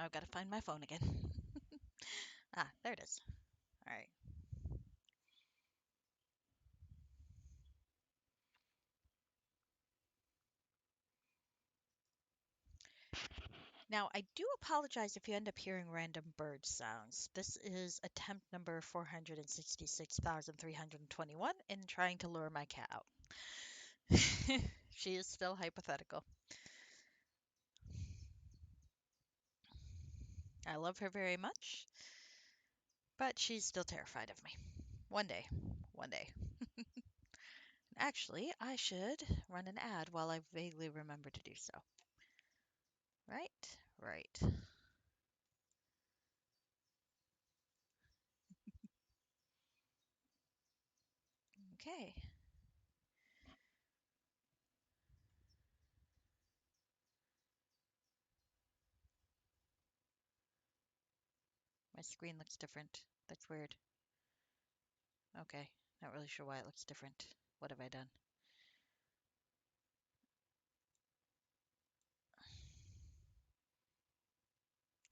Now I've got to find my phone again. Ah, there it is. All right. Now, I do apologize if you end up hearing random bird sounds. This is attempt number 466,321 in trying to lure my cat out. She is still hypothetical. I love her very much, but she's still terrified of me. One day. One day. Actually, I should run an ad while I vaguely remember to do so. Right? Right. Okay. My screen looks different. That's weird. Okay. Not really sure why it looks different. What have I done?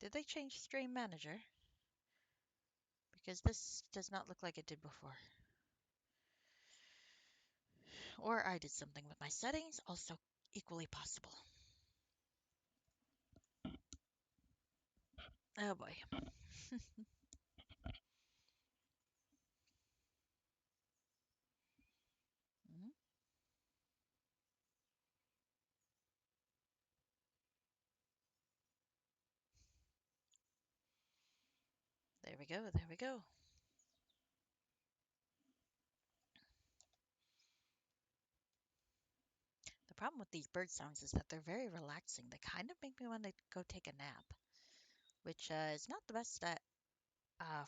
Did they change Stream Manager? Because this does not look like it did before. Or I did something with my settings, also equally possible. Oh boy. Mhm. There we go. There we go. The problem with these bird sounds is that they're very relaxing. They kind of make me want to go take a nap, which is not the best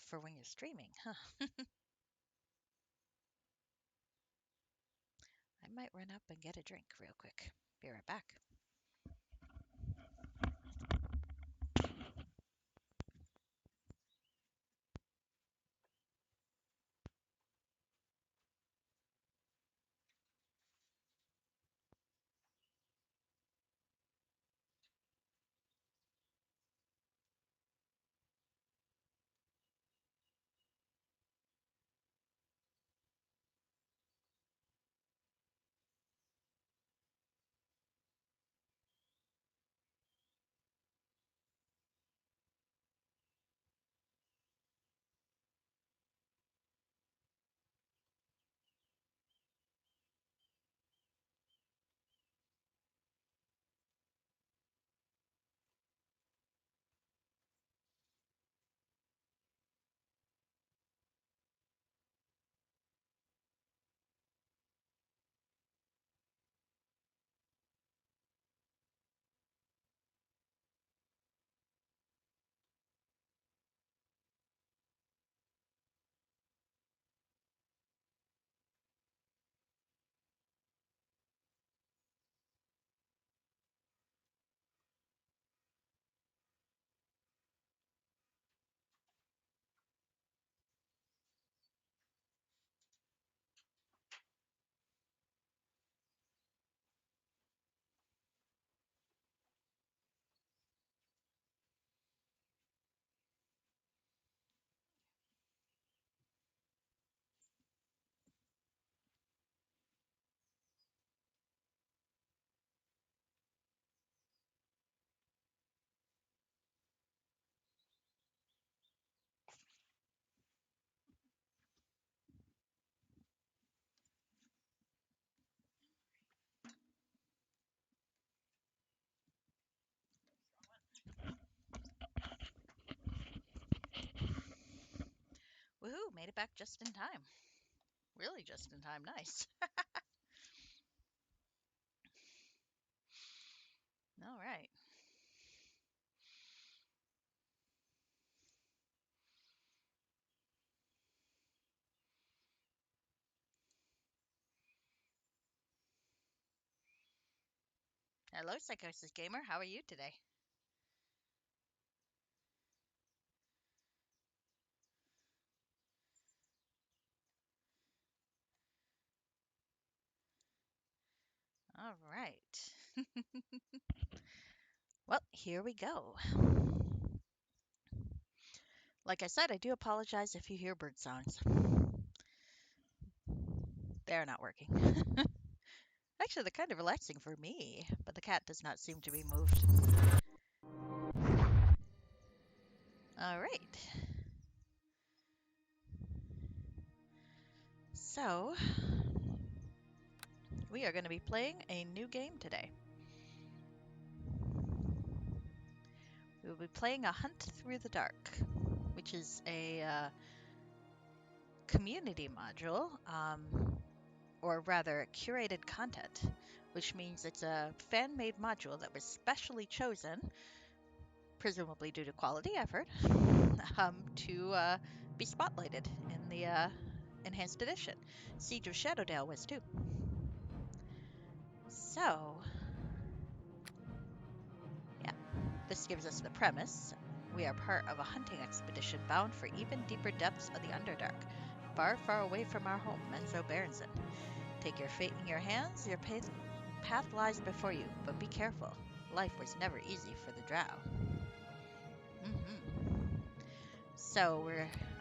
for when you're streaming, huh? I might run up and get a drink real quick. Be right back. Woohoo! Made it back just in time. Really just in time. Nice. All right. Hello, Psychosis Gamer. How are you today? All right. Well, here we go. Like I said, I do apologize if you hear bird songs. They're not working. Actually, they're kind of relaxing for me, but the cat does not seem to be moved. All right. So, we are going to be playing a new game today. We will be playing A Hunt Through the Dark, which is a community module, or rather curated content, which means it's a fan-made module that was specially chosen, presumably due to quality effort, to be spotlighted in the enhanced edition. Siege of Shadowdale was too. So, yeah, this gives us the premise. We are part of a hunting expedition bound for even deeper depths of the Underdark, far, far away from our home, Menzo Berenson. Take your fate in your hands, your path lies before you, but be careful. Life was never easy for the drow. So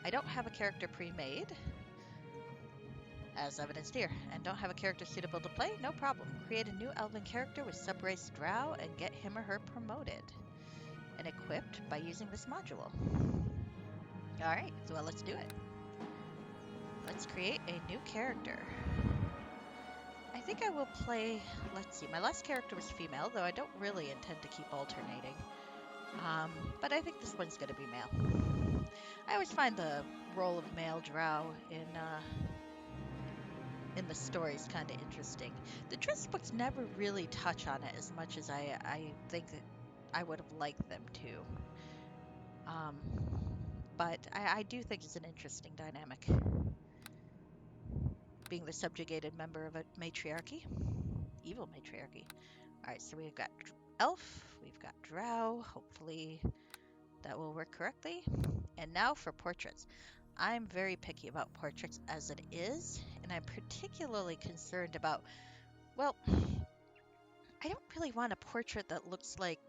I don't have a character pre-made, as evidenced here, and don't have a character suitable to play? No problem. Create a new elven character with subrace drow and get him or her promoted and equipped by using this module. Alright, so let's do it. Let's create a new character. I think I will play, let's see, my last character was female, though I don't really intend to keep alternating. But I think this one's going to be male. I always find the role of male drow in the stories kind of interesting. The Drizzt books never really touch on it as much as I think that I would have liked them to. But I do think it's an interesting dynamic. Being the subjugated member of a matriarchy. Evil matriarchy. Alright, so we've got elf, we've got drow, hopefully that will work correctly. And now for portraits. I'm very picky about portraits as it is, and I'm particularly concerned about, well, I don't really want a portrait that looks like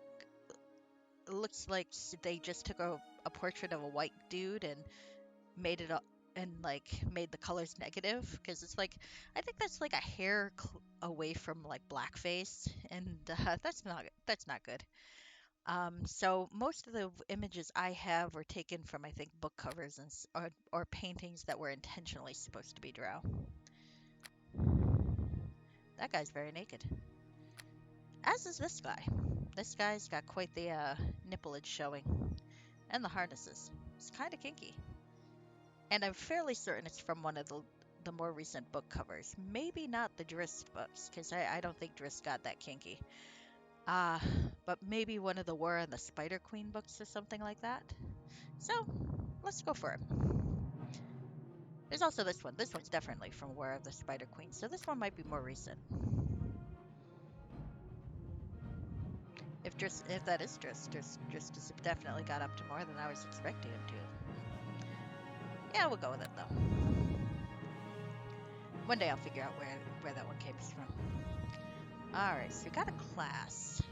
they just took a portrait of a white dude and made it up and like made the colors negative, because it's like I think that's like a hair away from like blackface, and that's not good. So most of the images I have were taken from, I think, book covers or paintings that were intentionally supposed to be drow. That guy's very naked. As is this guy. This guy's got quite the nippleage showing. And the harnesses. It's kind of kinky. And I'm fairly certain it's from one of the more recent book covers. Maybe not the Drizzt books, because I don't think Drizzt got that kinky. But maybe one of the War and the Spider Queen books or something like that. So, let's go for it. There's also this one. This one's definitely from War of the Spider Queen, so this one might be more recent. If that is Drizzt has definitely got up to more than I was expecting him to. Yeah, we'll go with it though. One day I'll figure out where that one came from. Alright, so we got a class.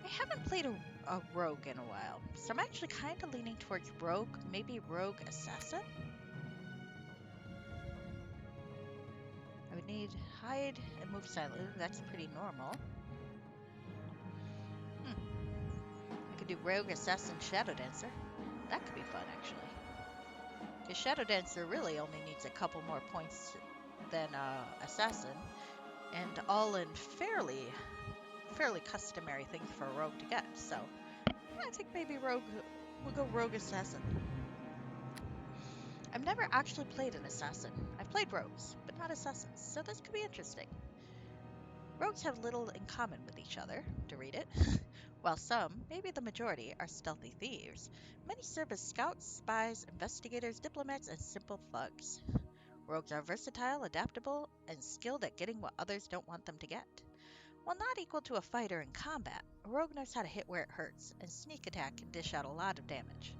I haven't played a rogue in a while, so I'm actually kind of leaning towards rogue, maybe rogue assassin. I would need hide and move silently. That's pretty normal. I could do rogue assassin shadow dancer. That could be fun actually. Because shadow dancer really only needs a couple more points than assassin, and all in fairly customary things for a rogue to get. So I think maybe rogue. We'll go rogue assassin. I've never actually played an assassin. I've played rogues, but not assassins, so this could be interesting. Rogues have little in common with each other, to read it. While some, maybe the majority, are stealthy thieves, many serve as scouts, spies, investigators, diplomats, and simple thugs. Rogues are versatile, adaptable, and skilled at getting what others don't want them to get. While not equal to a fighter in combat, a rogue knows how to hit where it hurts, and sneak attack can dish out a lot of damage.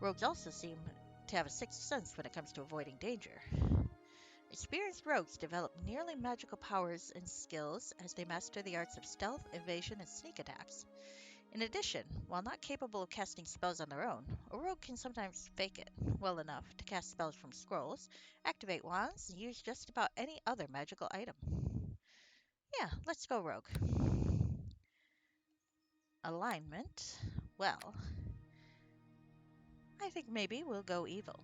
Rogues also seem to have a sixth sense when it comes to avoiding danger. Experienced rogues develop nearly magical powers and skills as they master the arts of stealth, evasion, and sneak attacks. In addition, while not capable of casting spells on their own, a rogue can sometimes fake it well enough to cast spells from scrolls, activate wands, and use just about any other magical item. Yeah, let's go rogue. Alignment. Well, I think maybe we'll go evil.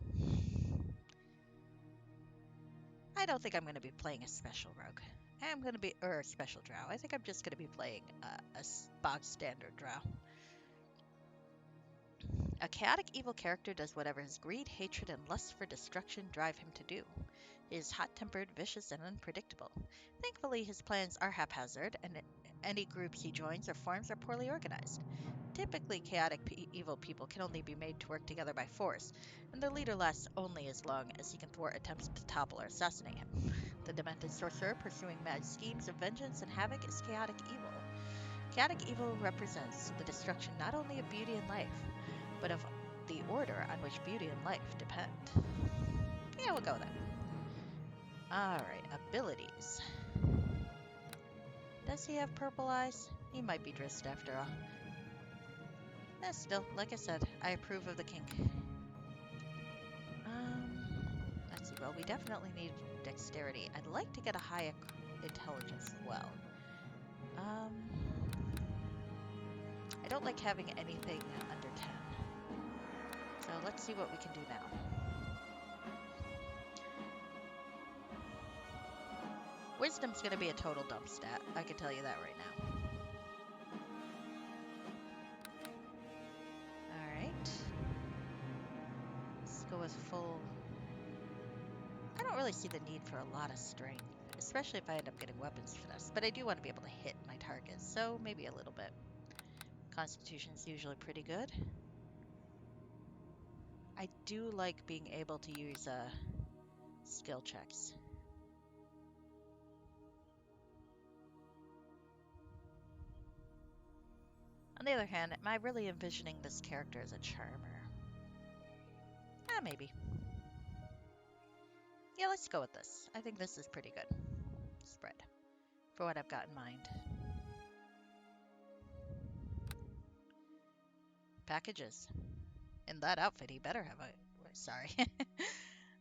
I don't think I'm going to be playing a special rogue. I'm going to be, or a special drow. I think I'm just going to be playing a bog standard drow. A chaotic evil character does whatever his greed, hatred, and lust for destruction drive him to do. He is hot-tempered, vicious, and unpredictable. Thankfully, his plans are haphazard, and any groups he joins or forms are poorly organized. Typically, chaotic evil people can only be made to work together by force, and their leader lasts only as long as he can thwart attempts to topple or assassinate him. The demented sorcerer pursuing mad schemes of vengeance and havoc is chaotic evil. Chaotic evil represents the destruction not only of beauty and life, but of the order on which beauty and life depend. Yeah, we'll go with that. Alright, abilities. Does he have purple eyes? He might be Drist after all. Still, like I said, I approve of the kink. Let's see, well, we definitely need dexterity. I'd like to get a high intelligence as well. I don't like having anything under 10. So let's see what we can do now. Wisdom's going to be a total dump stat. I can tell you that right now. Alright. Let's go with full... I don't really see the need for a lot of strength, especially if I end up getting weapons finesse, but I do want to be able to hit my targets, so maybe a little bit. Constitution's usually pretty good. I do like being able to use skill checks. On the other hand, am I really envisioning this character as a charmer? Maybe. Yeah, let's go with this. I think this is pretty good. Spread. For what I've got in mind. Packages. In that outfit, he better have a... Sorry.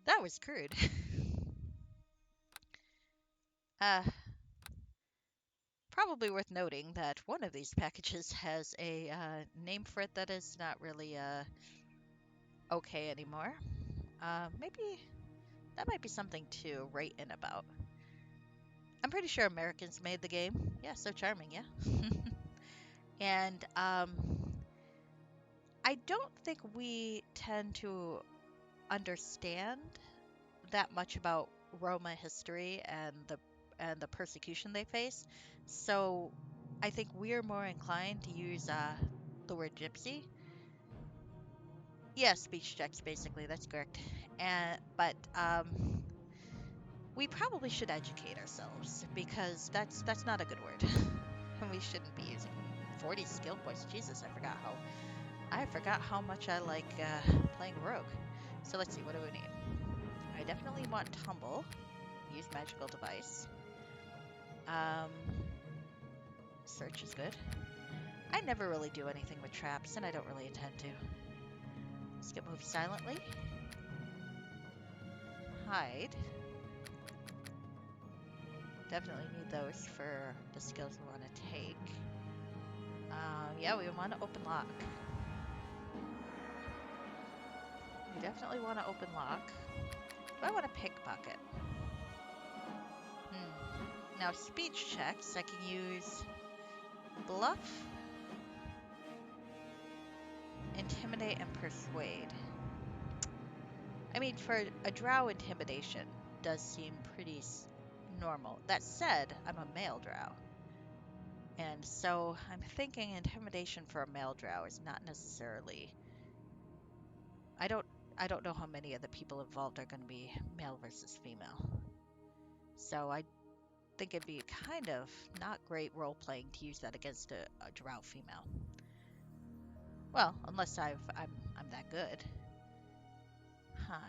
That was crude. Probably worth noting that one of these packages has a name for it that is not really okay anymore. Maybe that might be something to write in about. I'm pretty sure Americans made the game. Yeah, so charming, yeah. And I don't think we tend to understand that much about Roma history and the persecution they face. So I think we're more inclined to use the word gypsy. Yeah, speech checks basically. That's correct. But we probably should educate ourselves because that's not a good word, and we shouldn't be using 40 skill points. Jesus, I forgot how much I like playing rogue. So let's see, what do we need? I definitely want tumble. Use magical device. Search is good. I never really do anything with traps, and I don't really intend to. Skip move silently. Hide. Definitely need those for the skills we want to take. Yeah, we want to open lock. We definitely want to open lock. Do I want to pickpocket? Now, speech checks, I can use bluff, intimidate, and persuade. I mean, for a drow, intimidation does seem pretty normal. That said, I'm a male drow. And so I'm thinking intimidation for a male drow is not necessarily... I don't know how many of the people involved are going to be male versus female. So I think it'd be kind of not great role-playing to use that against a drow female. Well, unless I'm that good.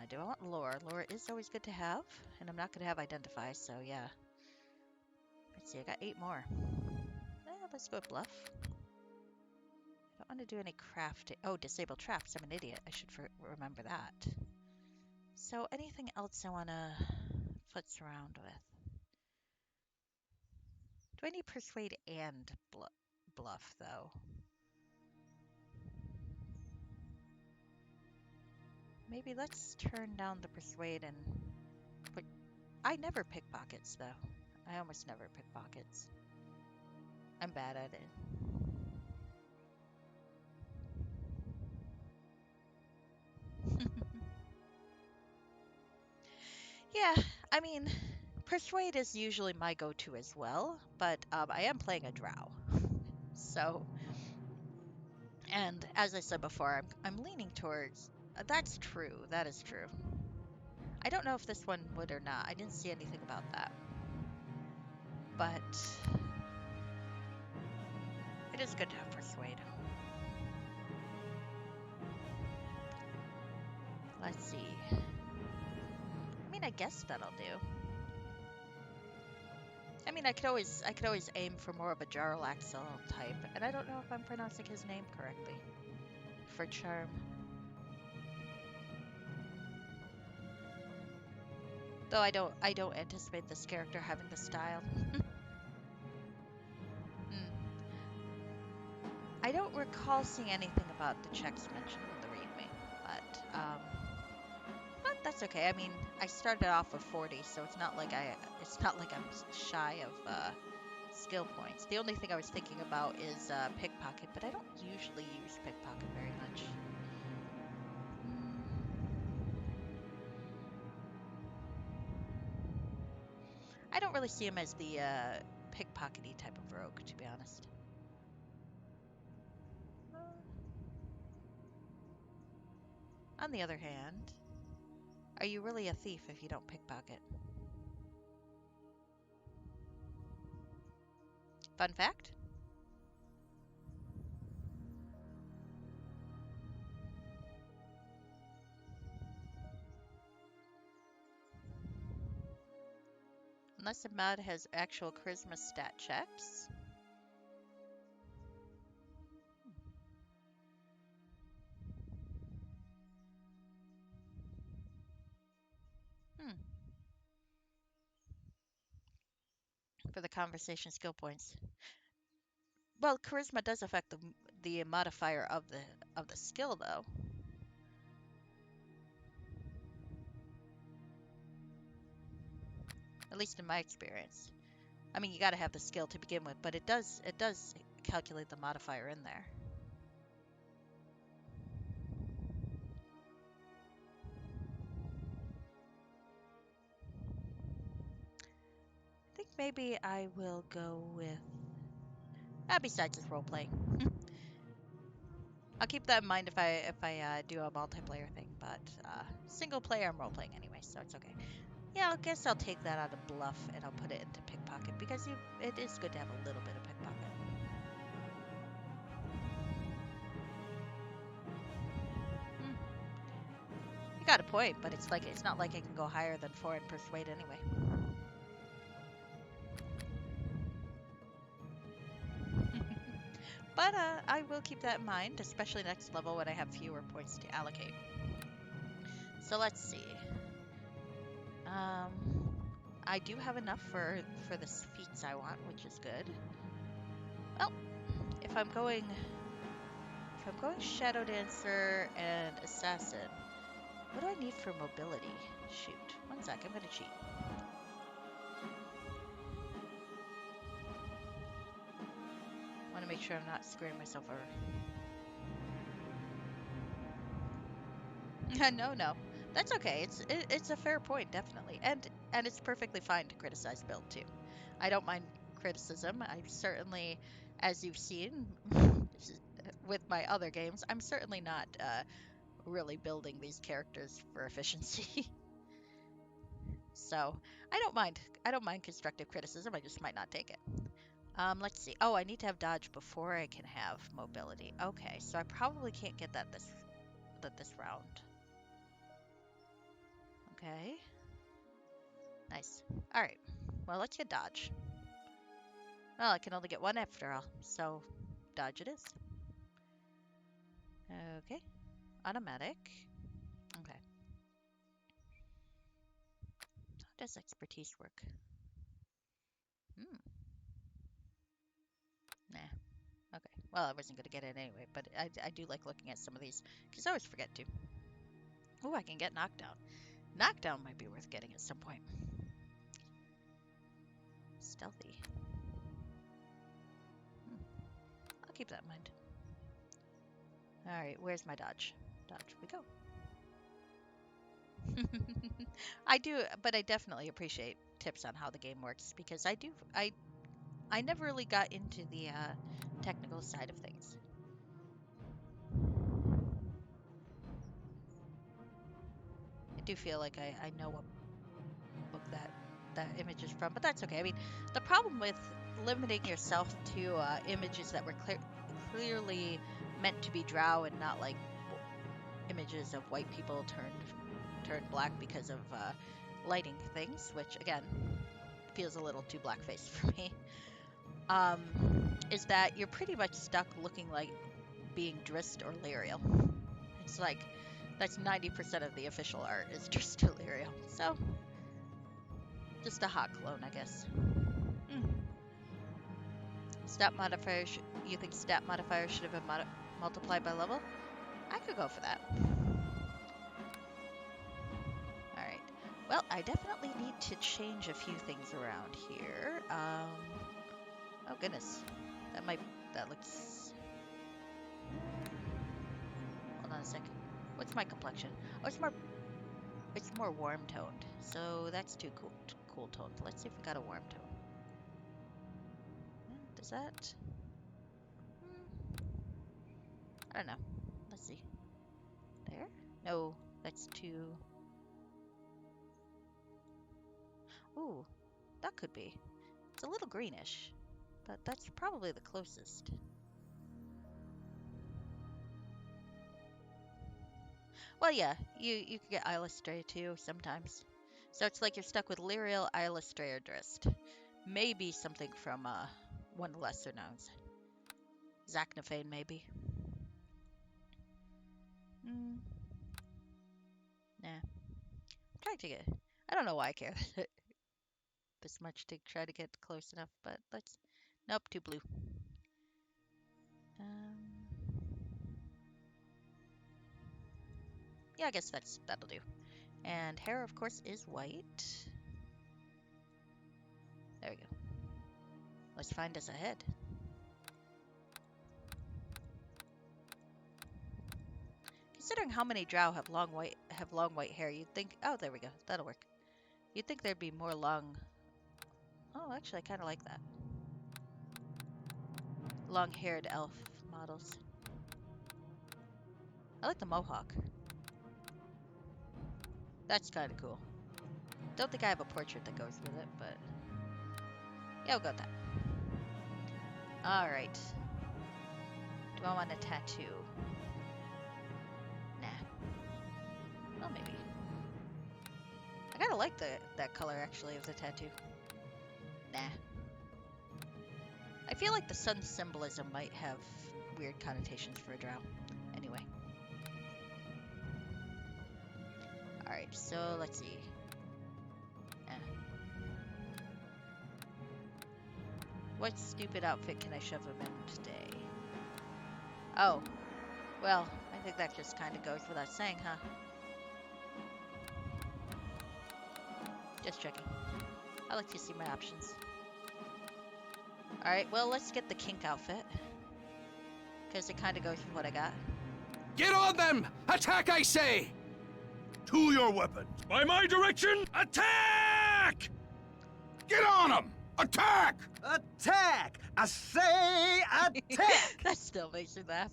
Do I want lore? Lore is always good to have, and I'm not going to have identify, so yeah. Let's see, I got 8 more. Let's go with bluff. I don't want to do any crafting. Oh, disable traps. I'm an idiot. I should remember that. So anything else I want to futz around with? Do I need persuade and bluff, though? Maybe let's turn down the persuade and put... I never pickpockets, though. I almost never pickpockets. I'm bad at it. Yeah, I mean, persuade is usually my go-to as well, but I am playing a drow. So, and as I said before, I'm leaning towards... that's true. That is true. I don't know if this one would or not. I didn't see anything about that. But it is good to have persuade. Let's see. I mean, I guess that'll do. I mean, I could always aim for more of a Jarlaxle type, and I don't know if I'm pronouncing his name correctly. For charm. Though I don't anticipate this character having the style. I don't recall seeing anything about the checks mentioned in the readme, but that's okay. I mean, I started off with 40, so it's not like I'm shy of skill points. The only thing I was thinking about is pickpocket, but I don't usually use pickpocket very much. I don't really see him as the pickpockety type of rogue, to be honest. On the other hand, are you really a thief if you don't pickpocket? Fun fact? Unless a mod has actual charisma stat checks. Hmm. For the conversation skill points. Well, charisma does affect the modifier of the skill, though. At least in my experience. I mean, you got to have the skill to begin with, but it does calculate the modifier in there. I think maybe I will go with... besides just role playing. I'll keep that in mind if I do a multiplayer thing, but single player I'm role playing anyway, so it's okay. Yeah, I guess I'll take that out of bluff and I'll put it into pickpocket because it is good to have a little bit of pickpocket. You got a point, but it's not like I can go higher than 4 in persuade anyway. But I will keep that in mind, especially next level when I have fewer points to allocate. So let's see. I do have enough for the feats I want, which is good. Well, if I'm going Shadow Dancer and Assassin, what do I need for mobility? Shoot, one sec, I'm gonna cheat. I want to make sure I'm not screwing myself over. No, that's okay. It's a fair point, definitely, and it's perfectly fine to criticize build too. I don't mind criticism. I certainly, as you've seen with my other games, I'm certainly not really building these characters for efficiency. So I don't mind. I don't mind constructive criticism. I just might not take it. Let's see. Oh, I need to have dodge before I can have mobility. Okay, so I probably can't get that this round. Okay. Nice. Alright. Well, let's get dodge. Well, I can only get one after all, so dodge it is. Okay. Automatic. Okay. How does expertise work? Hmm. Nah. Okay. Well, I wasn't going to get it anyway, but I do like looking at some of these, because I always forget to. Oh, I can get knockdown. Knockdown might be worth getting at some point. Stealthy. I'll keep that in mind. Alright, where's my dodge? Dodge we go. I do, but I definitely appreciate tips on how the game works, because I never really got into the technical side of things. I do feel like I know what book that image is from, but that's okay. I mean, the problem with limiting yourself to images that were clearly meant to be drow and not like images of white people turned black because of lighting things, which again feels a little too blackface for me, is that you're pretty much stuck looking like being Drist or Lyriel. It's like that's 90% of the official art is Drist or Lyriel. So just a hot clone, I guess. Stat modifier. You think stat modifier should have been multiplied by level? I could go for that. Alright. Well, I definitely need to change a few things around here. Oh goodness. That looks... Hold on a second. What's my complexion? Oh, it's more warm toned. So that's too cool toned. Let's see if we got a warm tone. Does that... I don't know. Let's see. There? No, that's too... Ooh, that could be. It's a little greenish, but that's probably the closest. Well, yeah, you can get Illustrator too sometimes. So it's like you're stuck with Lyriel, Illustrator, Drist. Maybe something from one of the lesser knowns. Zacnophane, maybe. Nah. I'm trying to get... I don't know why I care this much to try to get close enough, but let's... Nope, too blue. Yeah, I guess that'll do. And hair, of course, is white. There we go. Let's find us a head. Considering how many drow have long white hair, you'd think... Oh, there we go. That'll work. You'd think there'd be more long... Oh, actually, I kind of like that. Long-haired elf models. I like the mohawk. That's kind of cool. Don't think I have a portrait that goes with it, but... Yeah, we'll go with that. Alright. Do I want a tattoo? Nah. Well, maybe. I kind of like that color, actually, of the tattoo. Nah. I feel like the sun symbolism might have weird connotations for a drow. Anyway. Alright, so let's see. What stupid outfit can I shove him in today? Oh. Well, I think that just kind of goes without saying, huh? Just checking. I like to see my options. Alright, well, let's get the kink outfit. Because it kind of goes with what I got. Get on them! Attack, I say! To your weapons. By my direction, attack! Get on them! Attack! Attack! I say attack! That still makes me laugh.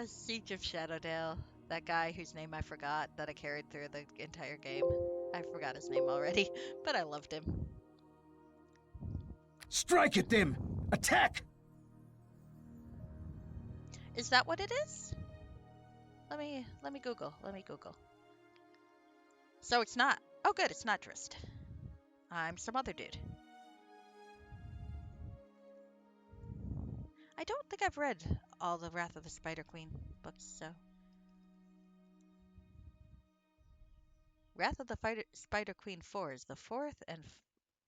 Siege of Shadowdale. That guy whose name I forgot that I carried through the entire game. I forgot his name already, but I loved him. Strike at them! Attack! Is that what it is? Let me Google. Let me Google. So it's not. Oh, good, it's not Drist. I'm some other dude. I don't think I've read all the Wrath of the Spider Queen books, so. Wrath of the Spider Queen 4 is the fourth,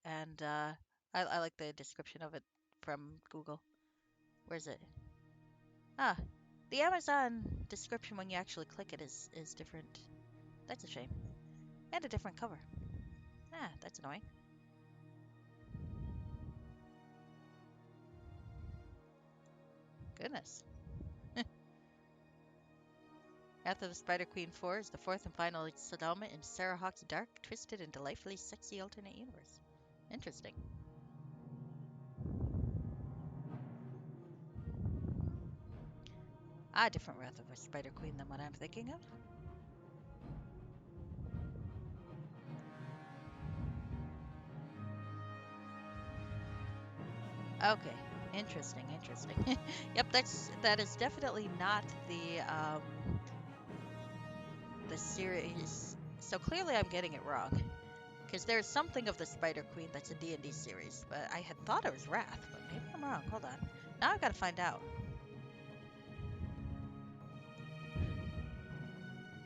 and I like the description of it from Google. Where's it? Ah, the Amazon description when you actually click it is different. That's a shame. And a different cover. Ah, that's annoying. Goodness. Wrath of the Spider Queen 4 is the fourth and final installment in Sarah Hawk's dark, twisted, and delightfully sexy alternate universe. Interesting. Ah, different Wrath of the Spider Queen than what I'm thinking of. Okay, interesting, interesting. Yep, that is definitely not the series. So clearly I'm getting it wrong. Because there's something of the Spider Queen that's a D&D series, but I had thought it was Wrath, but maybe I'm wrong. Hold on. Now I've got to find out.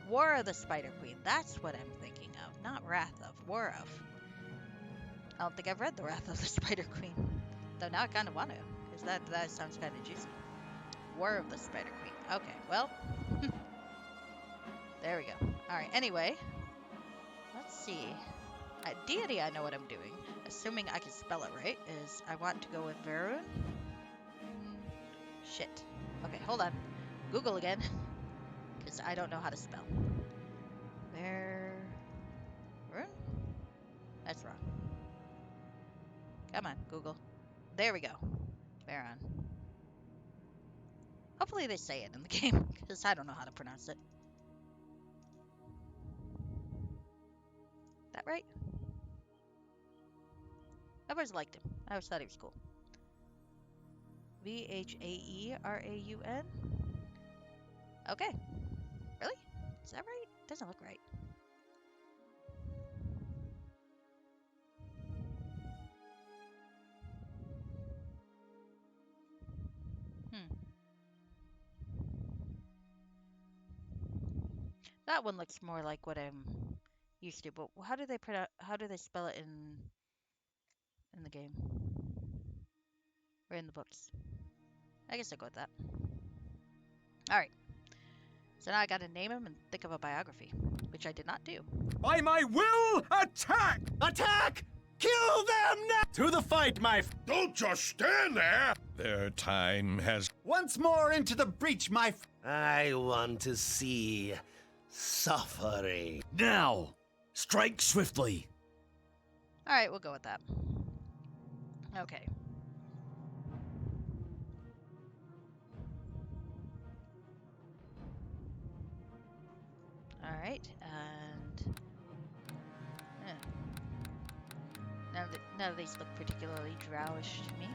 War of the Spider Queen. That's what I'm thinking of. Not Wrath of. War of. I don't think I've read the Wrath of the Spider Queen. Though now I kind of want to, because that sounds kind of juicy. War of the Spider Queen. Okay, well. There we go. Alright, anyway. Let's see. Deity, I know what I'm doing. Assuming I can spell it right, is I want to go with Varun. Shit. Okay, hold on. Google again. Because I don't know how to spell. Varun? That's wrong. Come on, Google. There we go. Varun. Hopefully they say it in the game, because I don't know how to pronounce it. That right? I've always liked him. I always thought he was cool. Vhaeraun? Okay. Really? Is that right? Doesn't look right. Hmm. That one looks more like what I'm used to, but how do they spell it in the game? Or in the books? I guess I'll go with that. Alright. So now I gotta name him and think of a biography, which I did not do. By my will, attack! Attack! Kill them now! To the fight, Don't just stand there! Their time has... Once more into the breach, I want to see suffering. Now! Strike swiftly! Alright, we'll go with that. Okay. Alright, and... None of these look particularly drowish to me.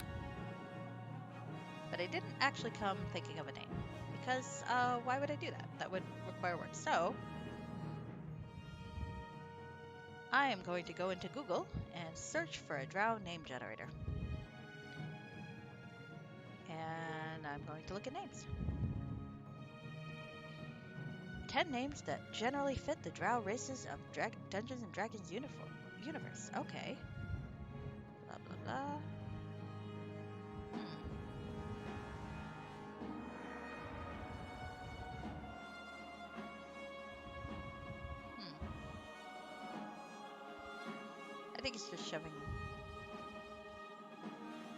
But I didn't actually come thinking of a name. Because, why would I do that? That would require work. So, I am going to go into Google and search for a drow name generator. And I'm going to look at names. 10 names that generally fit the drow races of Dungeons & Dragons universe. Okay. Blah, blah, blah. I think it's just shoving.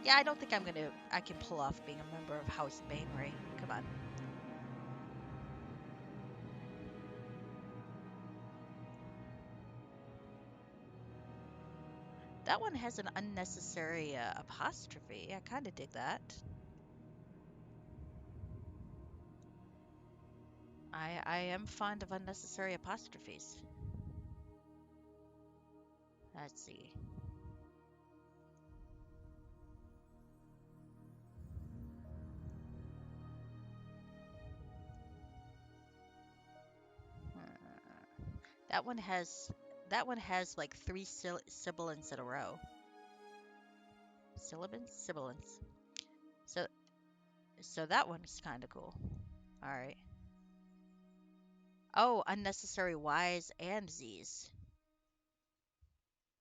Yeah, I don't think I can pull off being a member of House Bainray. Come on. That one has an unnecessary apostrophe. I kind of dig that. I am fond of unnecessary apostrophes. Let's see. That one has That one has like three sibilants in a row. Sibilants? Sibilants. So, so that one's kind of cool. All right. Oh, unnecessary Ys and Zs.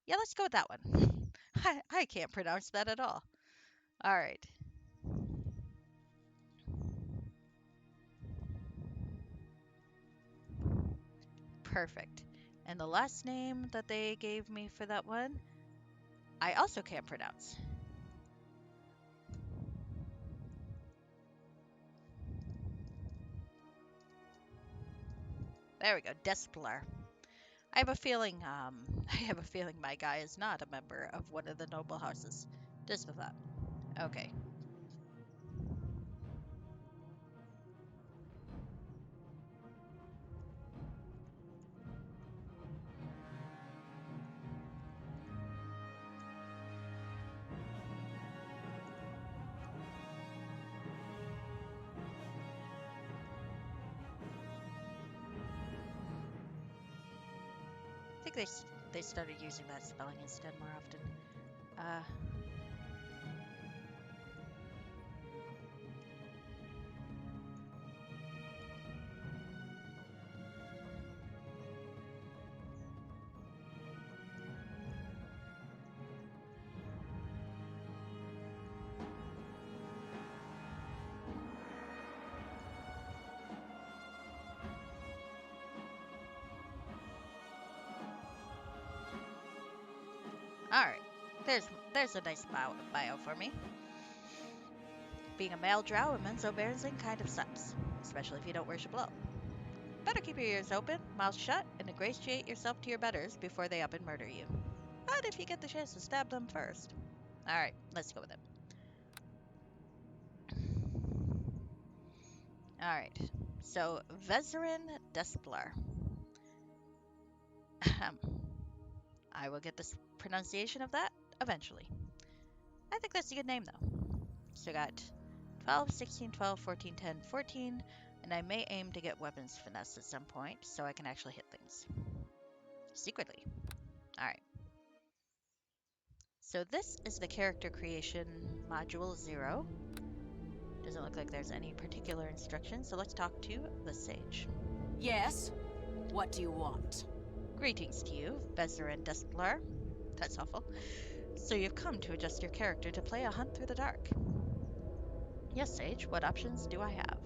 Yeah, let's go with that one. I can't pronounce that at all. All right. Perfect. And the last name that they gave me for that one, I also can't pronounce. There we go, Desplar. I have a feeling, I have a feeling my guy is not a member of one of the noble houses. Just a thought. Okay. I think they started using that spelling instead more often. Uh, all right. There's a nice bio for me. Being a male drow in Menzo Berenzing kind of sucks, especially if you don't worship low. Better keep your ears open, mouth shut, and ingratiate yourself to your betters before they up and murder you. But if you get the chance to stab them first. Alright, let's go with it. Alright, so Vezerin Desplar. I will get this pronunciation of that eventually. I think that's a good name though. So I got 12, 16, 12, 14, 10, 14, and I may aim to get weapons finesse at some point so I can actually hit things. Secretly. Alright. So this is the character creation module 0. Doesn't look like there's any particular instructions, so let's talk to the sage. Yes? What do you want? Greetings to you, Vezerin Desplar. That's awful. So you've come to adjust your character to play a hunt through the dark. Yes, Sage, what options do I have?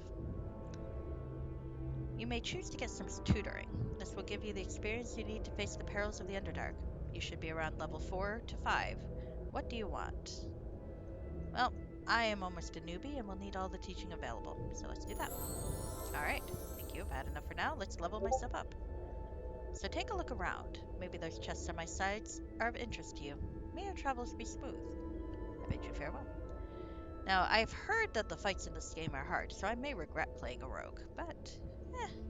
You may choose to get some tutoring. This will give you the experience you need to face the perils of the Underdark. You should be around level 4 to 5. What do you want? Well, I am almost a newbie and will need all the teaching available, so let's do that. Alright, thank you, I've had enough for now. Let's level myself up. So take a look around. Maybe those chests on my sides are of interest to you. May your travels be smooth. I bid you farewell. Now, I've heard that the fights in this game are hard, so I may regret playing a rogue, but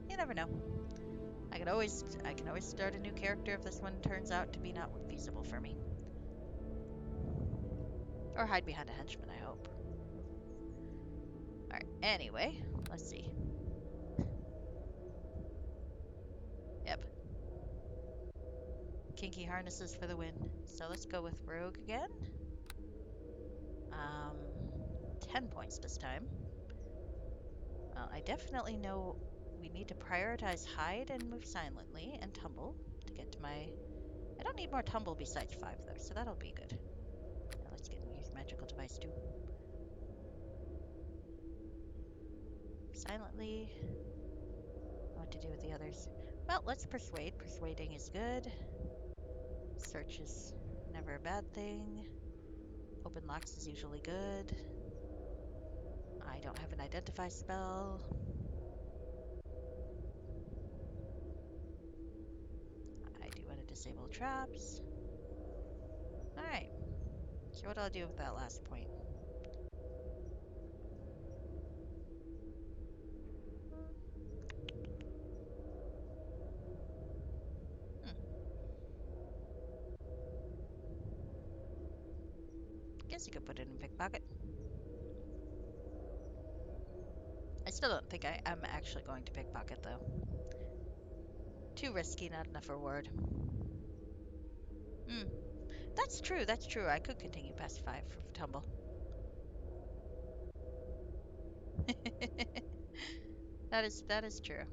you never know. I can always start a new character if this one turns out to be not feasible for me. Or hide behind a henchman, I hope. Alright, anyway, let's see. Yep. Kinky harnesses for the win. So let's go with rogue again. 10 points this time. Well, I definitely know we need to prioritize hide and move silently and tumble to get to my... I don't need more tumble besides 5 though, so that'll be good. Now let's get use magical device too. Silently. What to do with the others? Well, let's persuade. Persuading is good. Search is never a bad thing. Open locks is usually good. I don't have an identify spell. I do want to disable traps. Alright. So what do I do with that last point? Hmm. Guess you could put it in pickpocket. I still don't think I am actually going to pickpocket though. Too risky, not enough reward. Hmm. That's true. That's true. I could continue past 5 for tumble. That is true.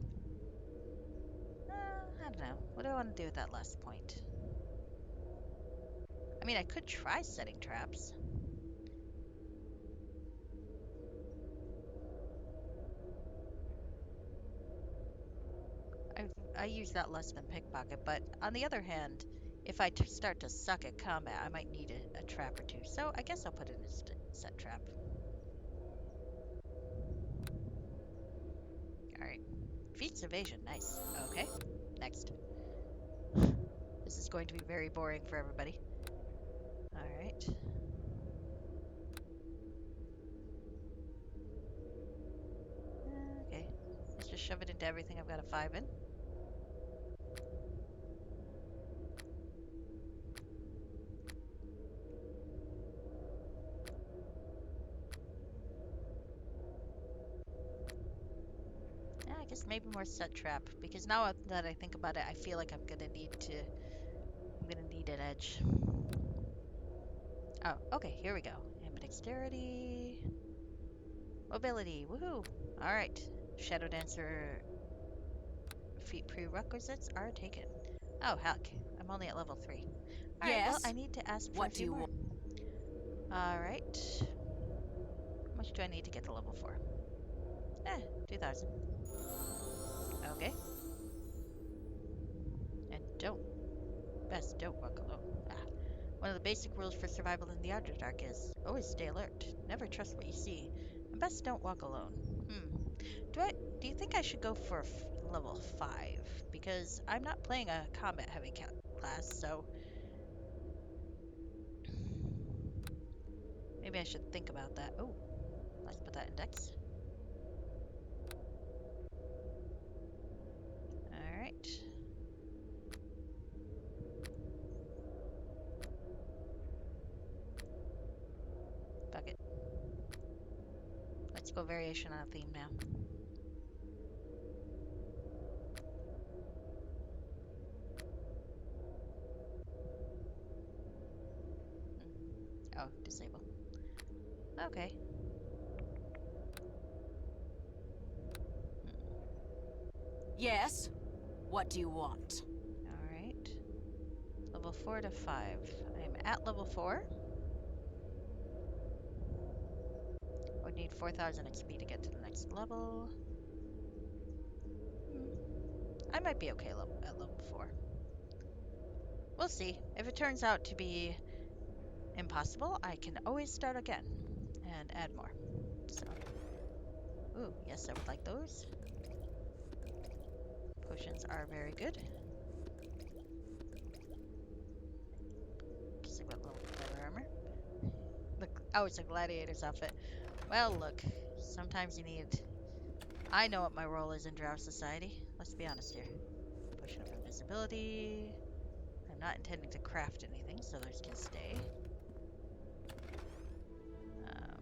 I don't know. What do I want to do with that last point? I mean, I could try setting traps. I use that less than pickpocket, but on the other hand, if I start to suck at combat, I might need a trap or two. So I guess I'll put in a set trap. All right. Feats evasion. Nice. Okay. Next. This is going to be very boring for everybody. All right. Okay. Let's just shove it into everything I've got a 5 in. Yeah, I guess maybe more set trap because now that I think about it, I feel like I'm gonna need an edge. Oh, okay, here we go. Ambidexterity, mobility, woohoo! All right, Shadow Dancer feat prerequisites are taken. Oh heck, I'm only at level 3. All right, well I Yes? need to ask for a What do few you more. want? All right, how much do I need to get to level 4? 2,000. Okay, and don't walk alone. Ah. One of the basic rules for survival in the Underdark is always stay alert, never trust what you see, and best don't walk alone. Hmm. Do I do you think I should go for level 5? Because I'm not playing a combat heavy class, so maybe I should think about that. Oh, let's put that in Dex. All right. Fuck it. Let's go variation on a theme now. Oh, disable. Okay. Yes? What do you want? All right. Level 4 to 5. I'm at level 4. I would need 4,000 XP to get to the next level. Hmm. I might be okay at level 4. We'll see. If it turns out to be impossible, I can always start again and add more. So, ooh, yes, I would like those. Potions are very good. Just like that little leather armor. Look, oh, it's a gladiator's outfit. Well, look, sometimes you need. I know what my role is in Drow society. Let's be honest here. Potion of invisibility. I'm not intending to craft anything, so those can stay. Um,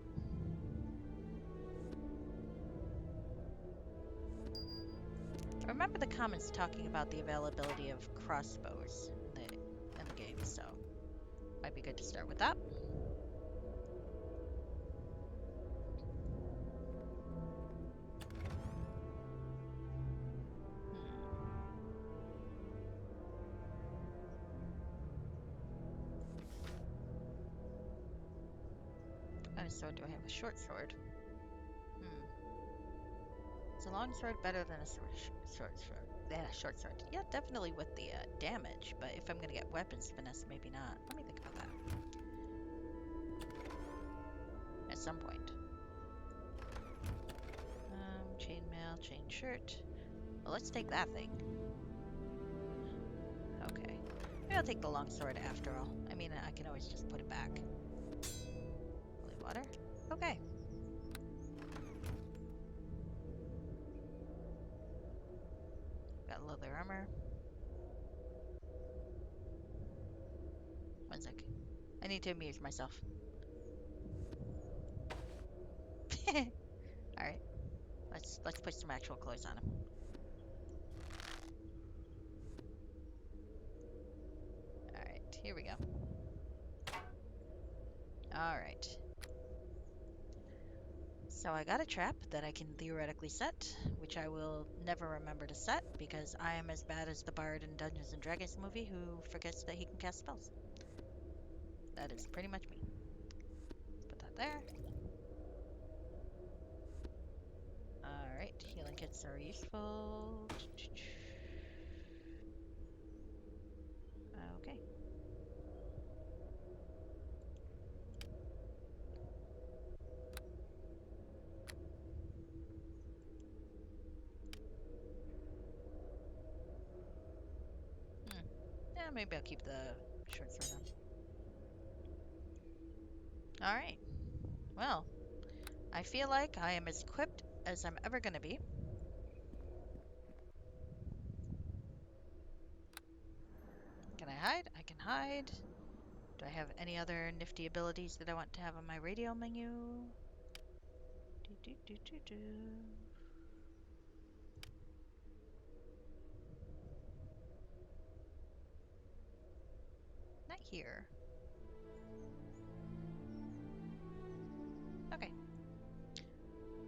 I remember the comments talking about the availability of crossbows in the game, so might be good to start with that. Hmm. What kind of sword do I have? A short sword. Hmm. Is a long sword better than a short sword? Yeah, short sword. Yeah, definitely with the damage, but if I'm gonna get weapons finesse, maybe not. Let me think about that at some point. Chainmail, chain shirt. Well, let's take that thing. Okay. Maybe I'll take the longsword after all. I mean, I can always just put it back. Holy water. Okay. Got leather armor. One sec. I need to amuse myself. All right. Let's put some actual clothes on him. All right. here we go. Alright. So I got a trap that I can theoretically set, which I will never remember to set because I am as bad as the bard in Dungeons and Dragons movie who forgets that he can cast spells. That is pretty much me. Put that there. Alright, healing kits are useful. Okay. Hmm. Yeah, maybe I'll keep the short sword on. Alright. Well, I feel like I am as equipped as I'm ever going to be. Can I hide? I can hide. Do I have any other nifty abilities that I want to have on my radio menu? Do, do, do, do, do. Not here. Okay.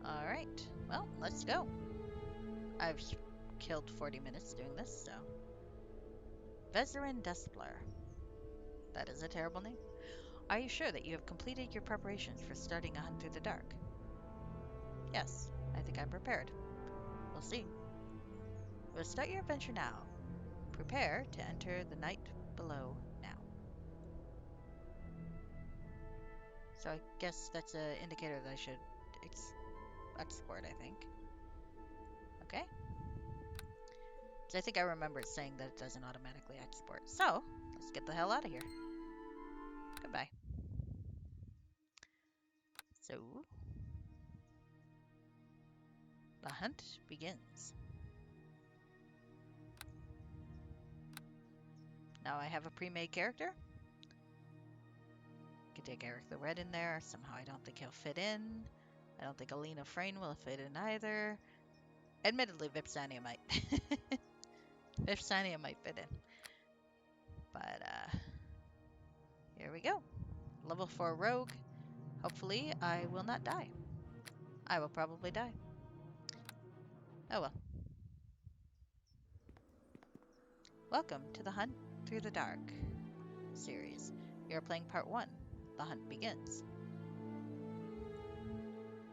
Alright. Well, let's go. I've killed 40 minutes doing this, so. Vezerin Despler. That is a terrible name. Are you sure that you have completed your preparations for starting a hunt through the dark? Yes, I think I'm prepared. We'll see. We'll start your adventure now. Prepare to enter the night below now. So I guess that's an indicator that I should export, I think. Okay. So I think I remember it saying that it doesn't automatically export. So, let's get the hell out of here. Goodbye. So, the hunt begins. Now I have a pre-made character. Could take Eric the Red in there. Somehow I don't think he'll fit in. I don't think Alina Frayne will fit in either. Admittedly, Vipsania might. Vipsania might fit in. But, here we go. Level 4 Rogue. Hopefully, I will not die. I will probably die. Oh well. Welcome to the Hunt Through the Dark series. You're playing part 1. The hunt begins.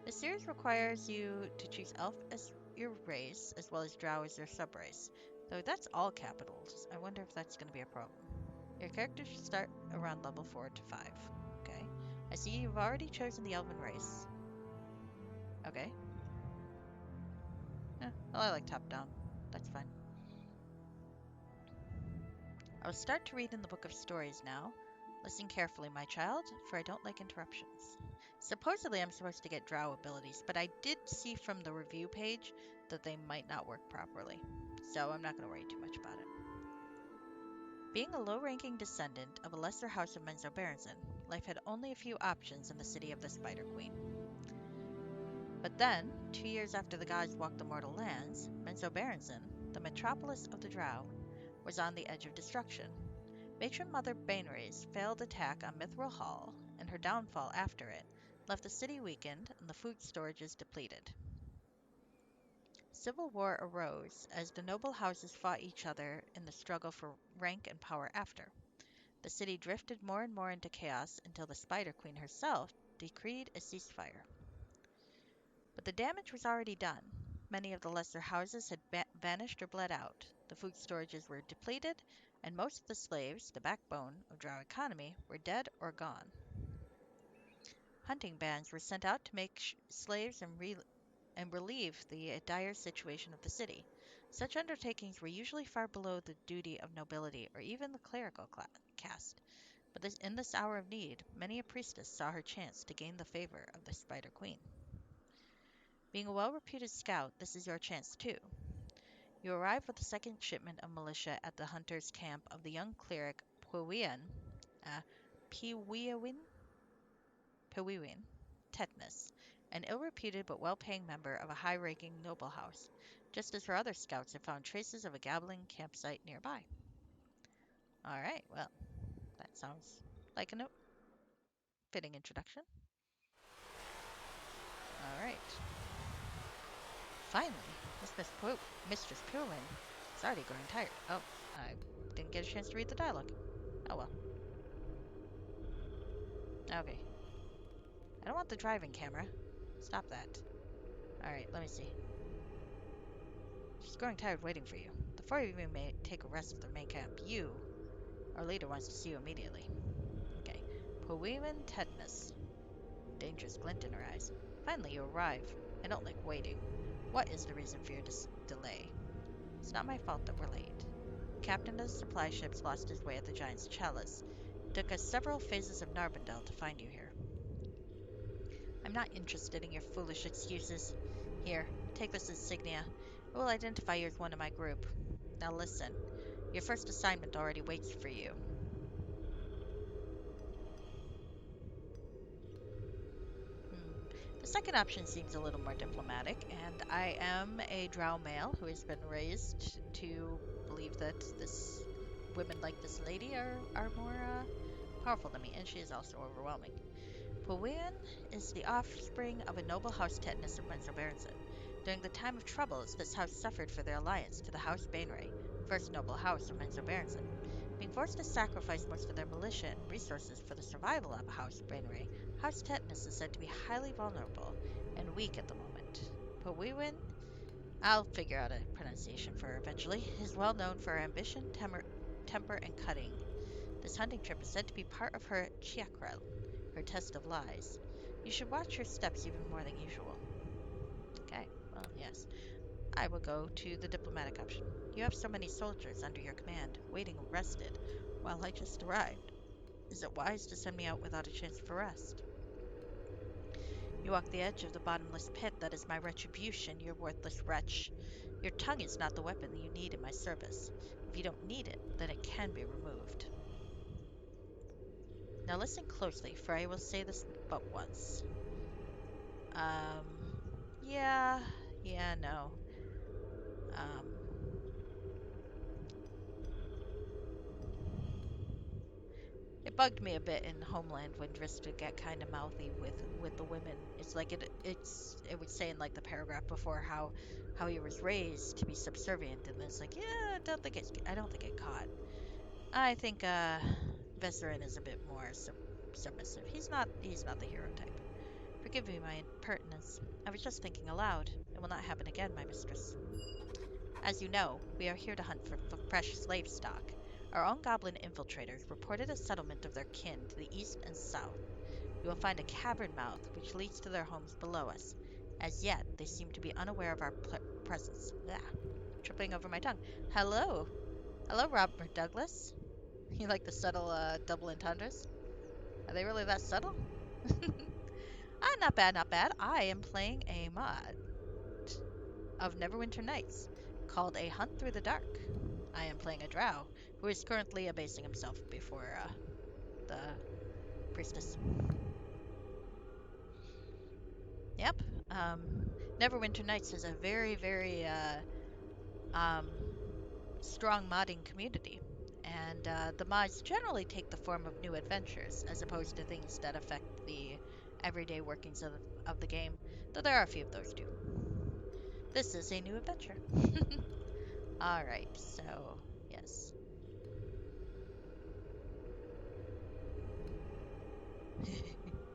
The series requires you to choose Elf as your race, as well as Drow as your subrace. Though that's all capitals, I wonder if that's going to be a problem. Your character should start around level 4 to 5. Okay. I see you've already chosen the Elven race. Okay. Well, I like top-down. That's fine. I will start to read in the Book of Stories now. Listen carefully, my child, for I don't like interruptions. Supposedly I'm supposed to get drow abilities, but I did see from the review page that they might not work properly, so I'm not going to worry too much about it. Being a low-ranking descendant of a lesser house of Menzoberranzan, life had only a few options in the city of the Spider Queen. But then, 2 years after the gods walked the mortal lands, Menzoberranzan, the metropolis of the drow, was on the edge of destruction. Matron Mother Bainray's failed attack on Mithril Hall, and her downfall after it, left the city weakened and the food storages depleted. Civil war arose as the noble houses fought each other in the struggle for rank and power after. The city drifted more and more into chaos until the Spider Queen herself decreed a ceasefire. But the damage was already done. Many of the lesser houses had vanished or bled out. The food storages were depleted, and most of the slaves, the backbone of Drow economy, were dead or gone. Hunting bands were sent out to make slaves and relieve the dire situation of the city. Such undertakings were usually far below the duty of nobility or even the clerical caste. But in this hour of need, many a priestess saw her chance to gain the favor of the Spider Queen. Being a well-reputed scout, this is your chance too. You arrive with the second shipment of militia at the hunters' camp of the young cleric Pewiwin, Tetanus, an ill-reputed but well-paying member of a high-ranking noble house, just as her other scouts have found traces of a gabbling campsite nearby. All right, well, Sounds like a fitting introduction. All right. Finally, Mistress Purlin is already growing tired. Oh, I didn't get a chance to read the dialogue. Oh well. Okay. I don't want the driving camera. Stop that. Alright, let me see. She's growing tired waiting for you. Before you even may take a rest at the main camp, our leader, wants to see you immediately. Okay. Powewin Tedmus. Dangerous glint in her eyes. Finally, you arrive. I don't like waiting. What is the reason for your delay? It's not my fault that we're late. The captain of the supply ships lost his way at the Giant's Chalice. It took us several phases of Narbondel to find you here. I'm not interested in your foolish excuses. Here, take this insignia. It will identify you as one of my group. Now listen, your first assignment already waits for you. The second option seems a little more diplomatic, and I am a drow male who has been raised to believe that women like this lady are more powerful than me, and she is also overwhelming. Powyn is the offspring of a noble house Tetnus of Menzoberranzan. During the time of troubles, this house suffered for their alliance to the House Bainray, first noble house of Menzoberranzan. Being forced to sacrifice most of their militia and resources for the survival of House Bainray, House Tetnus is said to be highly vulnerable and weak at the moment. Powyn, I'll figure out a pronunciation for her eventually, is well known for her ambition, temper, and cutting. This hunting trip is said to be part of her chiakrel, her test of lies. You should watch your steps even more than usual. Okay, well, yes. I will go to the diplomatic option. You have so many soldiers under your command, waiting rested, while I just arrived. Is it wise to send me out without a chance for rest? You walk the edge of the bottomless pit that is my retribution, you worthless wretch. Your tongue is not the weapon that you need in my service. If you don't need it, then it can be removed. Now listen closely, for I will say this but once. Um, no. Um, it bugged me a bit in Homeland when Drist would get kind of mouthy with the women. It's like it would say in like the paragraph before how he was raised to be subservient, and it's like, yeah, I don't think it caught. I think Vesserin is a bit more submissive. He's not the hero type. Forgive me my impertinence. I was just thinking aloud. It will not happen again, my mistress. As you know, we are here to hunt for fresh slave stock. Our own goblin infiltrators reported a settlement of their kin to the east and south. You will find a cavern mouth which leads to their homes below us. As yet, they seem to be unaware of our presence. Blah. Tripping over my tongue. Hello. Hello, Robert Douglas. You like the subtle double entendres? Are they really that subtle? Not bad, not bad. I am playing a mod of Neverwinter Nights called A Hunt Through the Dark. I am playing a drow who is currently abasing himself before the priestess. Yep. Um, Neverwinter Nights has a very, very um, strong modding community. And the mods generally take the form of new adventures as opposed to things that affect the everyday workings of the game, though there are a few of those too. This is a new adventure. Alright, so, yes.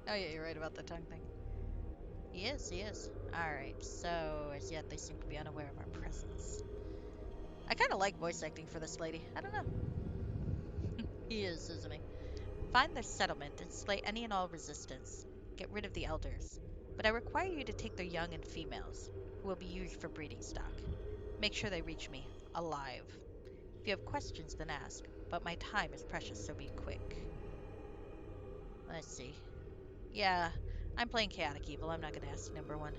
Oh yeah, you're right about the tongue thing. He is, he is. Alright, so, as yet they seem to be unaware of our presence. I kind of like voice acting for this lady. I don't know. He is, isn't he? Find their settlement and slay any and all resistance. Get rid of the elders. But I require you to take their young and females, who will be used for breeding stock. Make sure they reach me, alive. If you have questions, then ask. But my time is precious, so be quick. Let's see. Yeah, I'm playing Chaotic Evil. I'm not going to ask number one.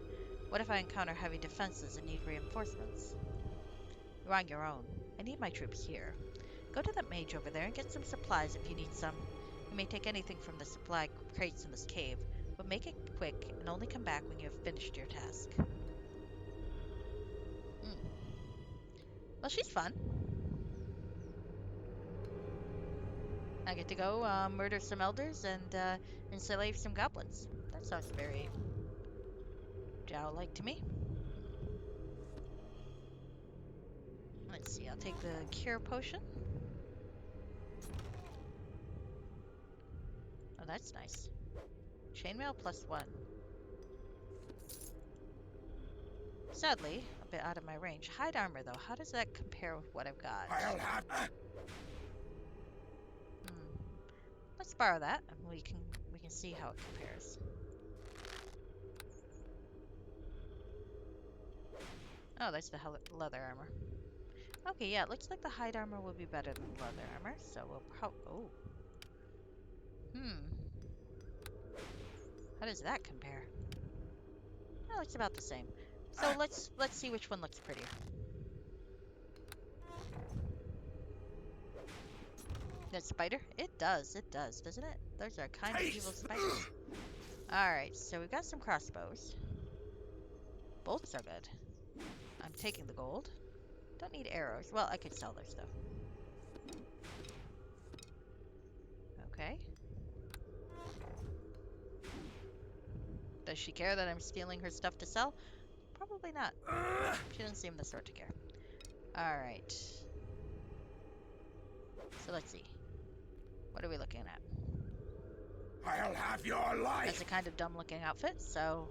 What if I encounter heavy defenses and need reinforcements? You're on your own. I need my troops here. Go to that mage over there and get some supplies if you need some. You may take anything from the supply crates in this cave, but make it quick and only come back when you have finished your task. Well, she's fun. I get to go murder some elders and enslave some goblins. That sounds very Jow-like to me. Let's see, I'll take the cure potion. Oh, that's nice. Chainmail +1. Sadly, a bit out of my range. Hide armor, though. How does that compare with what I've got? Let's borrow that, and we can see how it compares. Oh, that's the leather armor. Okay, yeah, it looks like the hide armor will be better than the leather armor, so we'll oh. How does that compare? Oh, it's about the same. So let's see which one looks prettier. That spider? It does, doesn't it? Those are kind of evil spiders. Alright, so we've got some crossbows. Bolts are good. I'm taking the gold. Don't need arrows. Well, I could sell those though. Okay. Does she care that I'm stealing her stuff to sell? Probably not. She doesn't seem the sort to care. Alright. So let's see. What are we looking at? I'll have your life! That's a kind of dumb looking outfit, so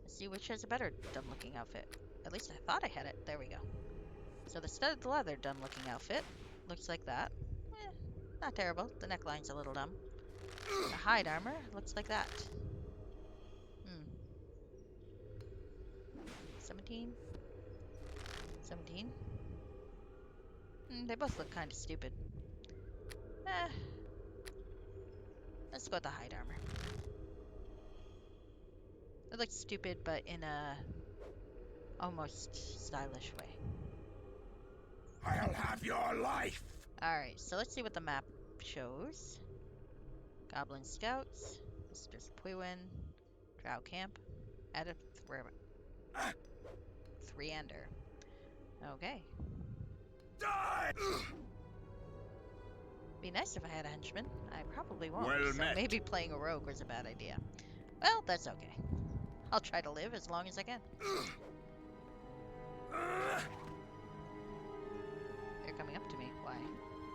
let's see which has a better dumb looking outfit. At least I thought I had it. There we go. So the studded leather dumb looking outfit looks like that. Not terrible. The neckline's a little dumb. The hide armor looks like that. 17? 17? They both look kind of stupid. Let's go with the hide armor. It looks stupid, but in a almost stylish way. I'll have your life! Alright, so let's see what the map shows. Goblin Scouts, Mr. Spuin, Drow Camp, Edith Threander. Okay. Die! Be nice if I had a henchman. I probably won't, Well so met. maybe playing a rogue was a bad idea. Well, that's okay. I'll try to live as long as I can. They're coming up to me. Why?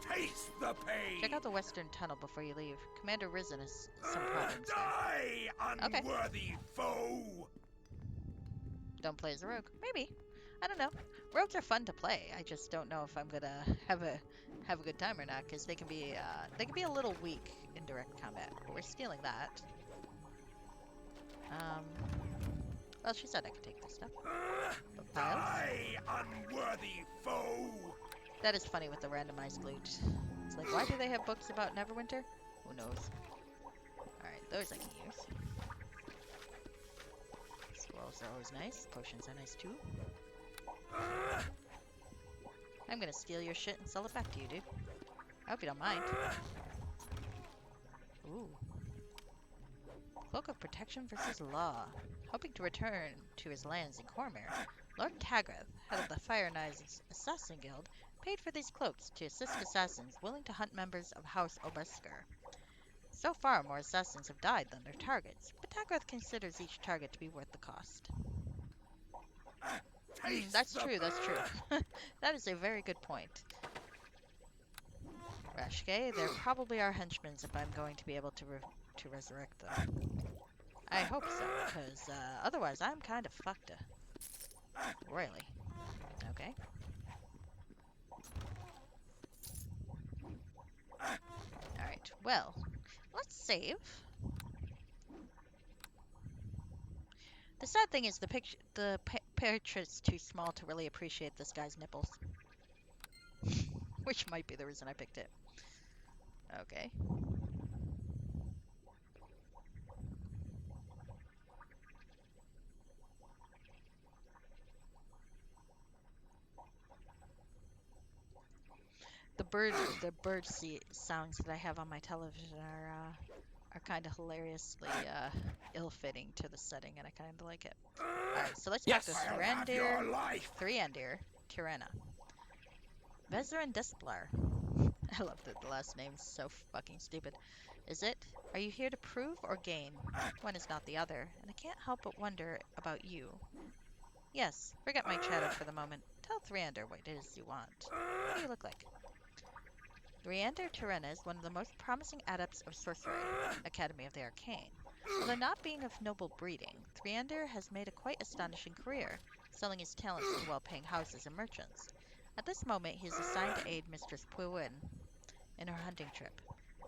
Taste the pain! Check out the western tunnel before you leave. Commander Risen has some problems there. Die, Okay. unworthy foe! Don't play as a rogue. Maybe. I don't know. Rogues are fun to play. I just don't know if I'm gonna have a good time or not, because they can be a little weak in direct combat. But we're stealing that. Well, she said I could take this stuff. But piles? Die, unworthy foe! That is funny with the randomized loot. It's like, why do they have books about Neverwinter? Who knows? Alright, those I can use. Scrolls are always nice. Potions are nice too. I'm gonna steal your shit and sell it back to you, dude. I hope you don't mind. Ooh. Cloak of Protection versus Law. Hoping to return to his lands in Cormyr, Lord Tagrath, head of the Fire Knights Assassin Guild, paid for these cloaks to assist assassins willing to hunt members of House Obusker. So far, more assassins have died than their targets, but Tagrath considers each target to be worth the cost. That's true, that's true. That is a very good point. Rashke, they're probably our henchmen if I'm going to be able to resurrect them. I hope so, because otherwise I'm kind of fucked. Royally. Okay. Alright, well, let's save. The sad thing is the portrait's too small to really appreciate this guy's nipples. Which might be the reason I picked it. Okay. The bird sounds that I have on my television are kind of hilariously ill-fitting to the setting, and I kind of like it. Alright, so let's talk to Threander, Tirana. Vezarin Desplar. I love that the last name's so fucking stupid. Is it? Are you here to prove or gain? One is not the other, and I can't help but wonder about you. Yes, forget my chatter for the moment. Tell Thrander what it is you want. What do you look like? Thrander Terena is one of the most promising adepts of sorcery, Academy of the Arcane. Although not being of noble breeding, Thrander has made a quite astonishing career, selling his talents to well-paying houses and merchants. At this moment, he is assigned to aid Mistress Puwin in her hunting trip.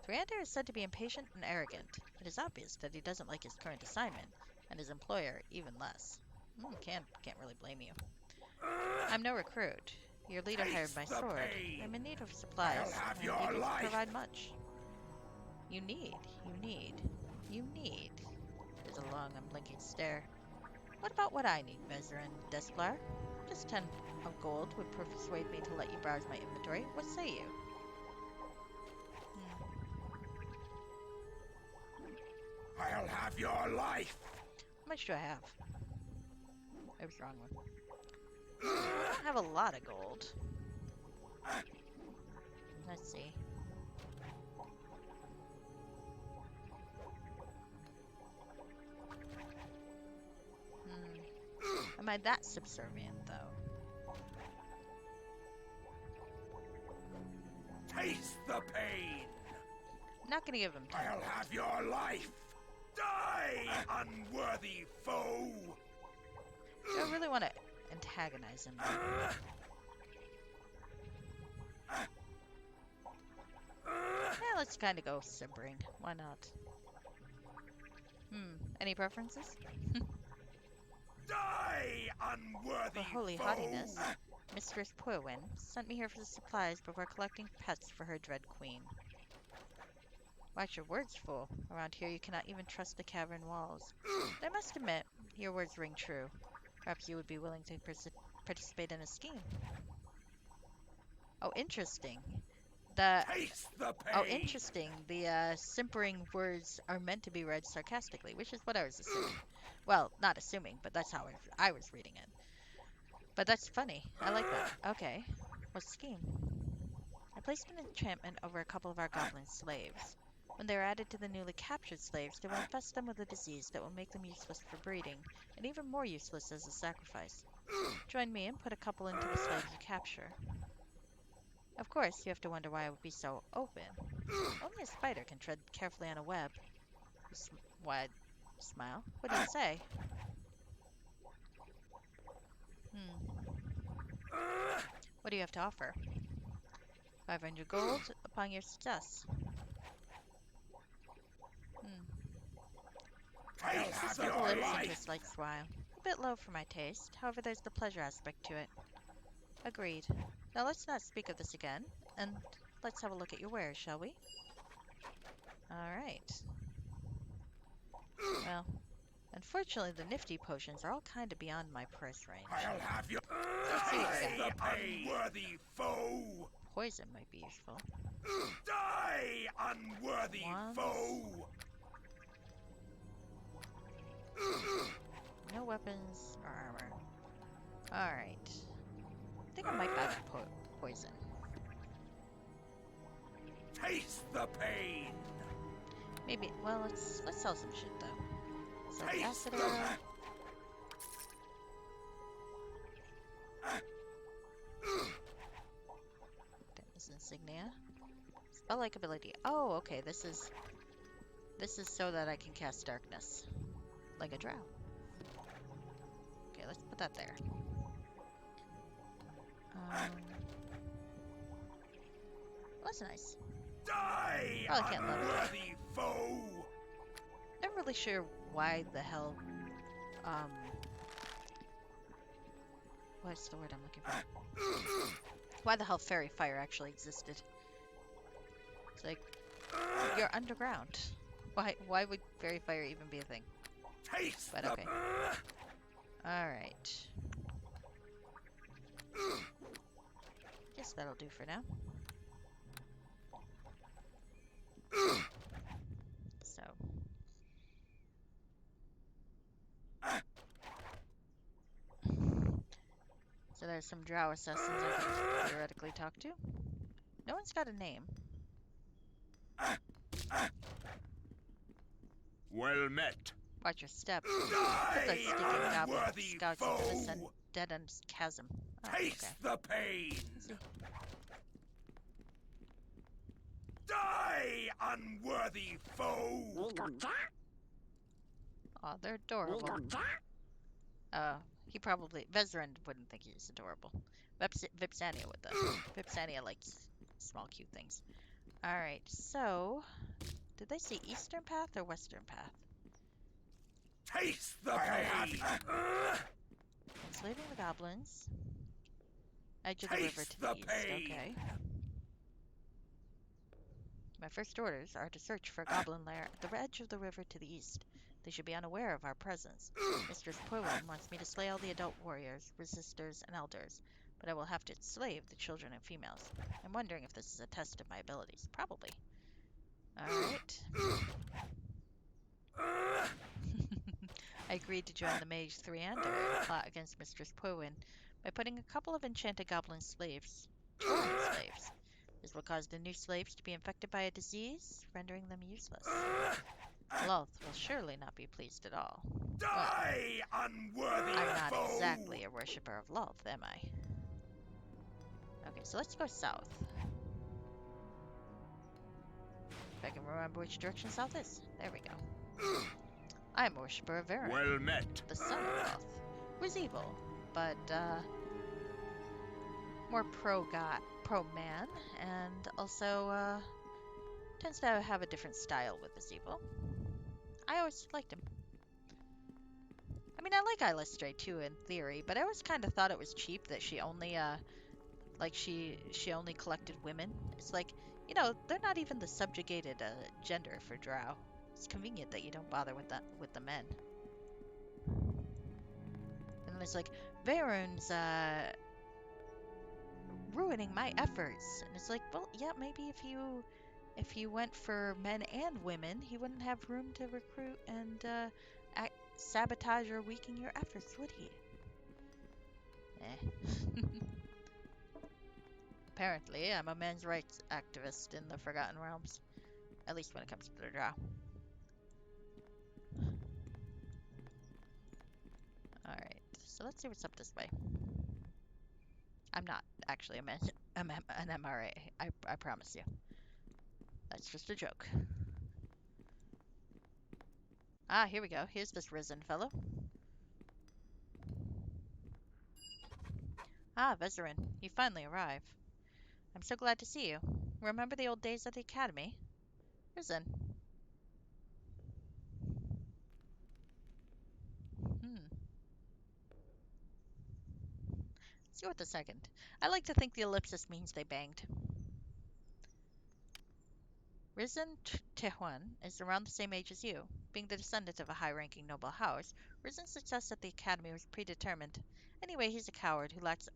Thrander is said to be impatient and arrogant. It is obvious that he doesn't like his current assignment, and his employer even less. Can't really blame you. I'm no recruit. Your leader hired my sword. I'm in need of supplies, and I'm able to provide much. You need. There's a long, unblinking stare. What about what I need, Vezerin Desplar? Just 10 of gold would persuade me to let you browse my inventory. What say you? I'll have your life. How much do I have? I was wrong one. I don't have a lot of gold. Let's see. Am I that subservient, though? Taste the pain. I'm not gonna give him 10 I'll gold. have your life. Die, unworthy foe. Do I really want to antagonize him? Yeah, let's kind of go simpering. Why not? Any preferences? Die, unworthy For holy foe. haughtiness, Mistress Puwin sent me here for the supplies before collecting pets for her dread queen. Watch your words, fool. Around here you cannot even trust the cavern walls. But I must admit, your words ring true. Perhaps you would be willing to participate in a scheme. Oh, interesting. Taste the pain. Oh, interesting. The simpering words are meant to be read sarcastically, which is what I was assuming. Well, not assuming, but that's how I was reading it. But that's funny. I like that. Okay. What's the scheme? I placed an enchantment over a couple of our goblin slaves. When they are added to the newly captured slaves, they will infest them with a disease that will make them useless for breeding, and even more useless as a sacrifice. Join me and put a couple into the slaves you capture. Of course, you have to wonder why I would be so open. Only a spider can tread carefully on a web. Wide smile. What do you say? What do you have to offer? 500 gold upon your success. He smiled the lips into a slight smile. A bit low for my taste. However, there's the pleasure aspect to it. Agreed. Now let's not speak of this again, and let's have a look at your wares, shall we? Alright. Well, unfortunately the nifty potions are all kind of beyond my price range. I'll have your Let's see what we got. unworthy foe. Poison might be useful. Die, unworthy Wands. foe. No weapons or armor. Alright. I think I might buy that poison. Taste the pain. Maybe, well, let's sell some shit though. Sell the Taste acid the arrow. Darkness insignia. Spell-like ability. Oh, okay. This is so that I can cast darkness, like a drow. Okay, let's put that there. That's nice. Die, Probably can't level it. unworthy foe. Never really sure why the hell, what's the word I'm looking for? Why the hell fairy fire actually existed. It's like, you're underground. Why would fairy fire even be a thing? Taste But the okay. Alright. Guess that'll do for now. So. So there's some drow assassins I could theoretically talk to. No one's got a name. Well met. Watch your step. It's Die, a stinking goblin unworthy scouts into this foe! dead end chasm. Oh, Taste okay. the pain! Let's see. Die, unworthy foe! Oh, they're adorable. He probably... Vezran wouldn't think he's adorable. Vipsania would, though. Vipsania likes small, cute things. Alright, so... Did they say eastern path or western path? Taste the pain! Enslaving the goblins. Edge of the river Taste to the the east. pain! Okay. My first orders are to search for a goblin lair at the edge of the river to the east. They should be unaware of our presence. Mistress Poilin wants me to slay all the adult warriors, resistors, and elders, but I will have to enslave the children and females. I'm wondering if this is a test of my abilities. Probably. Alright. I agreed to join the Mage Threander in a plot against Mistress Poilin by putting a couple of enchanted goblin slaves, Tauren slaves. This will cause the new slaves to be infected by a disease, rendering them useless. Loth will surely not be pleased at all. Die, unworthy I'm not foe! exactly a worshipper of Loth, am I? Okay, so let's go south. If I can remember which direction south is. There we go. I'm a worshipper of Varen, Well met. the son of Loth, who's evil, but more pro-god, pro-man, and also tends to have a different style with his evil. I always liked him. I mean, I like Illustrae too in theory, but I always kind of thought it was cheap that she only like she only collected women. It's like, you know, they're not even the subjugated gender for Drow. It's convenient that you don't bother with the men. And then it's like Varun's ruining my efforts, and it's like, well, yeah, maybe if you went for men and women, he wouldn't have room to recruit and sabotage or weaken your efforts, would he? Eh. Apparently, I'm a men's rights activist in the Forgotten Realms. At least when it comes to the Drow. Alright, so let's see what's up this way. I'm not actually an MRA, I promise you. That's just a joke. Ah, here we go. Here's this risen fellow. Ah, Vezerin, you finally arrive. I'm so glad to see you. Remember the old days at the academy? Risen. Let's go with the second. I like to think the ellipsis means they banged. Risen Tehuan is around the same age as you. Being the descendant of a high-ranking noble house, Risen's success at the academy was predetermined. Anyway, he's a coward who lacks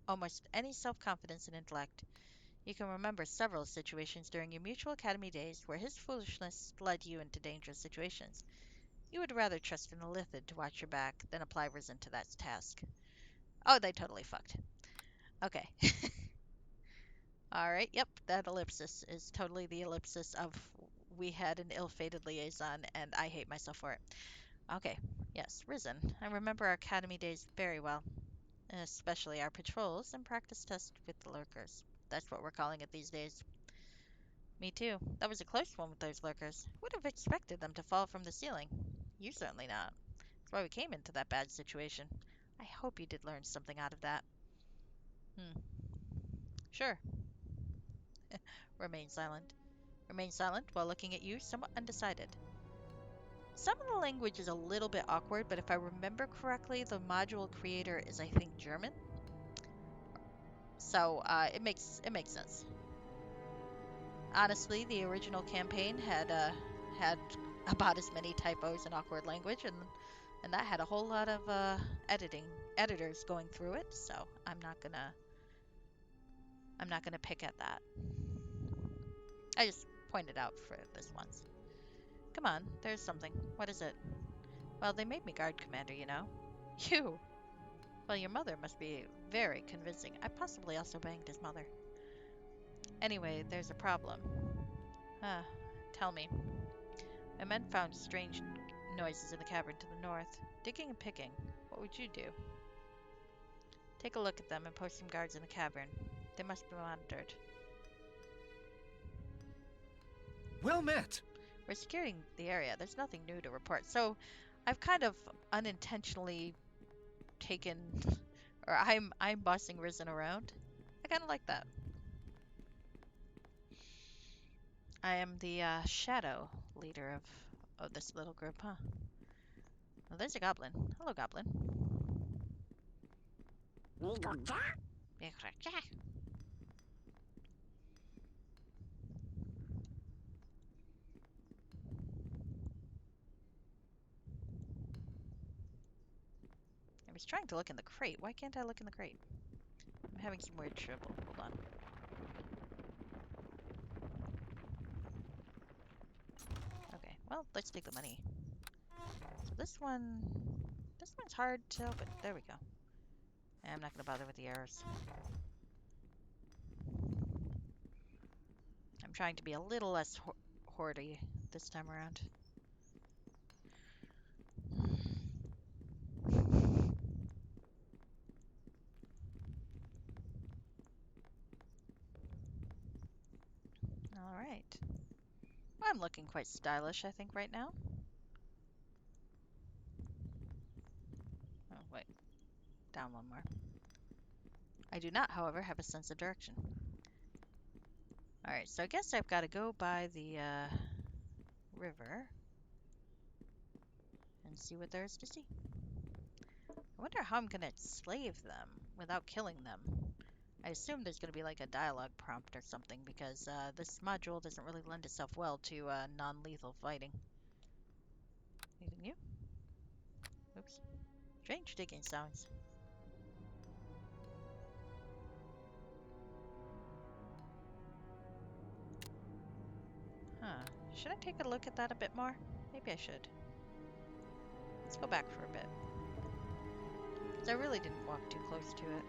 almost any self-confidence and intellect. You can remember several situations during your mutual academy days where his foolishness led you into dangerous situations. You would rather trust an Illithid to watch your back than apply Risen to that task. Oh, they totally fucked. Okay. Alright, yep, that ellipsis is totally the ellipsis of we had an ill-fated liaison and I hate myself for it. Okay, yes, Risen. I remember our academy days very well, especially our patrols and practice tests with the lurkers. That's what we're calling it these days. Me too. That was a close one with those lurkers. Would have expected them to fall from the ceiling. You certainly not. That's why we came into that bad situation. I hope you did learn something out of that. Sure. Remain silent. Remain silent while looking at you, somewhat undecided. Some of the language is a little bit awkward, but if I remember correctly, the module creator is, I think, German. So it makes sense. Honestly, the original campaign had about as many typos and awkward language, and that had a whole lot of editors going through it. So I'm not gonna pick at that. I just pointed out for this once. Come on, there's something. What is it? Well, they made me guard commander, you know. You! Well, your mother must be very convincing. I possibly also banged his mother. Anyway, there's a problem. Ah, tell me. My men found strange noises in the cavern to the north. Digging and picking. What would you do? Take a look at them and post some guards in the cavern. They must be monitored. Well met. We're securing the area. There's nothing new to report. So, I've kind of unintentionally taken, or I'm bossing Risen around. I kind of like that. I am the shadow leader of this little group, huh? Well, there's a goblin. Hello, goblin. I was trying to look in the crate. Why can't I look in the crate? I'm having some weird trouble. Hold on. Okay, well, let's take the money. So this one's hard to open. There we go. I'm not gonna bother with the arrows. I'm trying to be a little less hoardy this time around. All right. I'm looking quite stylish, I think, right now. Oh, wait. Down one more. I do not, however, have a sense of direction. Alright, so I guess I've got to go by the river and see what there is to see. I wonder how I'm going to enslave them without killing them. I assume there's going to be like a dialogue prompt or something because this module doesn't really lend itself well to non-lethal fighting. Anything new? Oops. Strange digging sounds. Huh. Should I take a look at that a bit more? Maybe I should. Let's go back for a bit. Because I really didn't walk too close to it.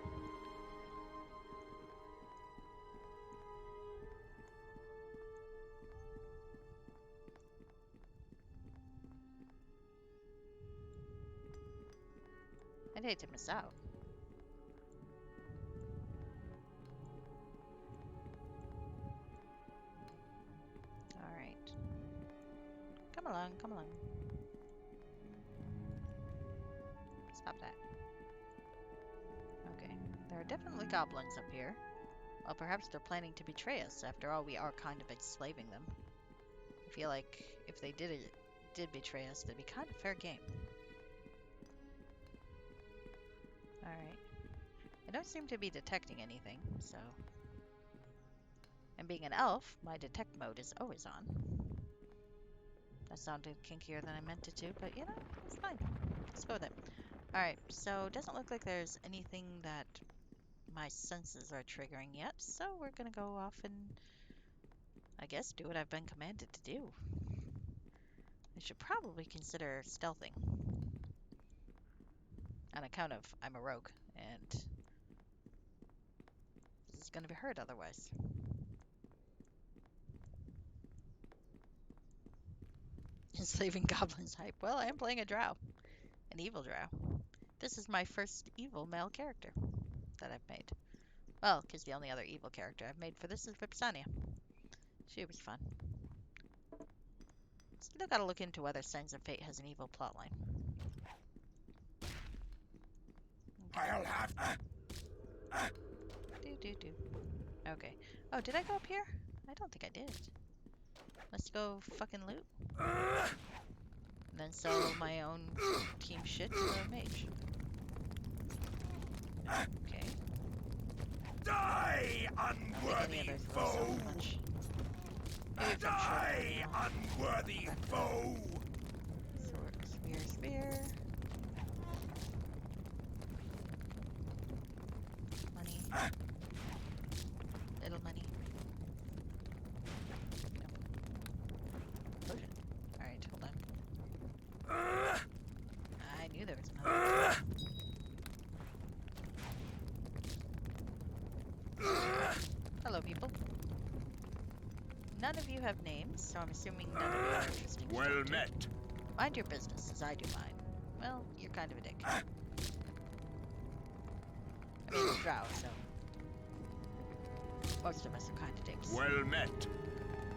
I'd hate to miss out. Alright. Come along, come along. Stop that. Okay, there are definitely goblins up here. Well, perhaps they're planning to betray us. After all, we are kind of enslaving them. I feel like if they did betray us, they'd be kind of fair game. Alright. I don't seem to be detecting anything, so... And being an elf, my detect mode is always on. That sounded kinkier than I meant it to, but you know, it's fine. Let's go with it. Alright, so it doesn't look like there's anything that my senses are triggering yet, so we're gonna go off and, I guess, do what I've been commanded to do. I should probably consider stealthing. On account of I'm a rogue, and this is gonna be heard otherwise. Enslaving goblins hype. Well, I am playing a drow. An evil drow. This is my first evil male character that I've made. Well, because the only other evil character I've made for this is Vipsania. She was fun. Still gotta look into whether Signs of Fate has an evil plotline. Okay. I'll have... Do. Okay. Oh, did I go up here? I don't think I did. Let's go fucking loot. And then sell my own team shit to a mage. Okay. Die, I think any unworthy others will foe! sell much. Maybe if I'm Die, short, unworthy foe! Sword, spear. Money. Little money. No. Potion. Alright, hold on. I knew there was another. Hello, people. none of you have names, so I'm assuming none of you are interesting to Well talk to. met. Mind your business, as I do mine. Well, you're kind of a dick. I mean, it's Drow, so... Most of us are kind of dicks. Well met.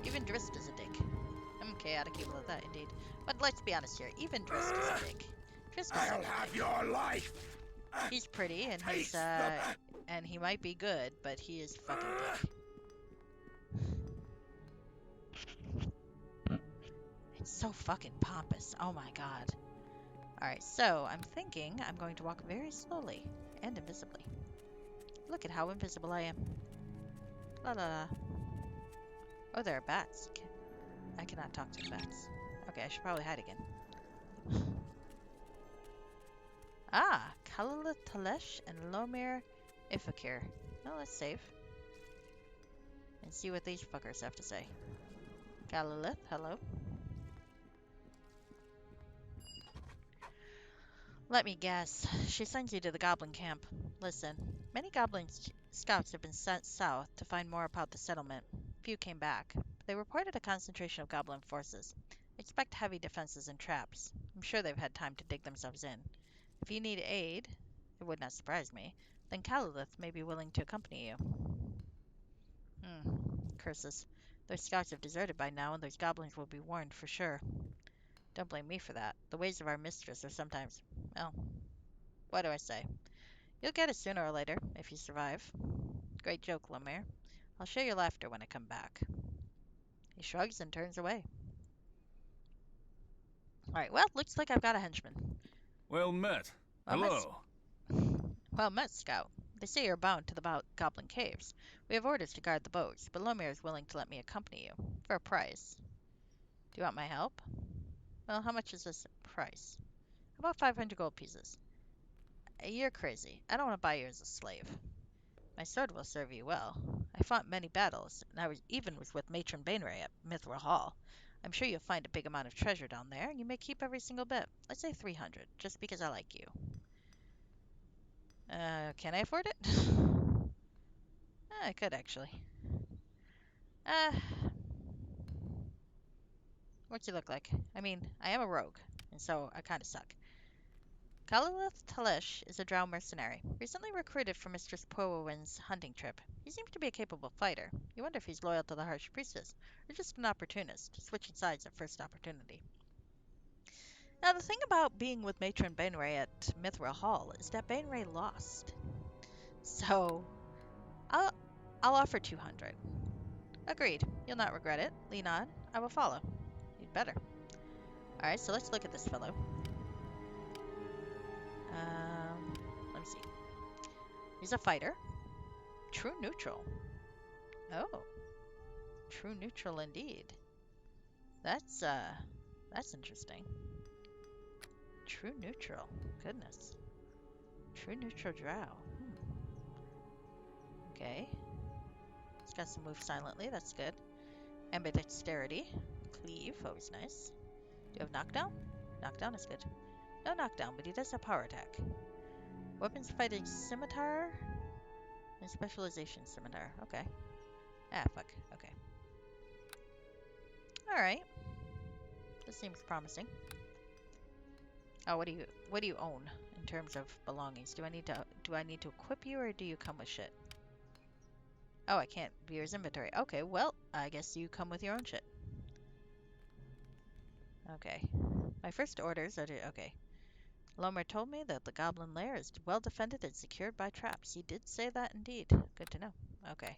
Even Drist is a dick. I'm chaotic evil at that, indeed. But let's be honest here, even Drist is a dick. Drist is I'll a have dick. your life. He's pretty, and he's, and he might be good, but he is fucking dick. It's so fucking pompous. Oh my god. Alright, so I'm thinking I'm going to walk very slowly and invisibly. Look at how invisible I am. La la la. Oh, there are bats. I cannot talk to the bats. Okay, I should probably hide again. Ah, Kalala Talesh and Lomir Ifakir. Well, let's save. And see what these fuckers have to say. Galalith, hello. Let me guess. She sends you to the goblin camp. Listen, many goblin scouts have been sent south to find more about the settlement. Few came back. They reported a concentration of goblin forces. Expect heavy defenses and traps. I'm sure they've had time to dig themselves in. If you need aid, it would not surprise me, then Calalith may be willing to accompany you. Curses. Those scouts have deserted by now, and those goblins will be warned for sure. Don't blame me for that. The ways of our mistress are sometimes, well, what do I say? You'll get it sooner or later, if you survive. Great joke, Lomir. I'll share your laughter when I come back. He shrugs and turns away. Alright, well, looks like I've got a henchman. Well met. Well met, Hello. well met, Scout. They say you're bound to the Goblin Caves. We have orders to guard the boats, but Lomir is willing to let me accompany you. For a price. Do you want my help? Well, how much is this price? About 500 gold pieces. You're crazy. I don't want to buy you as a slave. My sword will serve you well. I fought many battles, and I was with Matron Bainray at Mithril Hall. I'm sure you'll find a big amount of treasure down there, and you may keep every single bit. Let's say 300, just because I like you. Can I afford it? I could, actually. What's he look like? I mean, I am a rogue, and so I kinda suck. Kalalith Talish is a drow mercenary, recently recruited for Mistress Porwin's hunting trip. He seems to be a capable fighter. You wonder if he's loyal to the Harsh Priestess, or just an opportunist, switching sides at first opportunity. Now, the thing about being with Matron Bainray at Mithril Hall is that Bainray lost. So, I'll offer 200. Agreed. You'll not regret it. Lean on. I will follow. You'd better. Alright, so let's look at this fellow. Let me see. He's a fighter. True neutral. Oh. True neutral indeed. That's interesting. True neutral. Goodness. True neutral drow. Okay. He's got some move silently. That's good. Ambidexterity. Cleave. Always nice. Do you have knockdown? Knockdown is good. No knockdown, but he does have power attack. Weapons fighting scimitar and specialization scimitar. Okay. Ah, fuck. Okay. Alright. This seems promising. Oh, what do you own in terms of belongings? Do I need to equip you, or do you come with shit? Oh, I can't view his inventory. Okay, well, I guess you come with your own shit. Okay. My first orders are to... Okay. Lomer told me that the goblin lair is well defended and secured by traps. He did say that indeed. Good to know. Okay.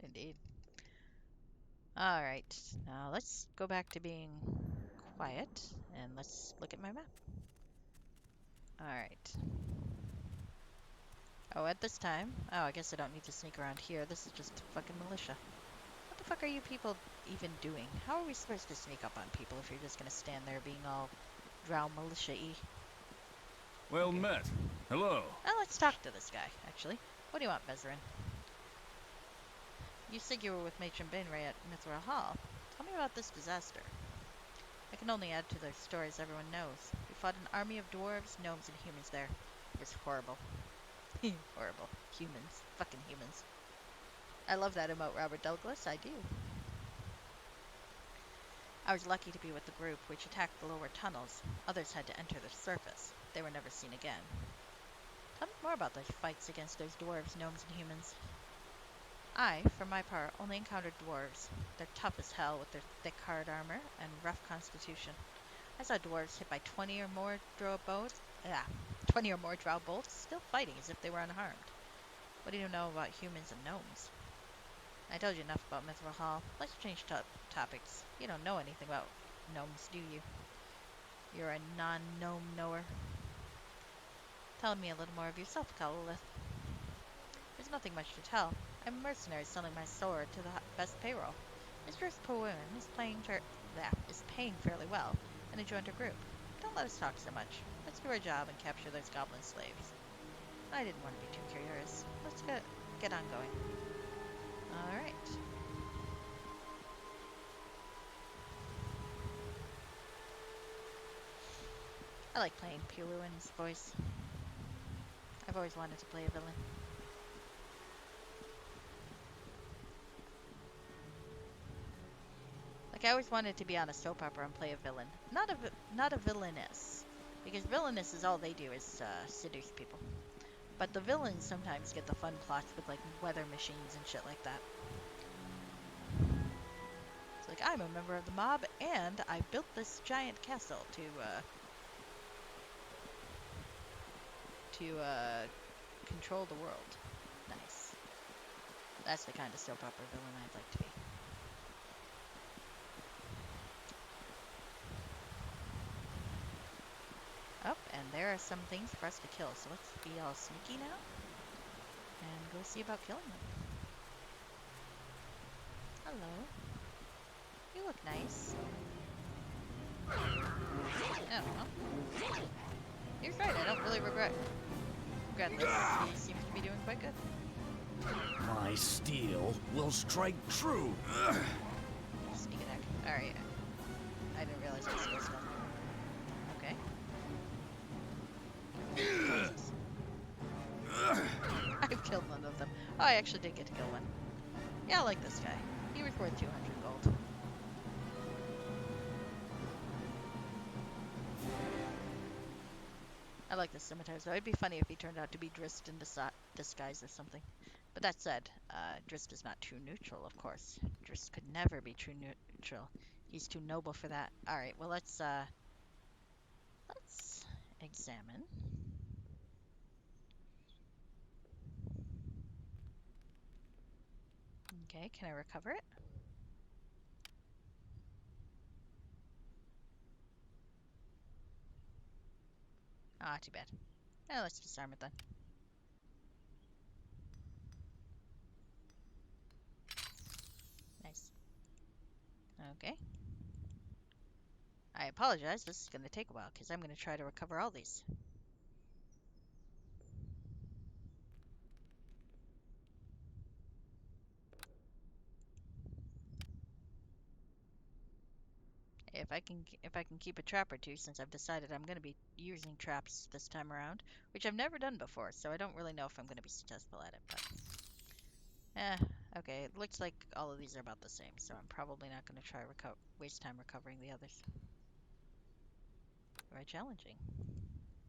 Indeed. Alright. Now let's go back to being quiet and let's look at my map. Alright. Oh, at this time... Oh, I guess I don't need to sneak around here. This is just fucking militia. What the fuck are you people even doing? How are we supposed to sneak up on people if you're just gonna stand there being all drow militia-y? Well met. Hello. Well, let's talk to this guy, actually. What do you want, Bezarin? You said you were with Matron Bainray at Mithril Hall. Tell me about this disaster. I can only add to those stories everyone knows. We fought an army of dwarves, gnomes, and humans there. It was horrible. Horrible. Humans. Fucking humans. I love that emote, Robert Douglas. I do. I was lucky to be with the group which attacked the lower tunnels. Others had to enter the surface. They were never seen again. Tell me more about those fights against those dwarves, gnomes, and humans. I, for my part, only encountered dwarves. They're tough as hell with their thick hard armor and rough constitution. I saw dwarves hit by 20 or more drow bolts, 20 or more drow bolts, still fighting as if they were unharmed. What do you know about humans and gnomes? I told you enough about Mithril Hall. Let's change topics. You don't know anything about gnomes, do you? You're a non-gnome knower. Tell me a little more of yourself, Cowlith. There's nothing much to tell. I'm a mercenary selling my sword to the best payroll. Mistress Powin is paying fairly well, and I joined her group. Don't let us talk so much. Let's do our job and capture those goblin slaves. I didn't want to be too curious. Let's get on going. Alright. I like playing Powin's voice. I've always wanted to play a villain. Like, I always wanted to be on a soap opera and play a villain. Not a villainess. Because villainess is all they do is seduce people. But the villains sometimes get the fun plots with, like, weather machines and shit like that. It's like, I'm a member of the mob, and I built this giant castle to control the world. Nice. That's the kind of soap opera villain I'd like to be. Oh, and there are some things for us to kill, so let's be all sneaky now. And go see about killing them. Hello. You look nice. Oh, well. You're right, I don't really regret this. He seems to be doing quite good. My steel will strike true. Sneak attack. Alright. I didn't realize I was supposed to. Okay. I've killed one of them. Oh, I actually did get to kill one. Yeah, I like this guy. He was worth 200 gold. I like the scimitars, though. It'd be funny if he turned out to be Drist in disguise or something. But that said, Drist is not true neutral, of course. Drist could never be true neutral. He's too noble for that. Alright, well, let's examine. Okay, can I recover it? Ah, too bad. Let's disarm it then. Nice. Okay. I apologize, this is going to take a while, because I'm going to try to recover all these. If I can keep a trap or two, since I've decided I'm going to be using traps this time around, which I've never done before, so I don't really know if I'm going to be successful at it, but okay, it looks like all of these are about the same, so I'm probably not going to try waste time recovering the others. Very challenging.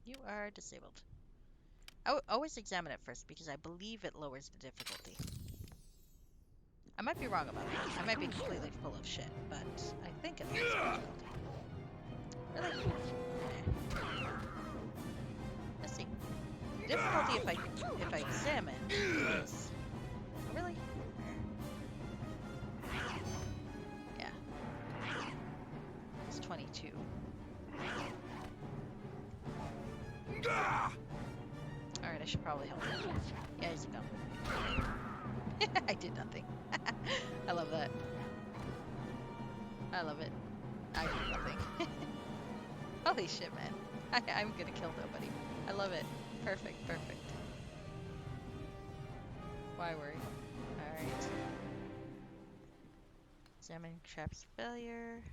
You are disabled. I always examine it first because I believe it lowers the difficulty. I might be wrong about that. I might be completely full of shit, but I think it lowers the difficulty. Really? Let's see. The difficulty if I examine is really? Yeah. It's 22. Alright, I should probably help him. Yeah, he's a gum. I did nothing. I love that. I love it. I did nothing. Holy shit, man. I'm gonna kill nobody. I love it. Perfect, perfect. Why worry? Alright. Examining traps failure.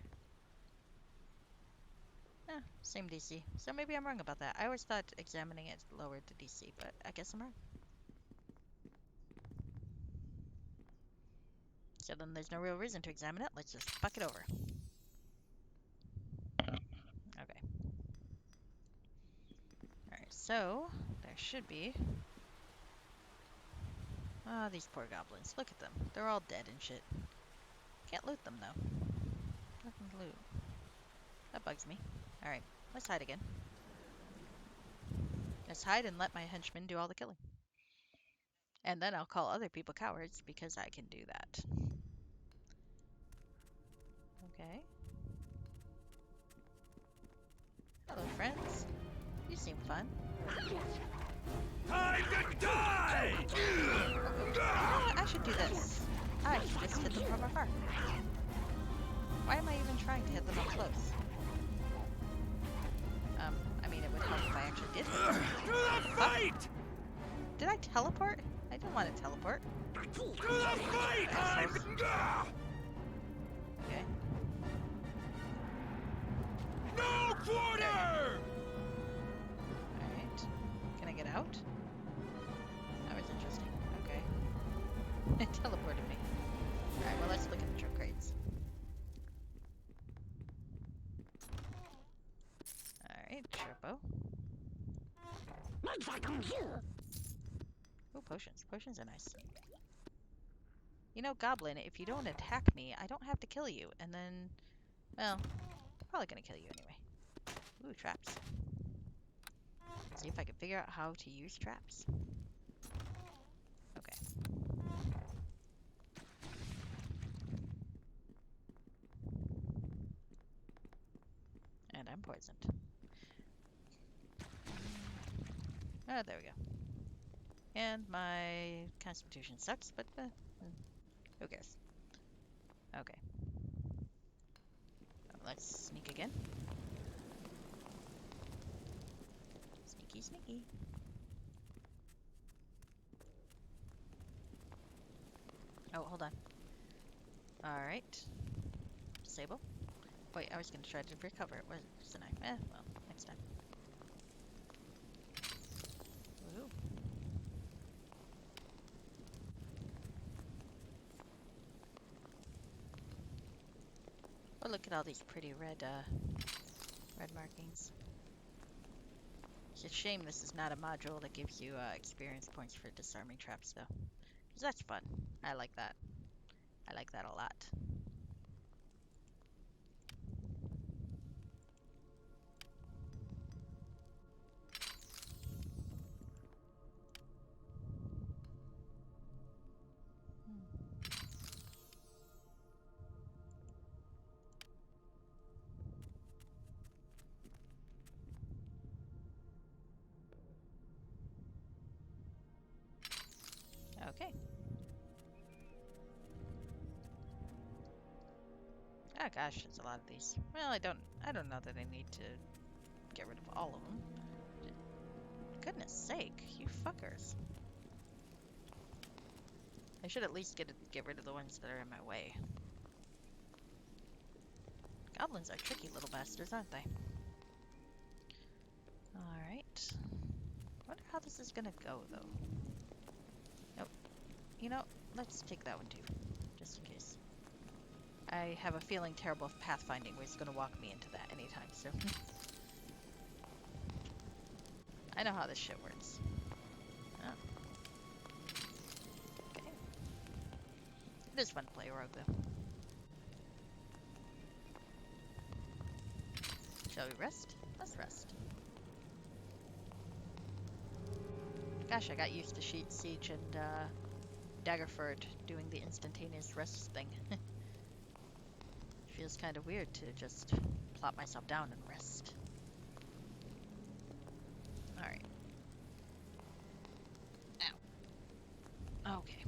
Same DC. So maybe I'm wrong about that. I always thought examining it lowered the DC, but I guess I'm wrong. So then there's no real reason to examine it. Let's just fuck it over. Okay. Alright, so there should be... Ah, these poor goblins. Look at them. They're all dead and shit. Can't loot them, though. Nothing to loot. That bugs me. Alright, let's hide again. Let's hide and let my henchmen do all the killing. And then I'll call other people cowards, because I can do that. Okay. Hello, friends. You seem fun. Time to die! You know what? I should do this. I should just hit them from afar. Why am I even trying to hit them up close? I mean, it would help if I actually did hit them. To the fight! Did I teleport? I didn't want to teleport. To the fight! Okay. No quarter! Alright. Can I get out? That was interesting. Okay. It teleported me. Alright, well, let's look at the trip crates. Alright, Tripo. Ooh, potions. Potions are nice. You know, Goblin, if you don't attack me, I don't have to kill you. And then, well, I'm probably gonna kill you anyway. Ooh, traps. See if I can figure out how to use traps. Okay. And I'm poisoned. Ah, there we go. And my constitution sucks, but who cares? Okay. Let's sneak again. Sneaky, sneaky. Oh, hold on. Alright. Disable. Wait, I was gonna try to recover it, wasn't I? Well, next time. Woohoo. Oh, look at all these pretty red markings. It's a shame this is not a module that gives you experience points for disarming traps, though. Because that's fun. I like that. I like that a lot. Okay. Oh gosh, there's a lot of these. Well, I don't know that I need to get rid of all of them. Goodness sake, you fuckers. I should at least get rid of the ones that are in my way. Goblins are tricky little bastards, aren't they? Alright. Wonder how this is gonna go, though. Nope. You know, let's take that one too, just in case. I have a feeling terrible of pathfinding was gonna walk me into that anytime, so... I know how this shit works. Oh. Okay. It is fun to play a rogue, though. Shall we rest? Let's rest. Gosh, I got used to Siege and Daggerford doing the instantaneous rest thing. Feels kind of weird to just plop myself down and rest. Alright. Now. Okay.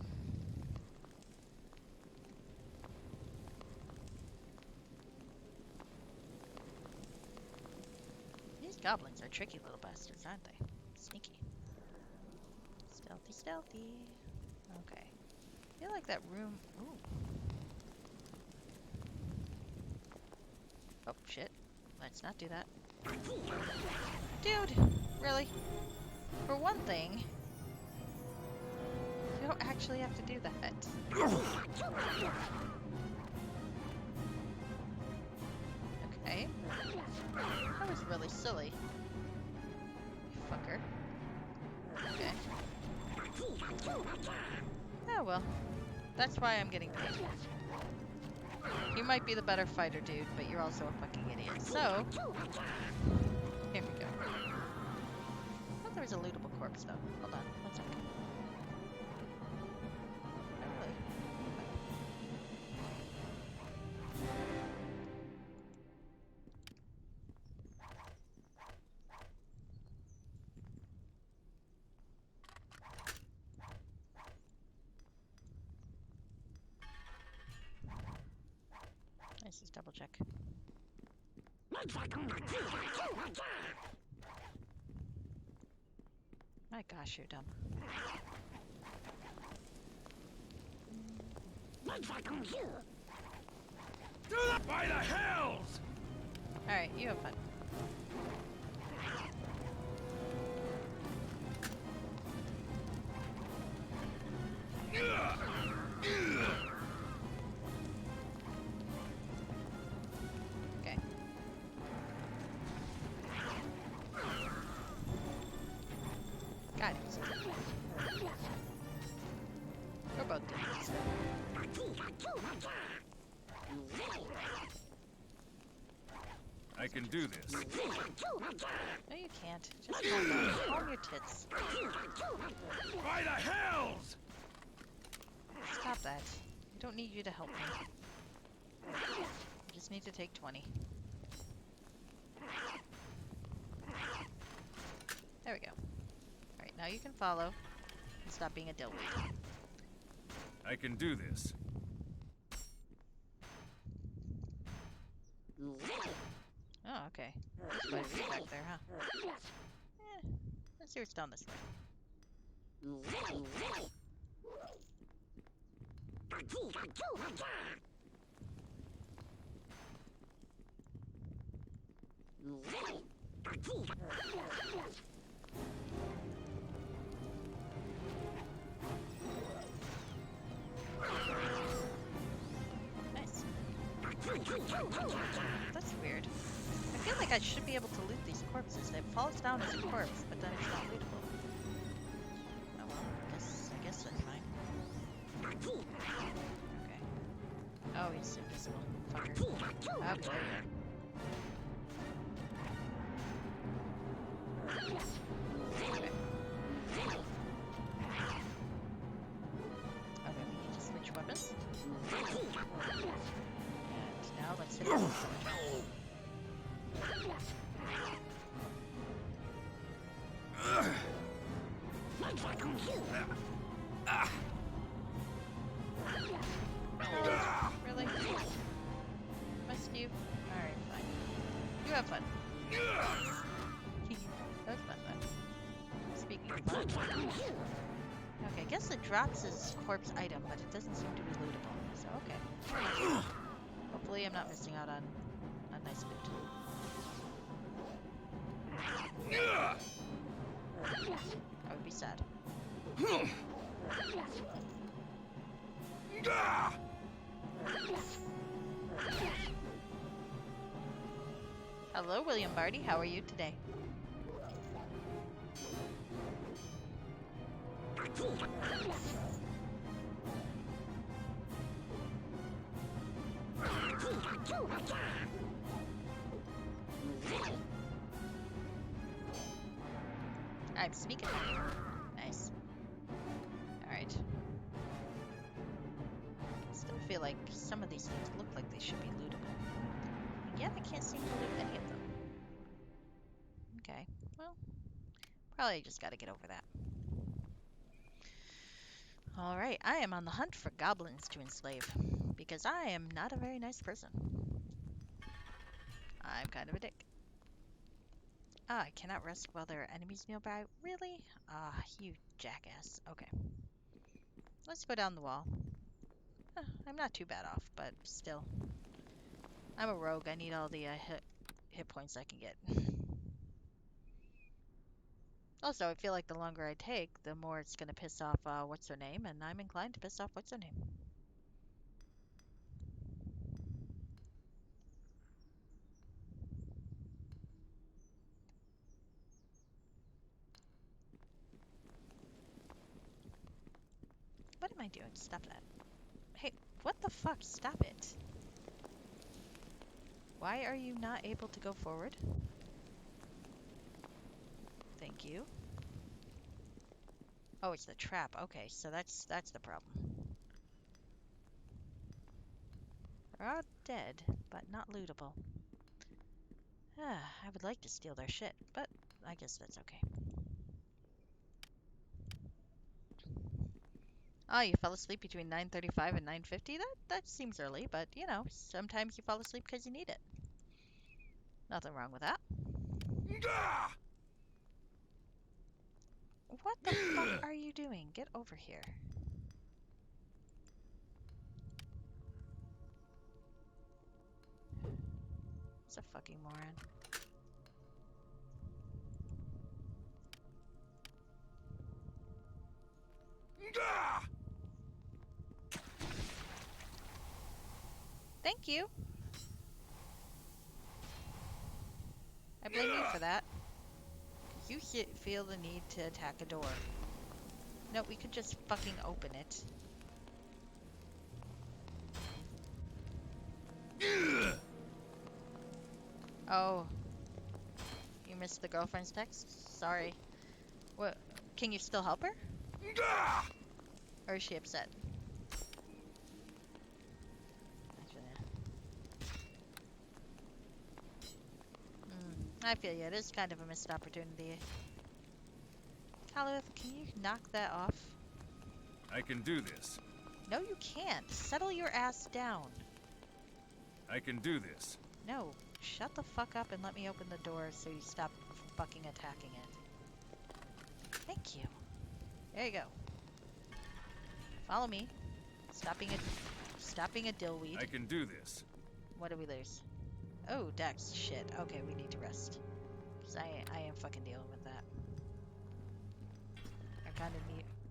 These goblins are tricky little bastards, aren't they? Sneaky. Stealthy, stealthy. Okay. I feel like that room... Ooh. shit. Let's not do that. Dude, really? For one thing, you don't actually have to do that. Okay. That was really silly. You fucker. Okay. Oh well. That's why I'm getting paid. You might be the better fighter, dude, but you're also a fucking idiot. So, here we go. I thought there was a lootable corpse, though. Hold on, one second. Oh, really? Let's just double check. My gosh, you're dumb. Do that by the hells! Alright, you have fun. Okay. Got it. We're both doing this. I can do this. No, you can't. Just calm down. Calm your tits. By the hells! Stop that. I don't need you to help me. I just need to take 20. There we go. Alright, now you can follow and stop being a dillweed. I can do this. Oh, okay. There's quite a few back there, huh? Eh, let's see what's down this way. Nice. That's weird. I feel like I should be able to loot these corpses. It falls down as a corpse, but then it's not lootable. Oh well, I guess that's fine. Okay. Oh, he's invisible. Fucker. Okay, there you go. Okay. Okay, we need to switch weapons. And now let's hit him. Oh, really? Must you? Alright, fine. You have fun. That was fun, though. Speaking of fun. Okay, I guess it drops as corpse item, but it doesn't seem to be lootable. So, okay. Hopefully I'm not missing out on a nice loot. I would be sad. Hello, William Barty. How are you today? I'm speaking. Nice. Alright. Still feel like some of these things look like they should be lootable. And yet I can't seem to loot any of them. Okay. Well, probably just gotta get over that. Alright, I am on the hunt for goblins to enslave. Because I am not a very nice person. I'm kind of a dick. Ah, I cannot rest while there are enemies nearby. Really? Ah, you jackass. Okay. Let's go down the wall. I'm not too bad off, but still. I'm a rogue. I need all the hit points I can get. Also, I feel like the longer I take, the more it's gonna piss off what's her name, and I'm inclined to piss off what's her name. What am I doing? Stop that. Hey, what the fuck? Stop it. Why are you not able to go forward? Thank you. Oh, it's the trap. Okay, so that's the problem. They're all dead, but not lootable. I would like to steal their shit, but I guess that's okay. Oh, you fell asleep between 9:35 and 9:50? That seems early, but you know, sometimes you fall asleep because you need it. Nothing wrong with that. What the fuck are you doing? Get over here. It's a fucking moron. Thank you. I blame you for that. You feel the need to attack a door. No, we could just fucking open it. Oh. You missed the girlfriend's text? Sorry. What? Can you still help her? Or is she upset? I feel you. It is kind of a missed opportunity. Caliph, can you knock that off? I can do this. No, you can't. Settle your ass down. I can do this. No. Shut the fuck up and let me open the door so you stop fucking attacking it. Thank you. There you go. Follow me. Stopping a dillweed. I can do this. What do we lose? Oh, Dex. Shit. Okay, we need to rest. Because I am fucking dealing with that. I kind of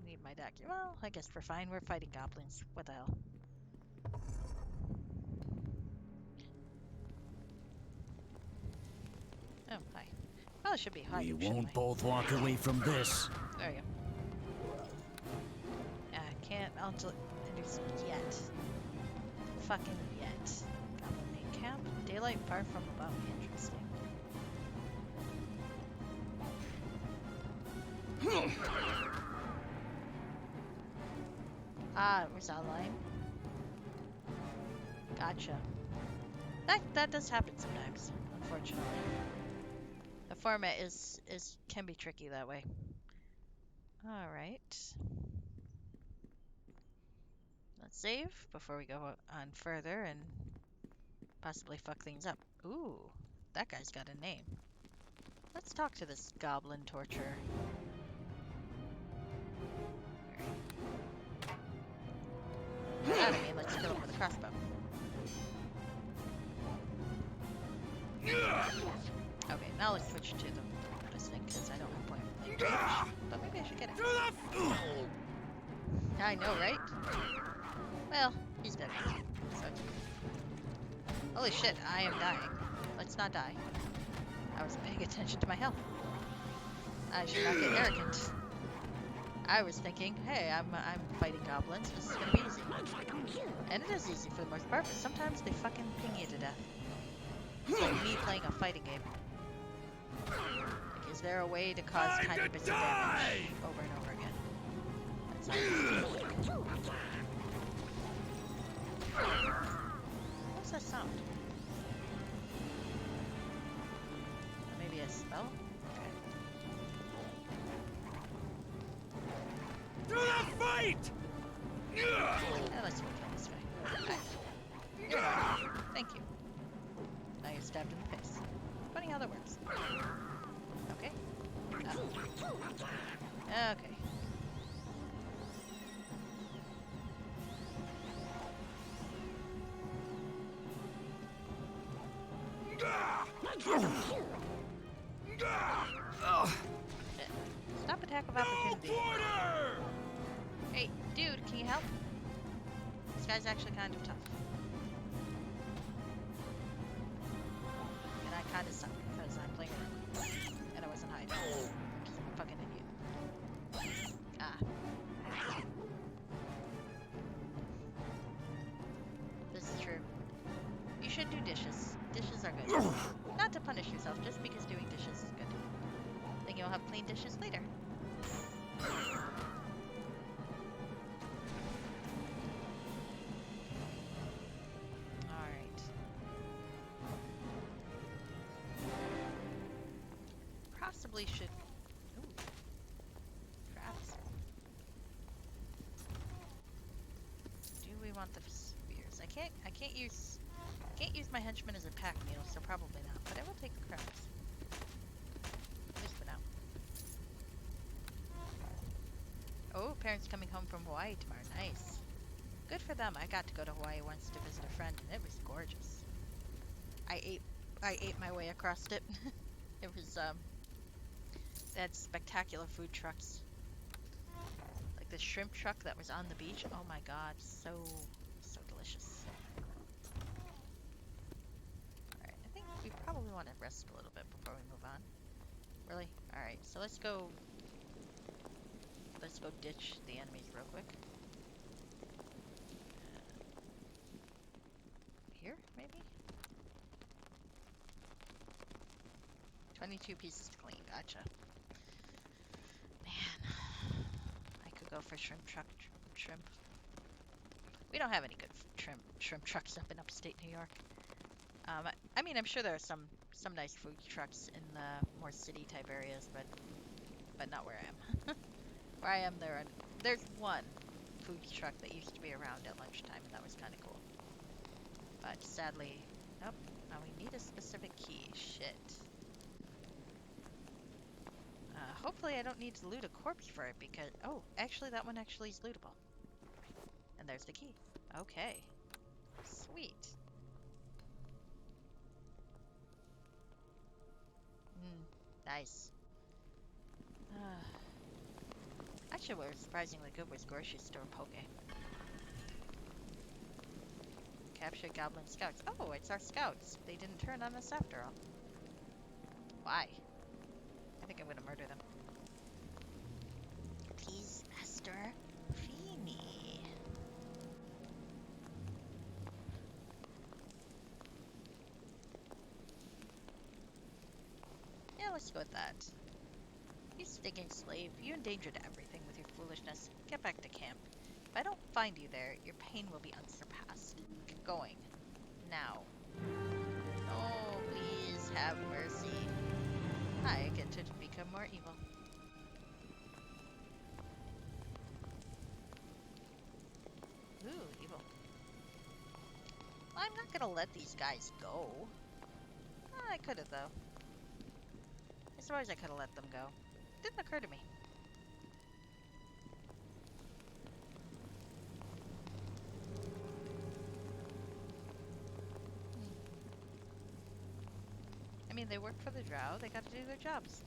need my deck. Well, I guess we're fine. We're fighting goblins. What the hell? Oh, hi. Well, it should be high. We won't both walk away from this. There you go. I can't introduce yet. Fucking yet. Goblin main camp. Daylight far from above. Interesting. Ah, it was online. Gotcha. That does happen sometimes, unfortunately. The format can be tricky that way. All right. Let's save before we go on further and possibly fuck things up. Ooh, that guy's got a name. Let's talk to this goblin torturer. Let's kill him with a crossbow. Okay, now let's switch to this thing because I don't have point blank range, but maybe I should get it. I know, right? Well, he's dead. So. Holy shit, I am dying. Let's not die. I was paying attention to my health. I should not get arrogant. I was thinking, hey, I'm fighting goblins. This is gonna be easy. And it is easy for the most part, but sometimes they fucking ping you to death. It's like me playing a fighting game. Like, is there a way to cause tiny bits of damage over and over again? That's how it's gonna work. What's that sound? Maybe a spell? To the fight! Yeah, let's go kill this guy. Hi. You're not. Thank you. Now you're stabbed in the face. Funny how that works. Okay. Okay. Shit. Stop attack of No opportunity. quarter! Hey, dude, can you help? This guy's actually kind of tough. And I kind of suck because I'm playing Rook. And I wasn't hiding. Fucking idiot. Ah. This is true. You should do dishes. Dishes are good. Not to punish yourself, just because doing dishes is good. Then you'll have clean dishes later. Alright. Possibly should... Ooh. Traps. Do we want the spears? I can't use my henchman as a pack mule, so probably not. But I will take the crabs. At least for now. Oh, parents coming home from Hawaii tomorrow. Nice. Good for them. I got to go to Hawaii once to visit a friend, and it was gorgeous. I ate my way across it. It was they had spectacular food trucks. Like the shrimp truck that was on the beach. Oh my god, so delicious. Alright, I think we probably want to rest a little bit before we move on. Really? Alright, so let's go ditch the enemies real quick. Here, maybe? 22 pieces to clean, gotcha. Man, I could go for shrimp. We don't have any good shrimp trucks up in upstate New York. I mean, I'm sure there are some nice food trucks in the more city type areas, but not where I am. Where I am, there's one food truck that used to be around at lunchtime, and that was kind of cool. But sadly, nope. Now we need a specific key. Shit. Hopefully I don't need to loot a corpse for it because... Oh, actually that one actually is lootable. And there's the key. Okay. Sweet. Nice. Actually, what was surprisingly good was grocery store poke. Capture goblin scouts. Oh, it's our scouts. They didn't turn on us after all. Why? I think I'm gonna murder them. Please, master, free me. Yeah, let's go with that. You stinking slave, you endangered everything with your foolishness. Get back to camp. If I don't find you there, your pain will be unsurpassed. Get going. Now. Oh, please have mercy. I get to become more evil. Ooh, evil. Well, I'm not gonna let these guys go. I could've, though. I suppose I could've let them go. Didn't occur to me. I mean, they work for the drow. They gotta do their jobs.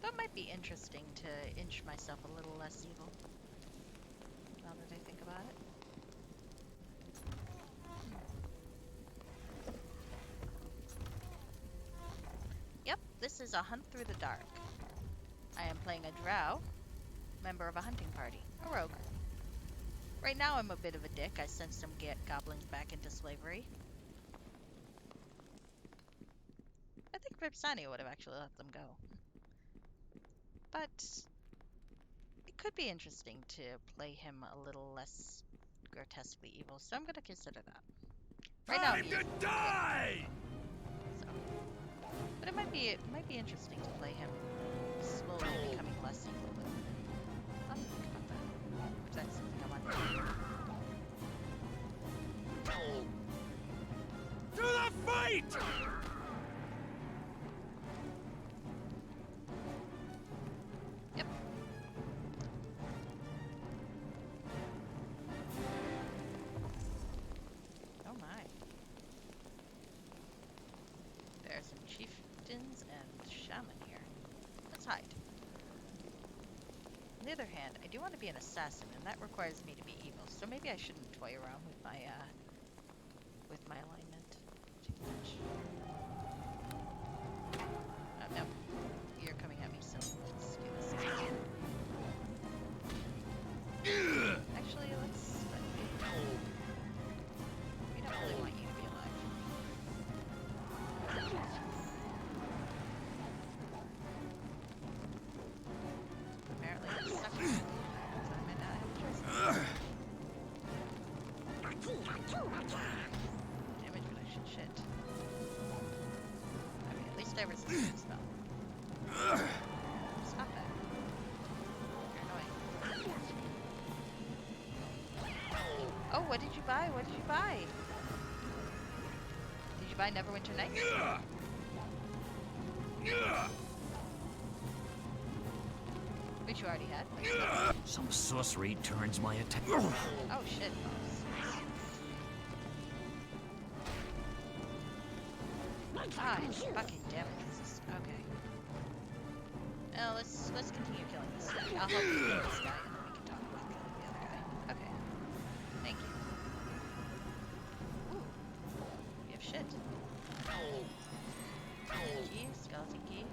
That might be interesting to inch myself a little less evil. Now that I think about it. Yep, this is a hunt through the dark. I am playing a drow, member of a hunting party, a rogue. Right now I'm a bit of a dick. I sent some goblins back into slavery. I think Ripsani would have actually let them go. But it could be interesting to play him a little less grotesquely evil, so I'm gonna consider that. Right now, Time to die! So, but it might be interesting to play him slowly becoming less evil. But I'll have to think about that. If that's something I want to do. To the fight! Yep. other hand, I do want to be an assassin, and that requires me to be evil. So maybe I shouldn't toy around with my alignment too much. No, you're coming at me, so let's do this. Actually, let's. We don't really want you to be alive. Apparently, that sucks. So I might not have a choice. Damage reduction, shit. Okay, at least I resisted the spell. Stop that. You're annoying. Oh, what did you buy? What did you buy? Did you buy Neverwinter Nights? Which you already had. Some sorcery turns my attack. Oh shit. Ah, his fucking damage resist. Okay. Well, let's continue killing this guy. I'll help you kill this guy, and then we can talk about killing the other guy. Okay. Thank you. Ooh. We have shit. Key, skeleton key.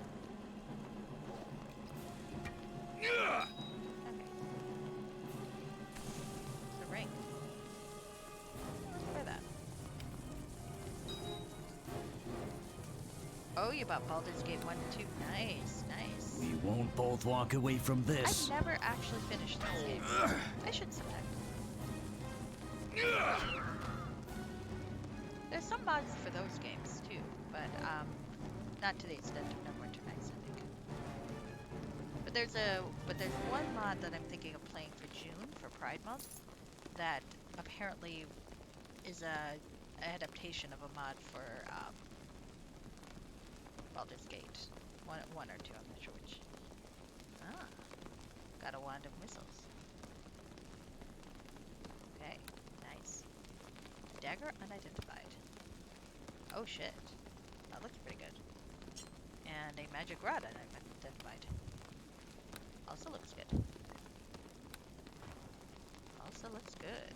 Okay. It's a ring. Let's wear that. Oh, you bought Baldur's Gate 1 and 2. Nice, nice. We won't both walk away from this. I've never actually finished this game. I should sometime. There's some mods for those games too, but not to the extent of Neverwinter Nights, I think. But there's one mod that I'm thinking of playing for June for Pride Month that apparently is a adaptation of a mod for Baldur's Gate. One or two, I'm not sure which. Ah, got a wand of missiles. Okay, nice. Dagger unidentified. Oh shit, that looks pretty good. And a magic rod unidentified. Also looks good. Also looks good.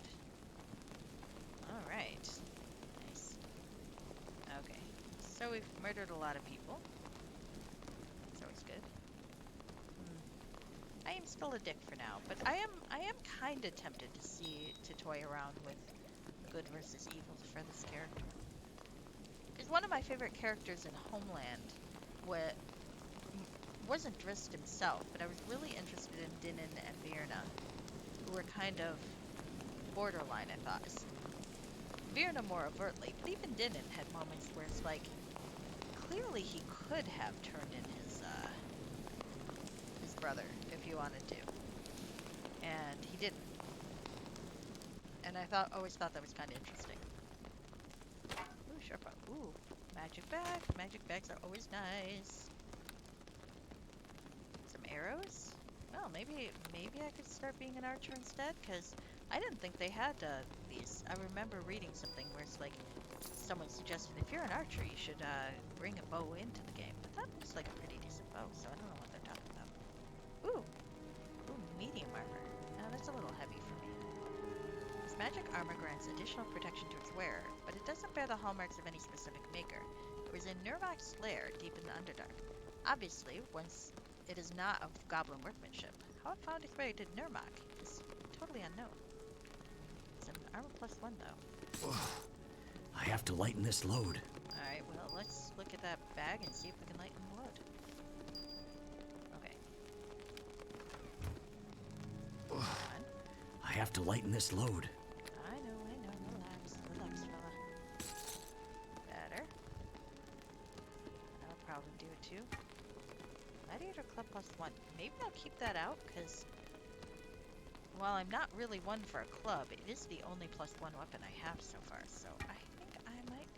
Alright. Nice. Okay. So we've murdered a lot of people. That's always good. I am still a dick for now, but I am kinda tempted to toy around with good versus evil for this character. Because one of my favorite characters in Homeland wasn't Drist himself, but I was really interested in Dinin and Virna, who were kind of borderline, I thought. Virna more overtly, but even Dinin had moments where it's like, clearly he could have turned in his brother if he wanted to, and he didn't. And I always thought that was kind of interesting. Ooh, sharp up. Ooh, magic bag. Magic bags are always nice. Some arrows. Well, maybe I could start being an archer instead, because I didn't think they had these. I remember reading something where it's like someone suggested if you're an archer, you should bring a bow into the game. But that looks like a pretty decent bow, so I don't know what they're talking about. Ooh, medium armor. Now that's a little heavy for me. This magic armor grants additional protection to its wearer, but it doesn't bear the hallmarks of any specific maker. It was in Nurmak's lair, deep in the Underdark. Obviously, once it is not of goblin workmanship. How it found its way to Nurmak is totally unknown. It's an armor +1 though. I have to lighten this load. Alright, well let's look at that bag and see if we can lighten the load. Okay. I have to lighten this load. I know. Relax, fella. Better. That'll probably do it too. Gladiator Club +1. Maybe I'll keep that out, because while I'm not really one for a club, it is the only +1 weapon I have so far, so I think I might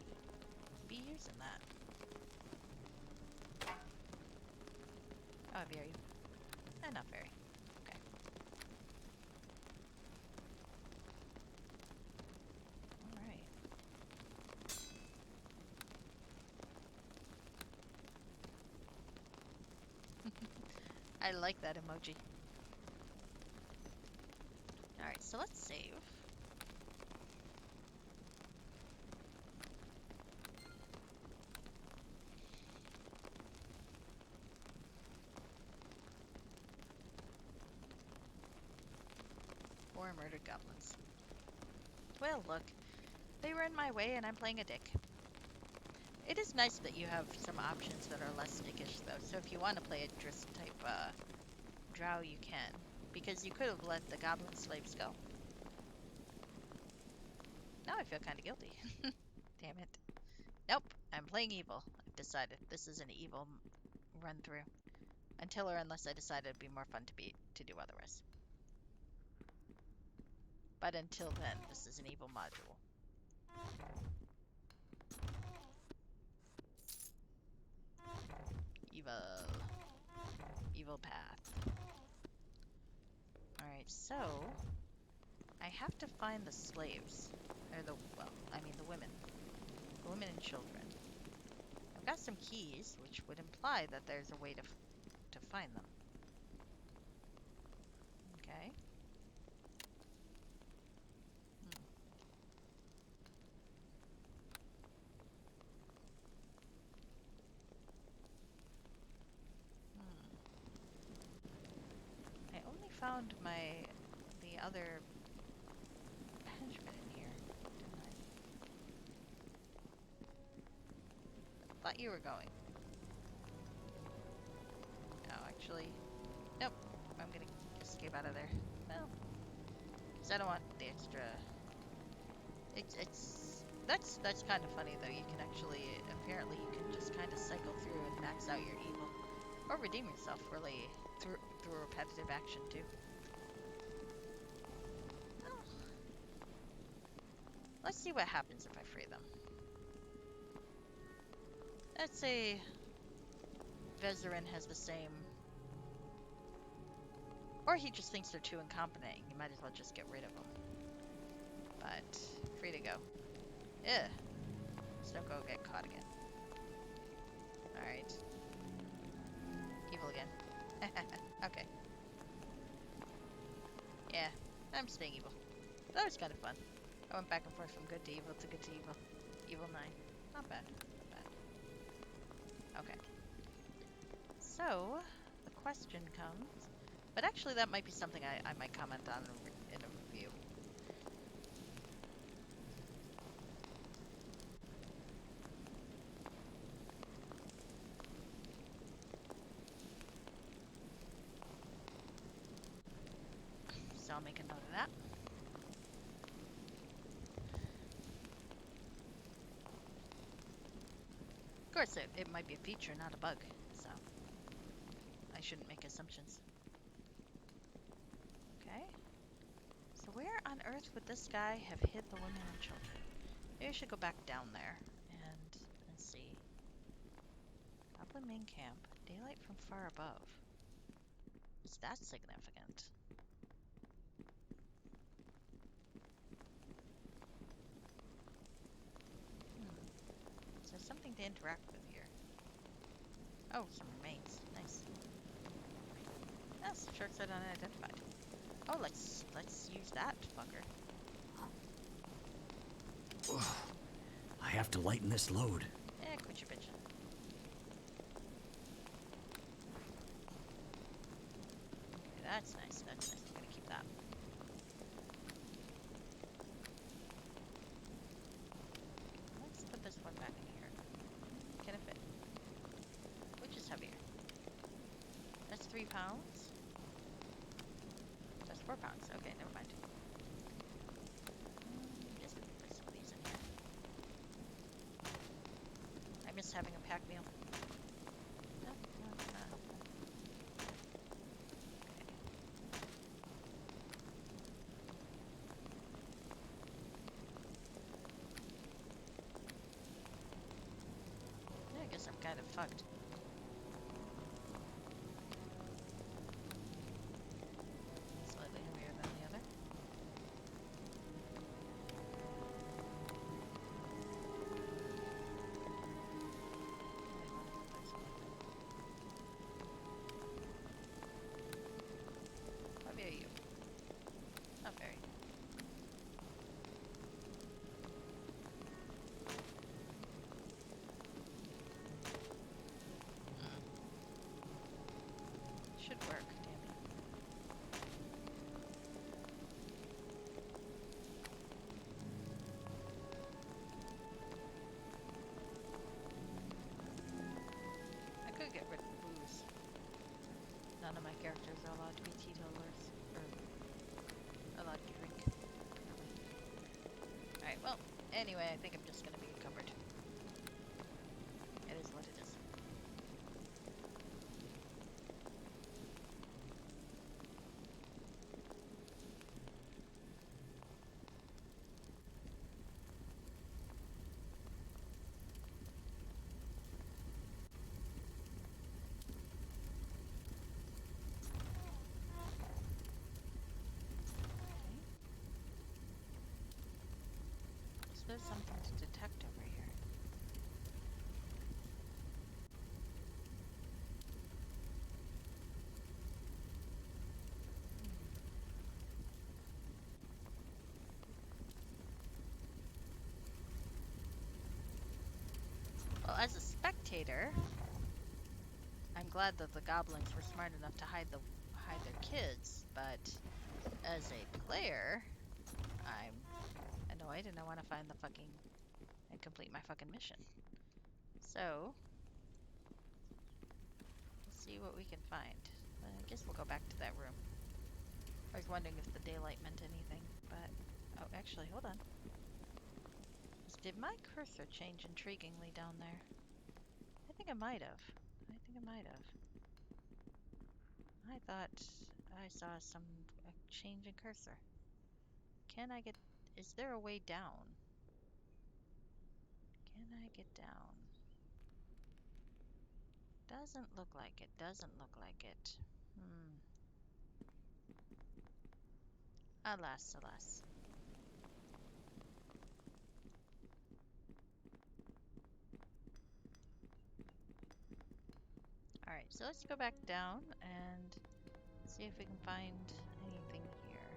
be using that. Oh, very. Not very. Okay. Alright. I like that emoji. So let's save. Four murdered goblins. Well, look. They were in my way and I'm playing a dick. It is nice that you have some options that are less dickish, though. So if you want to play a Drisk type drow, you can. Because you could have let the goblin slaves go. Now I feel kind of guilty. Damn it. Nope, I'm playing evil. I've decided this is an evil run through. Until or unless I decide it'd be more fun to do otherwise. But until then, this is an evil module. Evil. Evil path. Alright, so I have to find the slaves. Or the, well, I mean the women. The women and children. I've got some keys, which would imply that there's a way to find them. Okay. I only found the other henchman in here, didn't I? Thought you were going. No, actually, nope. I'm gonna escape out of there. Well, because I don't want the extra. That's kind of funny though. You can actually apparently you can just kind of cycle through and max out your evil, or redeem yourself really through repetitive action too. Oh. Let's see what happens if I free them. Let's say Vezerin has the same, or he just thinks they're too incompetent. You might as well just get rid of them. But free to go. Ugh. Just don't go get caught again. Alright. Evil again. Okay. Yeah, I'm staying evil. That was kind of fun. I went back and forth from good to evil to good to evil. Evil 9. Not bad. Not bad. Okay. So, the question comes... But actually that might be something I might comment on in a review. So I'll make a note of that. Of course, it might be a feature, not a bug, so I shouldn't make assumptions. Okay. So where on earth would this guy have hid the women and children? Maybe I should go back down there and see. Goblin main camp. Daylight from far above. Is that significant? Is there something to interact with here? Oh, some remains. Nice. That's short side unidentified. Oh, let's use that fucker. I have to lighten this load. Quit your bitching. Okay, that's nice. That's nice. I'm gonna keep that. Let's put this one back in here. Can it fit? Which is heavier? That's 3 pounds? That's 4 pounds. Okay, never mind. Just put some of these in here. I miss having a pack meal. No, no, no. Okay. Yeah, I guess I'm kind of fucked. Slightly heavier than the other. How heavy are you? Not very. none of my characters are allowed to be teetotalers, or allowed to drink. Alright, well, anyway, I think I'm just gonna be encumbered. It is what it is. Is there something to detect over here? Well, as a spectator, I'm glad that the goblins were smart enough to hide their kids, but as a player, I'm annoyed and I want to find the fucking and complete my fucking mission. So, let's see what we can find. I guess we'll go back to that room. I was wondering if the daylight meant anything, but oh, actually, hold on. Did my cursor change intriguingly down there? I think it might have. I think it might have. I thought I saw some change in cursor. Can I get... Is there a way down? Can I get down? Doesn't look like it. Doesn't look like it. Alas, alas. Alright, so let's go back down and see if we can find anything here.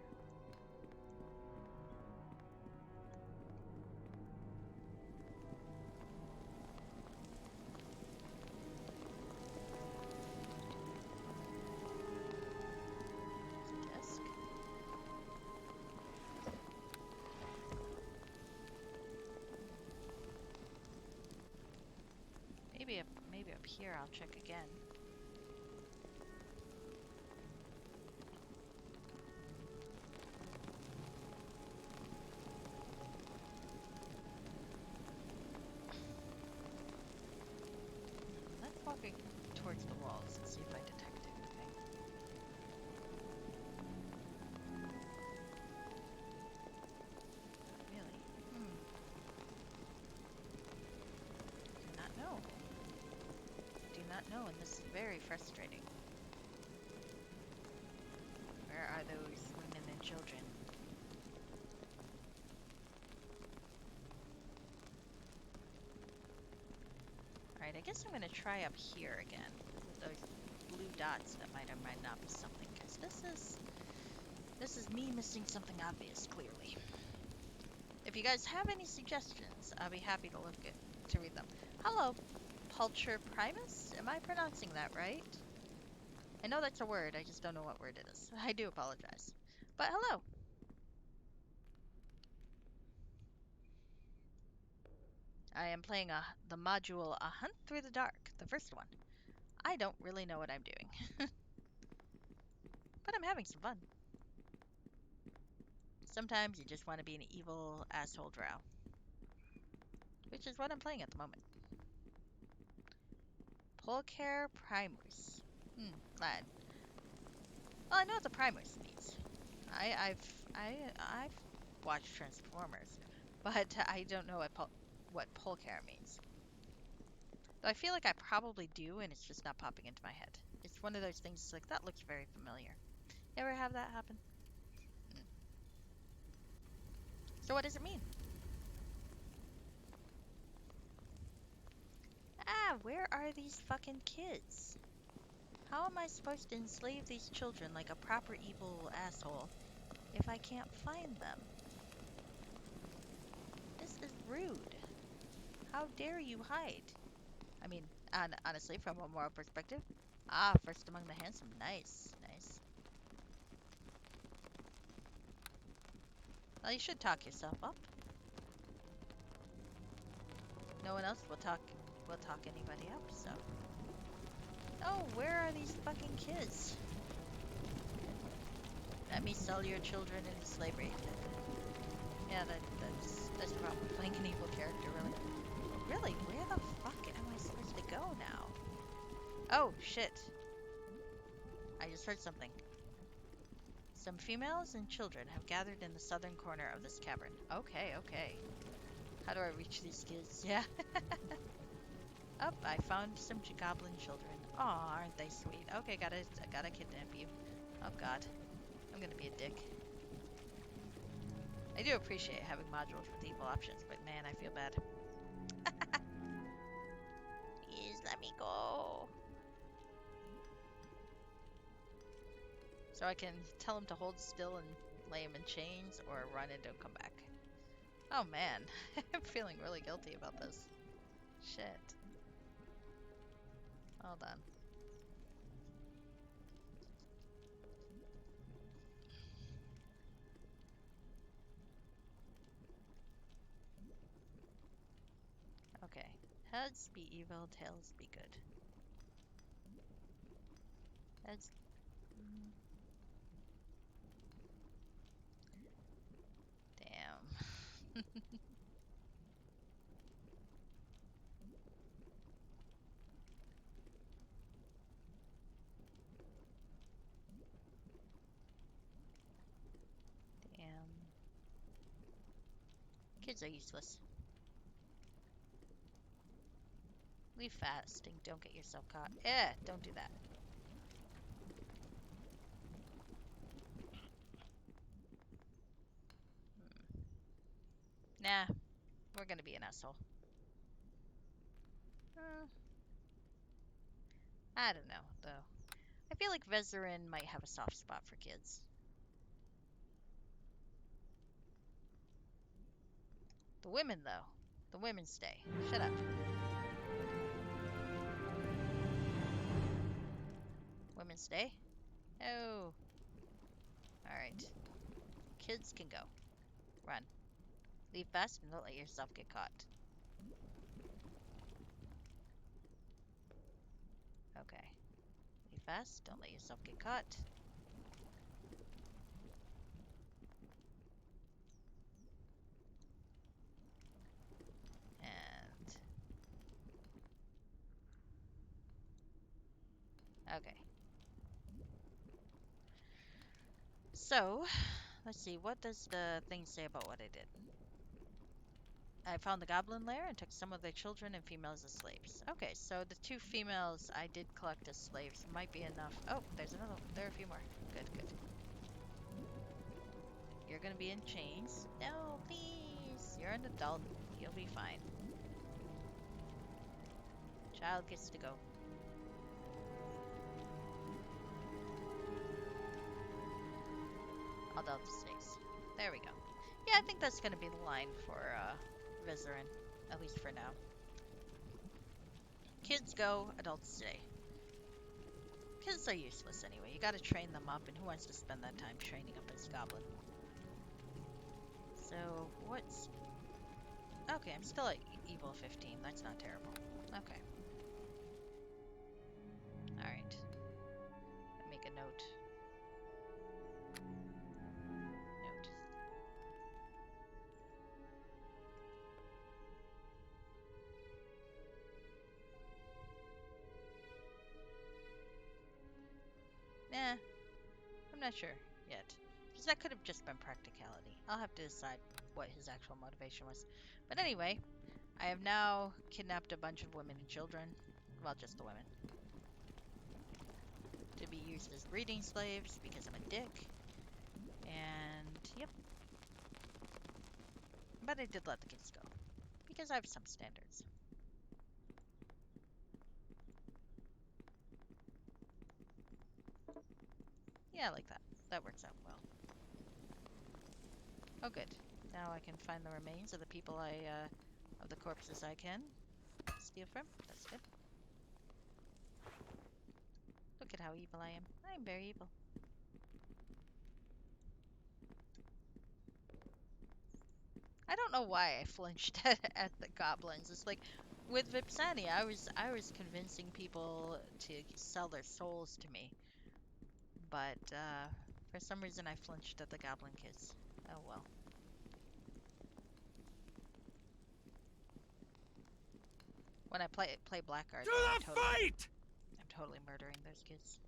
Desk. Maybe up here I'll check again. Let's walk towards the walls and see if I detect anything. Really? Do not know. Do not know, and this is very frustrating. Where are those women and children? Alright, I guess I'm gonna try up here again with those blue dots that might or might not be something, because this is me missing something obvious, clearly. If you guys have any suggestions, I'll be happy to read them. Hello, Pulcher Primus? Am I pronouncing that right? I know that's a word, I just don't know what word it is. I do apologize. But hello! I am playing the module A Hunt Through the Dark, the first one. I don't really know what I'm doing. But I'm having some fun. Sometimes you just want to be an evil asshole drow. Which is what I'm playing at the moment. Pulcher Primus. Lad. Well, I know what the Primus means. I've watched Transformers, but I don't know what Pulcher means. Though I feel like I probably do, and it's just not popping into my head. It's one of those things like, that looks very familiar. You ever have that happen? So what does it mean? Ah, where are these fucking kids? How am I supposed to enslave these children like a proper evil asshole if I can't find them? This is rude. How dare you hide? I mean, honestly, from a moral perspective. Ah, first among the handsome. Nice, nice. Well, you should talk yourself up. No one else will talk anybody up, so. Oh, where are these fucking kids? Let me sell your children into slavery. Yeah, that's the problem with playing an evil character, really. Really, where the fuck am I supposed to go now? Oh, shit. I just heard something. Some females and children have gathered in the southern corner of this cavern. Okay, okay. How do I reach these kids? Yeah. Up, I found some goblin children. Aw, aren't they sweet? Okay, gotta kidnap you. Oh god, I'm gonna be a dick. I do appreciate having modules with equal options, but man, I feel bad. Please let me go. So I can tell him to hold still and lay him in chains, or run and don't come back. Oh man, I'm feeling really guilty about this. Shit. Hold on. Okay. Heads be evil, tails be good. Heads. Damn. Damn. Kids are useless. Leave fast and don't get yourself caught. Eh, don't do that. Nah, we're gonna be an asshole. Uh, I don't know, though. I feel like Vezerin might have a soft spot for kids. The women, though. The women stay. Shut up. Women stay? Oh. Alright. Kids can go. Run. Leave fast and don't let yourself get caught. Okay. Leave fast, don't let yourself get caught. And... okay. So, let's see, what does the thing say about what I did? I found the goblin lair and took some of their children and females as slaves. Okay, so the 2 females I did collect as slaves might be enough. Oh, there's another one. There are a few more. Good, good. You're gonna be in chains. No, please. You're an adult. You'll be fine. Child gets to go. Adult stays. There we go. Yeah, I think that's gonna be the line for Vizerin, at least for now. Kids go, adults stay. Kids are useless anyway. You gotta train them up, and who wants to spend that time training up his goblin? So, what's... okay, I'm still at Evil 15. That's not terrible. Okay. Alright. Make a note. Note. Nah, I'm not sure yet. Because that could have just been practicality. I'll have to decide what his actual motivation was. But anyway, I have now kidnapped a bunch of women and children. Well, just the women. To be used as breeding slaves because I'm a dick. And, yep. But I did let the kids go. Because I have some standards. Yeah, I like that. That works out well. Oh, good. Now I can find the remains of the people of the corpses I can steal from. That's good. Look at how evil I am. I'm very evil. I don't know why I flinched at the goblins. It's like, with Vipsani, I was convincing people to sell their souls to me, but for some reason I flinched at the Goblin Kids. Oh well. When I play Blackguard, To though, the fight! I'm totally murdering those kids.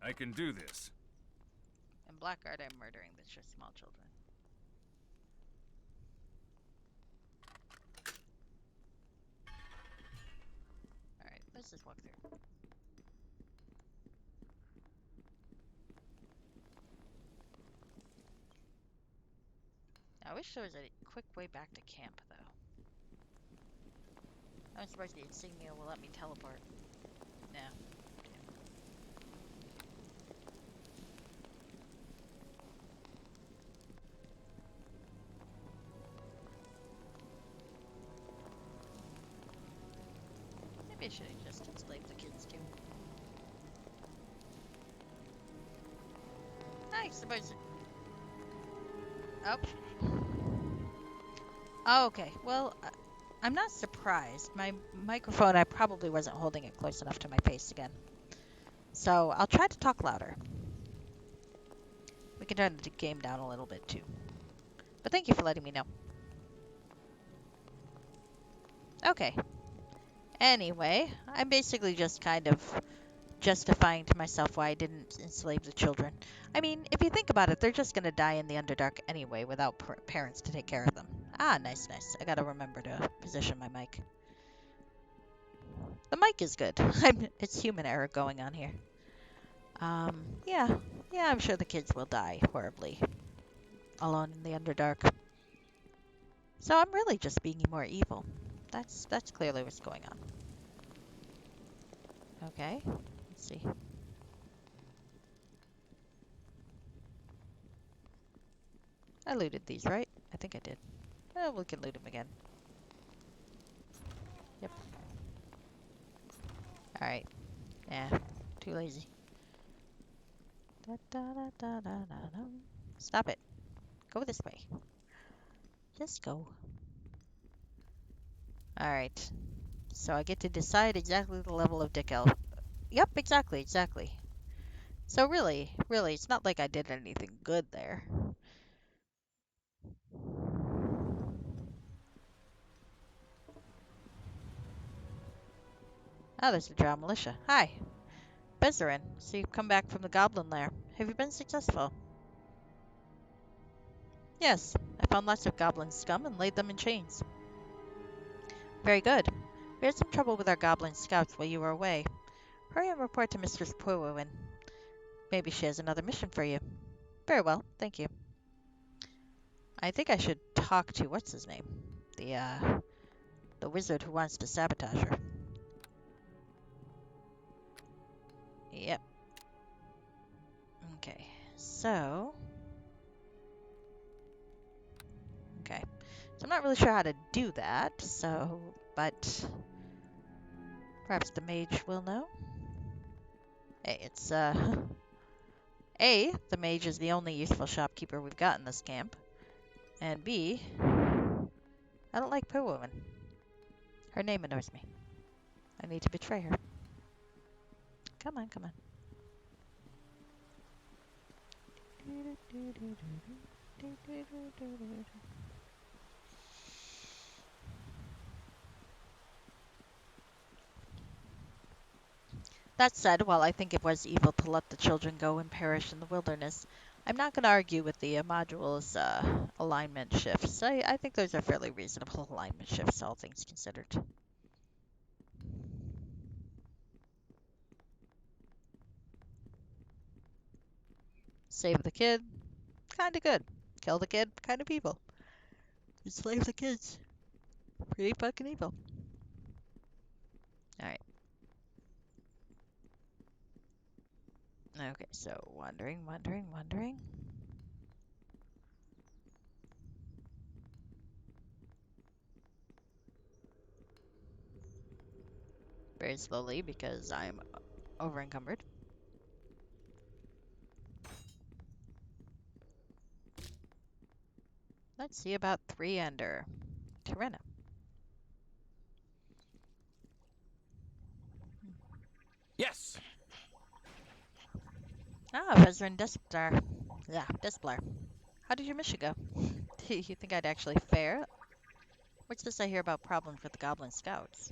I can do this. In Blackguard, I'm murdering the just small children. All right, let's just walk through. I wish there was a quick way back to camp, though. I'm surprised the insignia will let me teleport. No. Maybe I should have just enslaved the kids too. I suppose. Oh. Oh, okay. Well, I'm not surprised. My microphone, I probably wasn't holding it close enough to my face again. So I'll try to talk louder. We can turn the game down a little bit too. But thank you for letting me know. Okay. Anyway, I'm basically just kind of justifying to myself why I didn't enslave the children. I mean, if you think about it, they're just gonna die in the Underdark anyway without parents to take care of them. Ah, nice, nice. I gotta remember to position my mic. The mic is good. It's human error going on here. Yeah. Yeah, I'm sure the kids will die horribly alone in the Underdark. So I'm really just being more evil. That's clearly what's going on. Okay. Let's see. I looted these, right? I think I did. Well, we can loot them again. Yep. Alright. Yeah. Too lazy. Da, da, da, da, da, da, da. Stop it. Go this way. Just go. Alright. So I get to decide exactly the level of Dick Elf. Yep, exactly, exactly. So really, it's not like I did anything good there. Oh, there's the Drow Militia. Hi. Bezarin, so you've come back from the Goblin Lair. Have you been successful? Yes, I found lots of goblin scum and laid them in chains. Very good. We had some trouble with our goblin scouts while you were away. Hurry and report to Mistress Purwin. Maybe she has another mission for you. Very well, thank you. I think I should talk to what's his name? The wizard who wants to sabotage her. Yep. Okay, so... Okay. So I'm not really sure how to do that, so... But... Perhaps the mage will know? Hey, it's, A, the mage is the only useful shopkeeper we've got in this camp. And B, I don't like Purwoman. Her name annoys me. I need to betray her. Come on, come on. That said, while I think it was evil to let the children go and perish in the wilderness, I'm not going to argue with the module's alignment shifts. I think those are fairly reasonable alignment shifts, all things considered. Save the kid, kinda good. Kill the kid, kind of evil. Enslave the kids, pretty fucking evil. Alright. Okay, so wandering. Very slowly because I'm over encumbered. Let's see about 3 under. Tirena. Yes. Ah, Veteran Desplar. Yeah, Desplar. How did your mission go? Do you think I'd actually fare? What's this I hear about problems with the Goblin Scouts?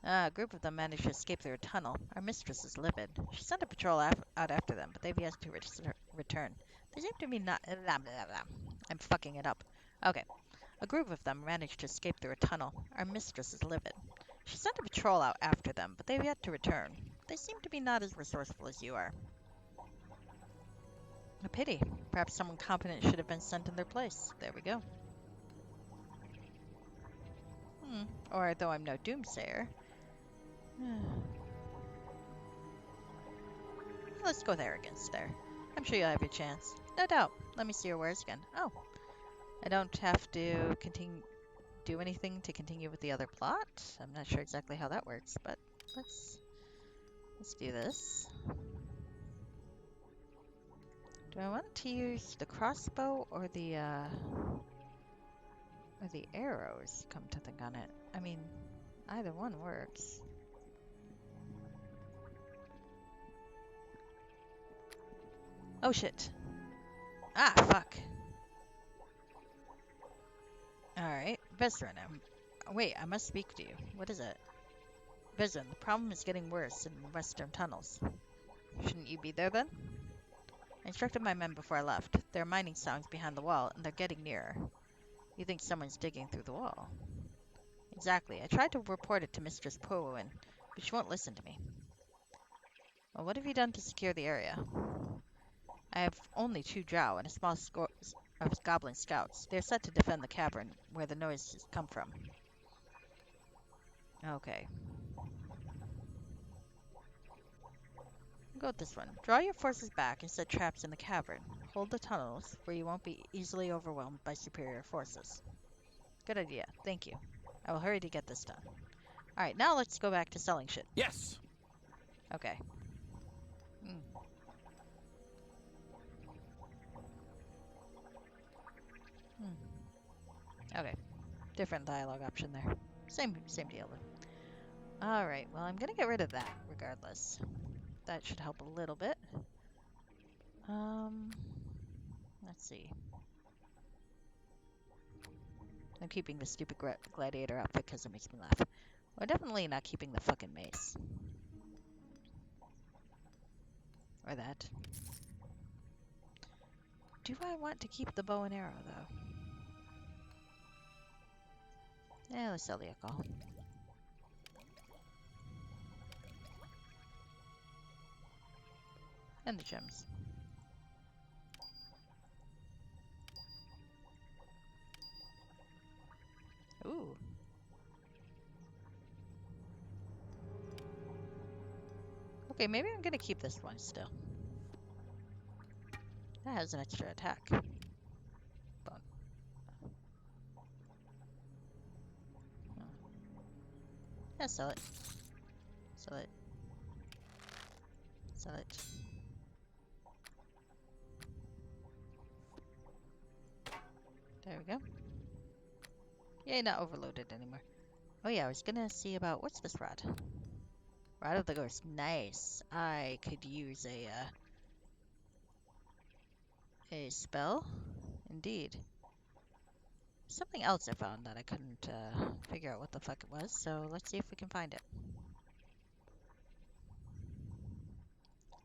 A group of them managed to escape through a tunnel. Our mistress is livid. She sent a patrol out after them, but they've yet to return. They seem to be not. Blah, blah, blah. I'm fucking it up. Okay. A group of them managed to escape through a tunnel. Our mistress is livid. She sent a patrol out after them, but they've yet to return. They seem to be not as resourceful as you are. A pity. Perhaps someone competent should have been sent in their place. There we go. Or though I'm no doomsayer. Let's go with arrogance there. I'm sure you'll have your chance. No doubt. Let me see your wares again. Oh. I don't have to do anything to continue with the other plot. I'm not sure exactly how that works, but let's do this. Do I want to use the crossbow or the arrows, come to think on it? I mean, either one works. Oh shit. Ah, fuck. Alright, Vezran, wait, I must speak to you. What is it? Vezran, the problem is getting worse in the western tunnels. Shouldn't you be there then? I instructed my men before I left. There are mining sounds behind the wall, and they're getting nearer. You think someone's digging through the wall? Exactly. I tried to report it to Mistress Powin, but she won't listen to me. Well, what have you done to secure the area? I have only 2 drow and a small score of goblin scouts. They're set to defend the cavern where the noises come from. Okay. Go with this one. Draw your forces back and set traps in the cavern. Hold the tunnels, where you won't be easily overwhelmed by superior forces. Good idea. Thank you. I will hurry to get this done. Alright, now let's go back to selling shit. Yes. Okay. Okay. Different dialogue option there. Same deal though. Alright, well I'm gonna get rid of that regardless. That should help a little bit. Let's see. I'm keeping the stupid gladiator outfit because it makes me laugh. We're definitely not keeping the fucking mace. Or that. Do I want to keep the bow and arrow, though? Yeah, let's sell the alcohol. And the gems. Ooh. Okay, maybe I'm gonna keep this one still. That has an extra attack. Bone. Yeah, sell it. Sell it. Sell it. There we go. Yay, not overloaded anymore. Oh yeah, I was gonna see about, what's this rod? Rod of the Ghost. Nice. I could use a spell. Indeed. Something else I found that I couldn't figure out what the fuck it was, so let's see if we can find it.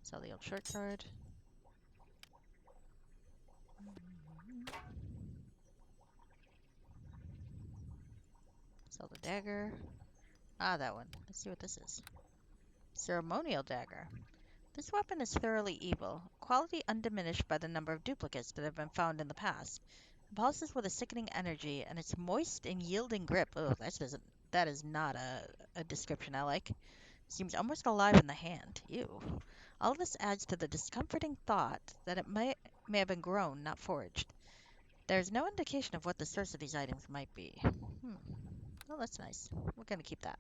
Sell the old short sword. Sell the dagger. Ah, that one. Let's see what this is. Ceremonial dagger. This weapon is thoroughly evil, quality undiminished by the number of duplicates that have been found in the past. It pulses with a sickening energy, and its moist and yielding grip. Oh, that is not a description I like. Seems almost alive in the hand. Ew. All this adds to the discomforting thought that it may have been grown, not forged. There's no indication of what the source of these items might be. Well, that's nice. We're gonna keep that.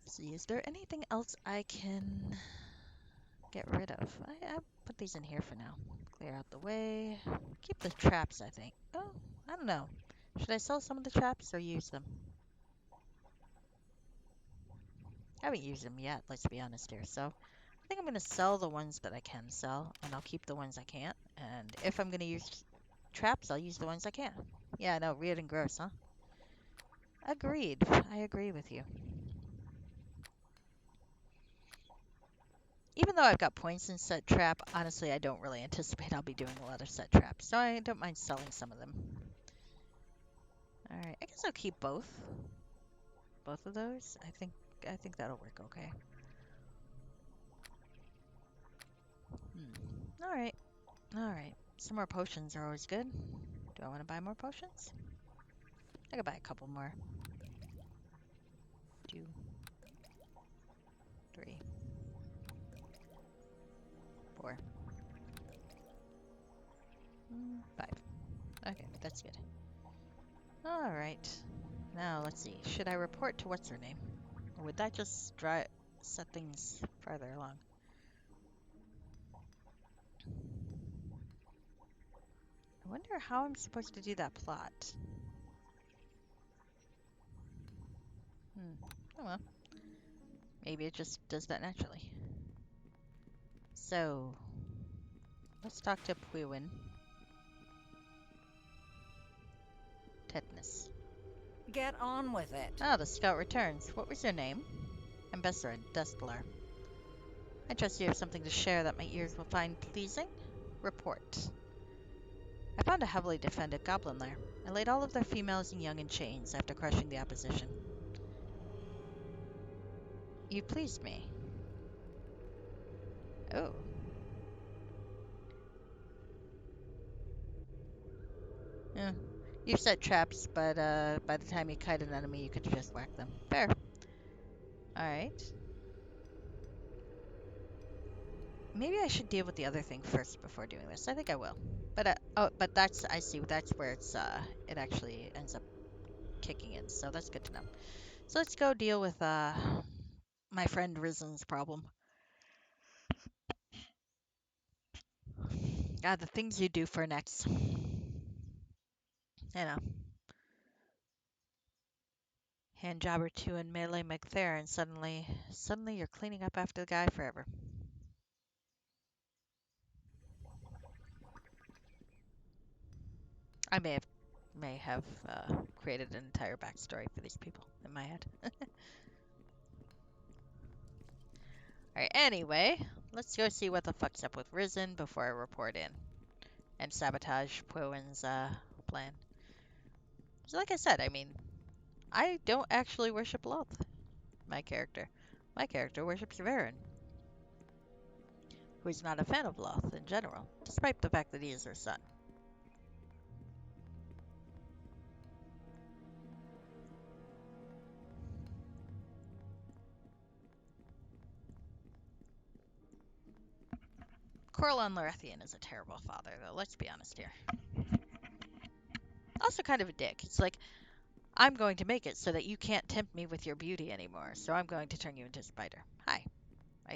Let's see, is there anything else I can get rid of? I put these in here for now. Clear out the way. Keep the traps, I think. Oh, I don't know. Should I sell some of the traps or use them? I haven't used them yet, let's be honest here. So I think I'm going to sell the ones that I can sell, and I'll keep the ones I can't. And if I'm going to use traps, I'll use the ones I can. Yeah, no, weird and gross, huh? Agreed. I agree with you. Even though I've got points in set trap, honestly, I don't really anticipate I'll be doing a lot of set traps, so I don't mind selling some of them. Alright, I guess I'll keep both. Both of those. I think that'll work okay. Alright. Alright. Some more potions are always good. Do I want to buy more potions? I could buy a couple more. 2, 3, 4, 5. Okay, that's good. Alright. Now, let's see. Should I report to what's her name? Or would that just set things farther along? I wonder how I'm supposed to do that plot. Oh well. Maybe it just does that naturally. So, let's talk to Puwin. Tetanus. Get on with it. Ah, the scout returns. What was your name? Ambassador Dustlar. I trust you have something to share that my ears will find pleasing? Report. I found a heavily defended goblin lair. I laid all of their females and young in chains after crushing the opposition. You pleased me. Oh. Yeah. You've set traps, but by the time you kite an enemy, you could just whack them. Fair. Alright. Maybe I should deal with the other thing first before doing this. I think I will. But but that's, I see, that's where it actually ends up kicking in. So that's good to know. So let's go deal with my friend Risen's problem. God, the things you do for next. I know. Hand job or two in melee McThair, and suddenly you're cleaning up after the guy forever. I may have created an entire backstory for these people in my head. Alright, anyway, let's go see what the fuck's up with Risen before I report in and sabotage Puin's plan. So like I said, I mean, I don't actually worship Loth, my character. My character worships Varen, who is not a fan of Loth in general, despite the fact that he is her son. Corlon Larethian is a terrible father, though, let's be honest here. Also kind of a dick. It's like, I'm going to make it so that you can't tempt me with your beauty anymore, so I'm going to turn you into a spider. Hi.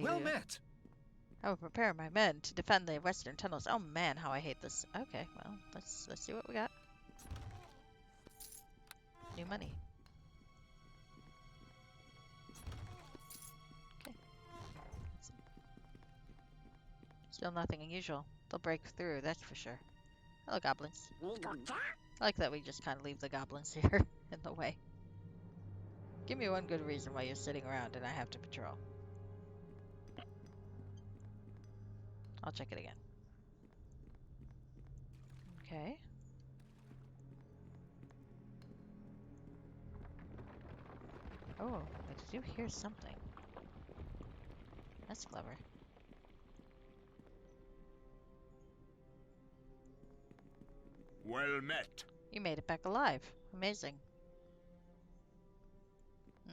Well met. I will prepare my men to defend the western tunnels. Oh man, how I hate this. Okay, well, let's see what we got. New money. Okay. Still nothing unusual. They'll break through, that's for sure. Hello, goblins. I like that we just kind of leave the goblins here in the way. Give me one good reason why you're sitting around and I have to patrol. I'll check it again. Okay. Oh, I do hear something. That's clever. Well met. You made it back alive. Amazing. A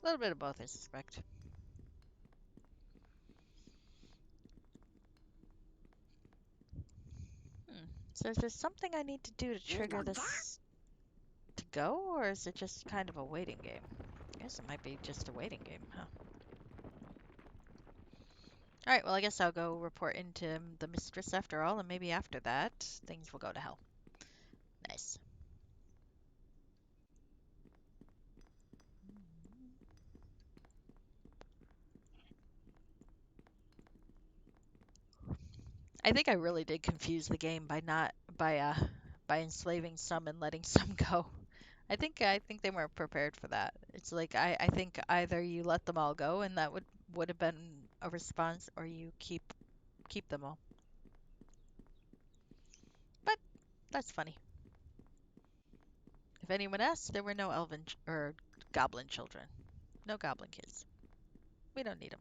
little bit of both, I suspect. So is there something I need to do to trigger this to go, or is it just kind of a waiting game? I guess it might be just a waiting game, huh? Alright, well, I guess I'll go report into the mistress after all, and maybe after that, things will go to hell. Nice. I think I really did confuse the game by not by enslaving some and letting some go. I think they weren't prepared for that. It's like I think either you let them all go and that would have been a response, or you keep them all. But that's funny. If anyone asks, there were no elven or goblin children. No goblin kids. We don't need them.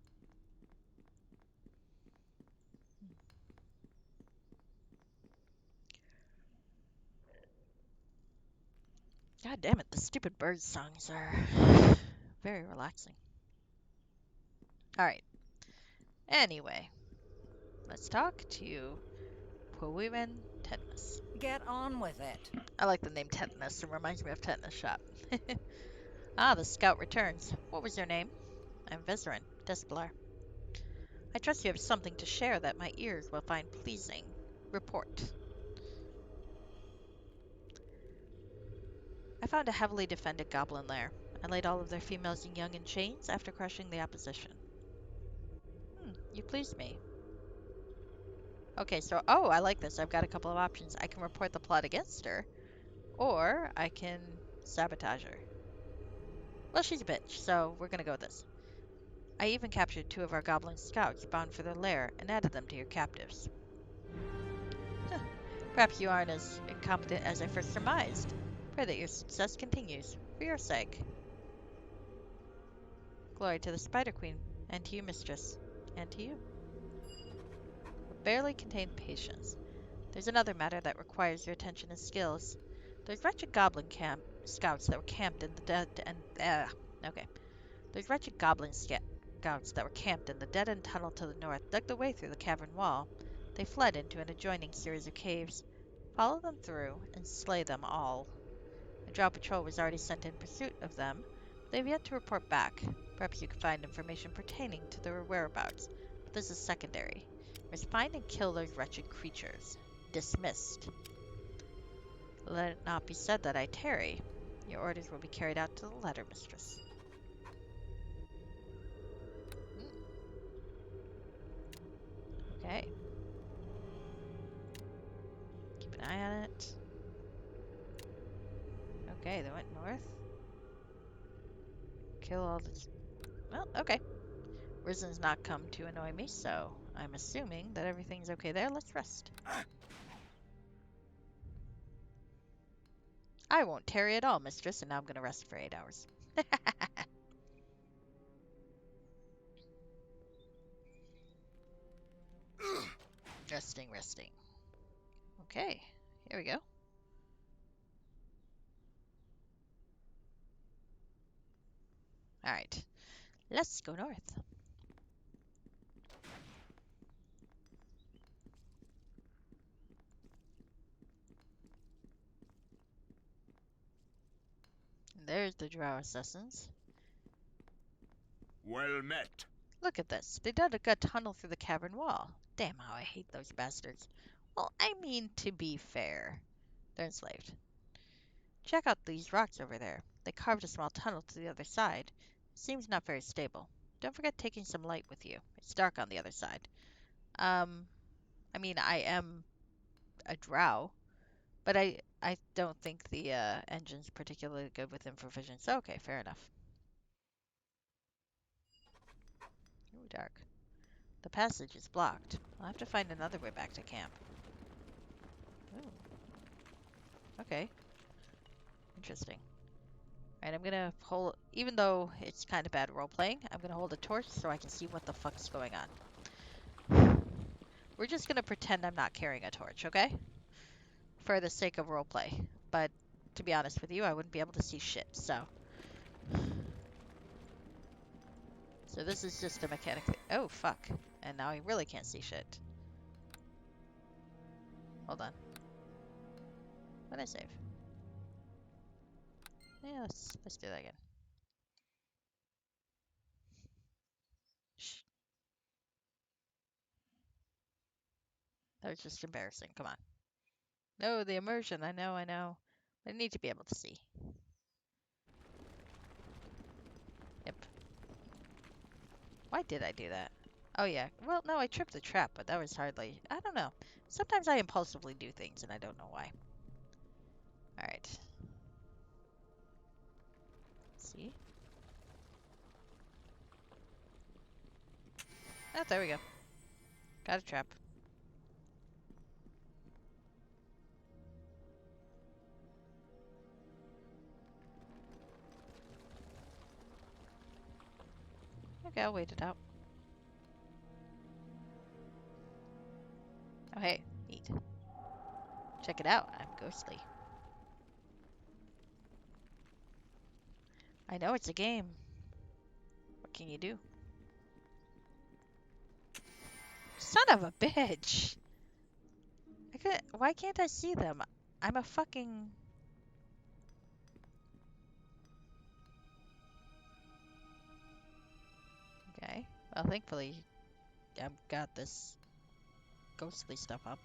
God damn it, the stupid bird songs are very relaxing. Alright. Anyway, let's talk to Poemen Tetanus. Get on with it. I like the name Tetanus. It reminds me of Tetanus Shop. Ah, the scout returns. What was your name? I'm Vizerin, Desplar. I trust you have something to share that my ears will find pleasing. Report. I found a heavily defended goblin lair. I laid all of their females and young in chains after crushing the opposition. You pleased me. Okay, so, oh, I like this. I've got a couple of options. I can report the plot against her, or I can sabotage her. Well, she's a bitch, so we're gonna go with this. I even captured 2 of our goblin scouts bound for their lair and added them to your captives. Huh. Perhaps you aren't as incompetent as I first surmised. Pray that your success continues, for your sake. Glory to the Spider Queen, and to you, mistress, and to you. Barely contained patience. There's another matter that requires your attention and skills. Those wretched goblin scouts that were camped in the dead and okay. Those wretched goblin scouts that were camped in the dead-end tunnel to the north dug their way through the cavern wall. They fled into an adjoining series of caves. Follow them through and slay them all. A drow patrol was already sent in pursuit of them. They've yet to report back. Perhaps you could find information pertaining to their whereabouts, but this is secondary. We must find and kill those wretched creatures. Dismissed. Let it not be said that I tarry. Your orders will be carried out to the letter, mistress. Okay. Keep an eye on it. Okay, they went north. Kill all the... Well, okay. Risen's not come to annoy me, so I'm assuming that everything's okay there. Let's rest. I won't tarry at all, mistress, and now I'm gonna rest for 8 hours. Resting, resting. Okay, here we go. Alright, let's go north. There's the drow assassins. Well met. Look at this. They dug a tunnel through the cavern wall. Damn how I hate those bastards. Well, I mean, to be fair. They're enslaved. Check out these rocks over there. They carved a small tunnel to the other side. Seems not very stable. Don't forget taking some light with you. It's dark on the other side. I mean, I am a drow, but I don't think the engine's particularly good with infravision. So, okay, fair enough. Ooh, dark. The passage is blocked. I'll have to find another way back to camp. Ooh. Okay. Interesting. Alright, I'm gonna hold, even though it's kind of bad role-playing, I'm gonna hold a torch so I can see what the fuck's going on. We're just gonna pretend I'm not carrying a torch, okay? For the sake of roleplay. But, to be honest with you, I wouldn't be able to see shit, so. So this is just a mechanic thing. Oh, fuck. And now I really can't see shit. Hold on. What did I save? Yeah, let's do that again. Shh. That was just embarrassing. Come on. No, the immersion. I know, I know. I need to be able to see. Yep. Why did I do that? Oh, yeah. Well, no, I tripped the trap, but that was hardly... I don't know. Sometimes I impulsively do things, and I don't know why. Alright. See? Oh, there we go. Got a trap. Okay, I'll wait it out. Oh, hey. Neat. Check it out. I'm ghostly. I know it's a game. What can you do? Son of a bitch! Why can't I see them? I'm a fucking... Okay. Well, thankfully, I've got this ghostly stuff up.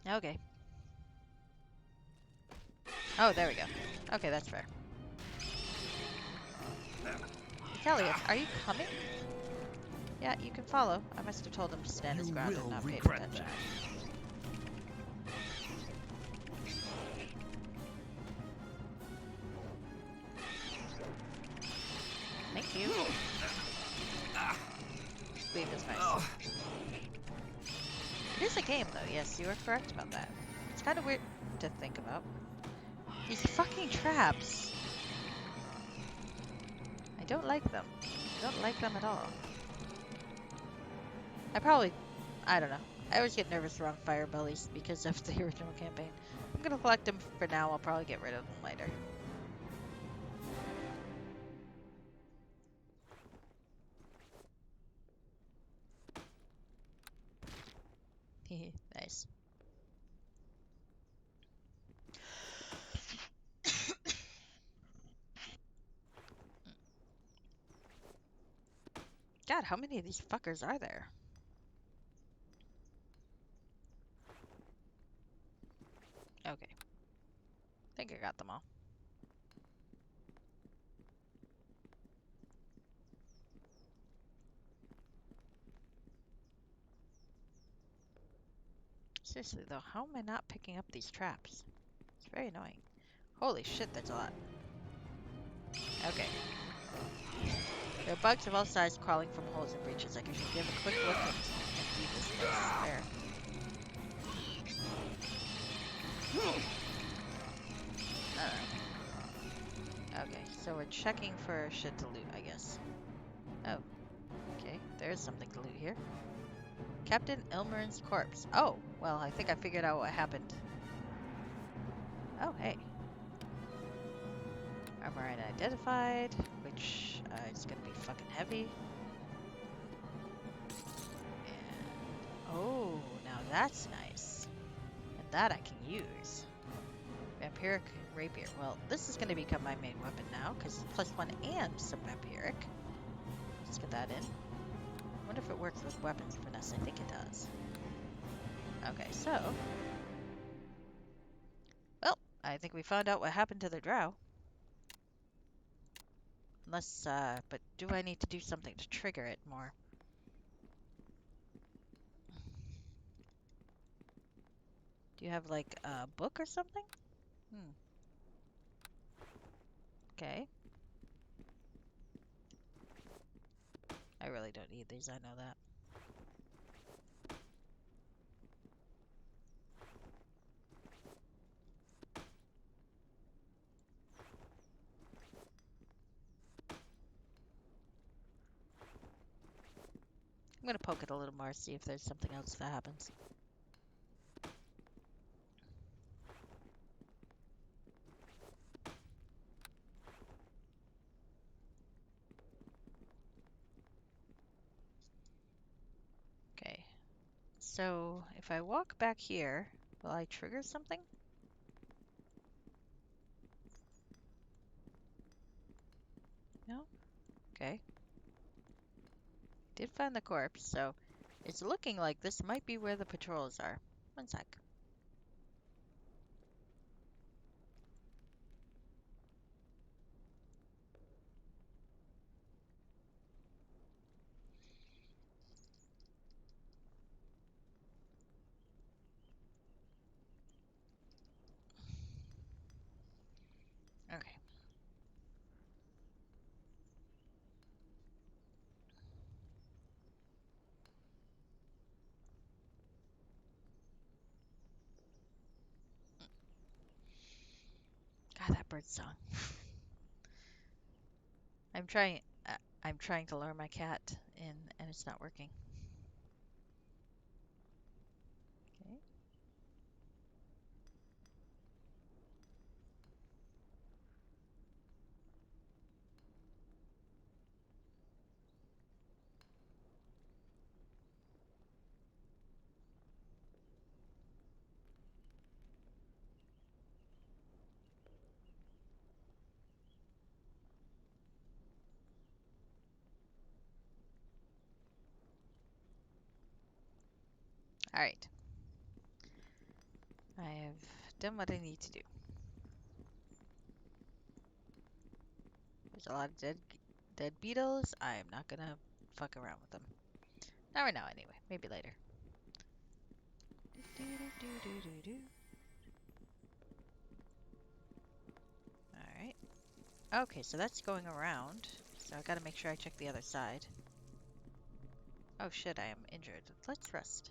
Okay. Oh, there we go. Okay, that's fair. Kelly, are you coming? Yeah, you can follow. I must have told him to stand his ground and not pay attention. Thank you. Leave is nice. It is a game, though. Yes, you are correct about that. It's kind of weird to think about. These fucking traps. I don't like them. I don't like them at all. I don't know. I always get nervous around fire bellies because of the original campaign. I'm gonna collect them for now. I'll probably get rid of them later. Nice. God, how many of these fuckers are there? Okay. I think I got them all. Seriously, though, how am I not picking up these traps? It's very annoying. Holy shit, that's a lot. Okay. There are bugs of all sizes crawling from holes and breaches. I should give a quick look and see this place. There. Okay, so we're checking for shit to loot, I guess. Oh. Okay, there's something to loot here. Captain Ilmarin's corpse. Oh, well, I think I figured out what happened. Oh, hey. Armor unidentified, which is gonna be fucking heavy. And, oh, now that's nice. And that I can use. Vampiric rapier. Well, this is gonna become my main weapon now, because it's +1 and some vampiric. Let's get that in. Wonder if it works with weapons finesse. I think it does. Okay, so... Well, I think we found out what happened to the drow. Unless, but do I need to do something to trigger it more? Do you have, like, a book or something? Hmm. Okay. I really don't need these, I know that. I'm gonna poke it a little more, see if there's something else that happens. Okay. So, if I walk back here, will I trigger something? No? Okay. did find the corpse, so it's looking like this might be where the patrols are. One sec. Okay. God, that bird song. I'm trying. I'm trying to lure my cat in, and it's not working. Okay. All right. I have done what I need to do. There's a lot of dead beetles. I'm not gonna fuck around with them. Not right now, anyway. Maybe later. All right. Okay, so that's going around. So I gotta make sure I check the other side. Oh shit, I am injured. Let's rest.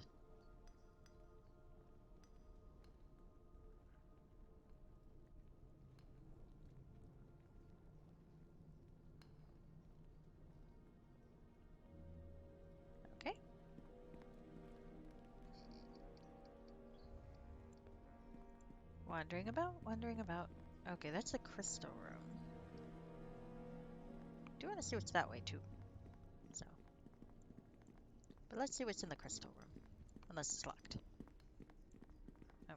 Okay. Wandering about, wandering about. Okay, that's a crystal room. Do want to see what's that way too. So, but let's see what's in the crystal room. Unless it's locked. Oh.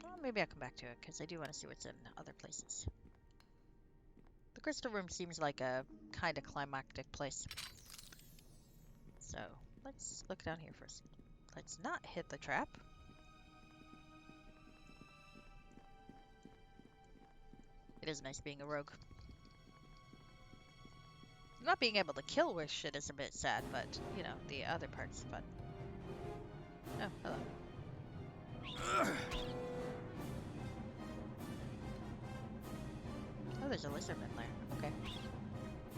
Well, maybe I'll come back to it because I do want to see what's in other places. The crystal room seems like a kind of climactic place. So, let's look down here first. Let's not hit the trap. It is nice being a rogue. Not being able to kill with shit is a bit sad, but, you know, the other part's fun. Oh, hello. Oh, there's a lizardman there. Okay.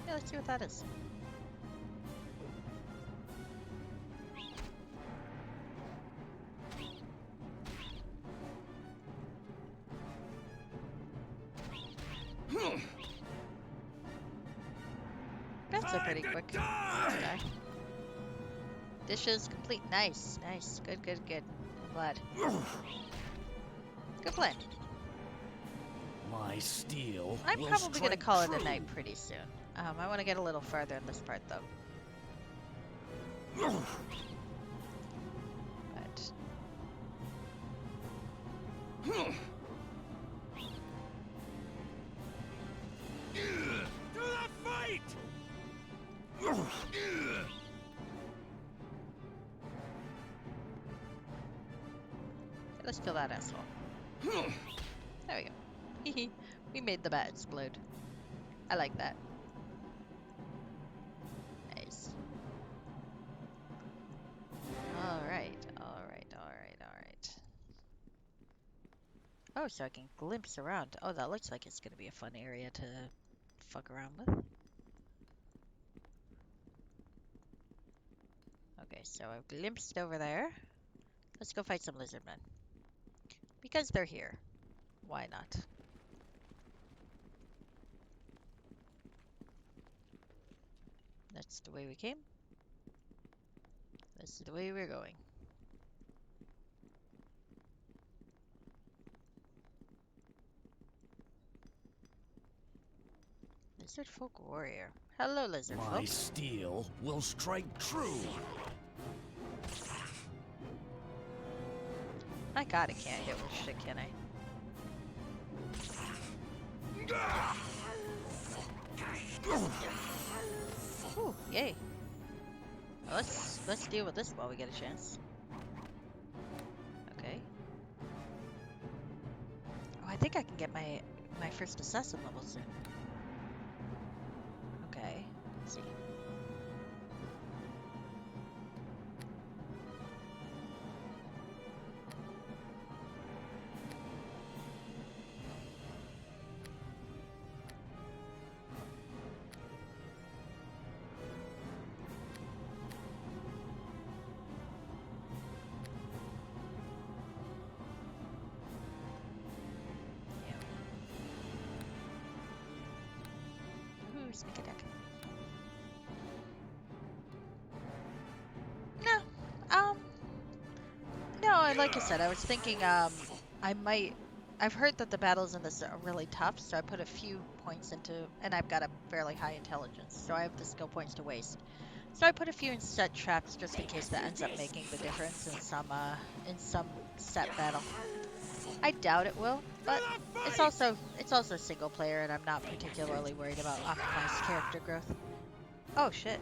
Yeah, let's see what that is. That's a pretty quick guy. Dishes complete. Nice, nice. Good, good, good. I'm glad. Good plan. My steel. I'm will probably going to strike call it true. a night pretty soon. I want to get a little farther in this part, though. But... To the fight! let's kill that asshole. There we go. Hehe. We made the bat explode. I like that. Nice. Alright, alright, alright, alright. Oh, so I can glimpse around. Oh, that looks like it's gonna be a fun area to fuck around with. Okay, so I've glimpsed over there. Let's go fight some lizardmen. Because they're here. Why not? That's the way we came. This is the way we're going. Lizard folk warrior. Hello, lizard My folk. steel will strike true. My god, I can't hit with shit, can I? Ooh, yay. Let's deal with this while we get a chance. Okay. Oh, I think I can get my first assassin level soon. Okay. Let's see. Ooh, sneak attack. No. No, like I said, I was thinking, I've heard that the battles in this are really tough, so I put a few points into, and I've got a fairly high intelligence, so I have the skill points to waste. So I put a few in set traps just in case that ends up making the difference in some set battle. I doubt it will, but it's also single player, and I'm not particularly worried about optimized character growth. Oh shit.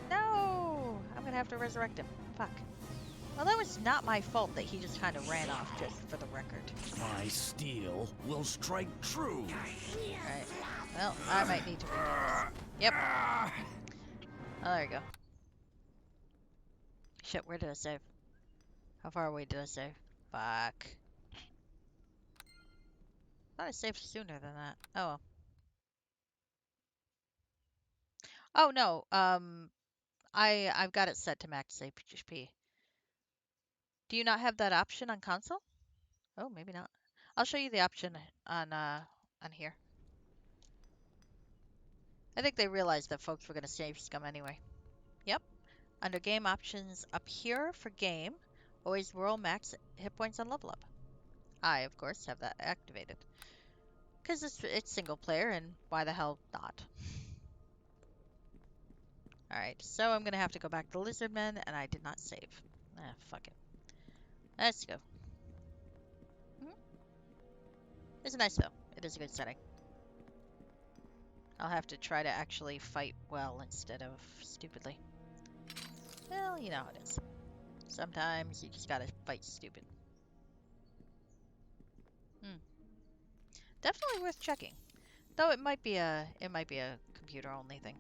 No! I'm gonna have to resurrect him. Fuck. Well, that was not my fault that he just kind of ran off, just for the record. My steel will strike true. Alright. Well, I might need to redo this. Yep. Oh, there you go. Shit, where did I save? How far away did I save? Fuck. Thought I saved sooner than that. Oh well. Oh no, I've got it set to max HP. Do you not have that option on console? Oh, maybe not. I'll show you the option on here. I think they realized that folks were gonna save scum anyway. Yep. Under game options up here for game, always roll max hit points on level up. I, of course, have that activated. Because it's single player, and why the hell not? Alright, so I'm gonna have to go back to Lizardmen, and I did not save. Ah, fuck it. Let's go. It's nice, though. It is a good setting. I'll have to try to actually fight well instead of stupidly. Well, you know how it is. Sometimes you just gotta fight stupid. Definitely worth checking. Though it might be a computer only thing,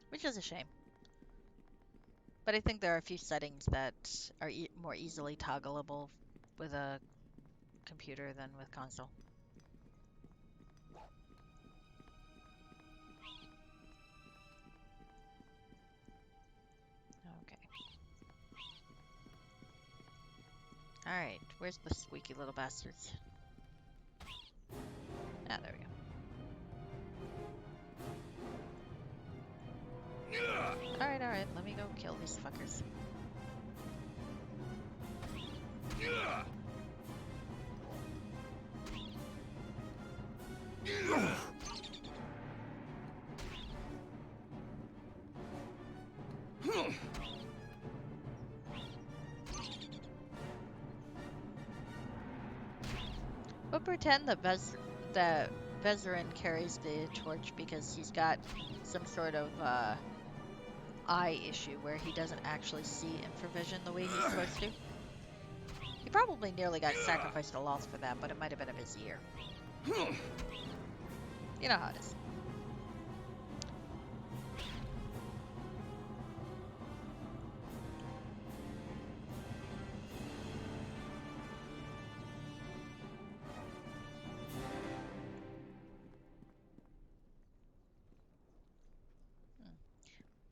which is a shame. But I think there are a few settings that are more easily toggleable with a computer than with console. Okay. Alright, where's the squeaky little bastards? Ah, there we go. Alright, let me go kill these fuckers. We'll pretend that Vezerin carries the torch because he's got some sort of eye issue where he doesn't actually see infravision the way he's supposed to. He probably nearly got sacrificed to Loth for that, but it might have been of his ear. You know how it is.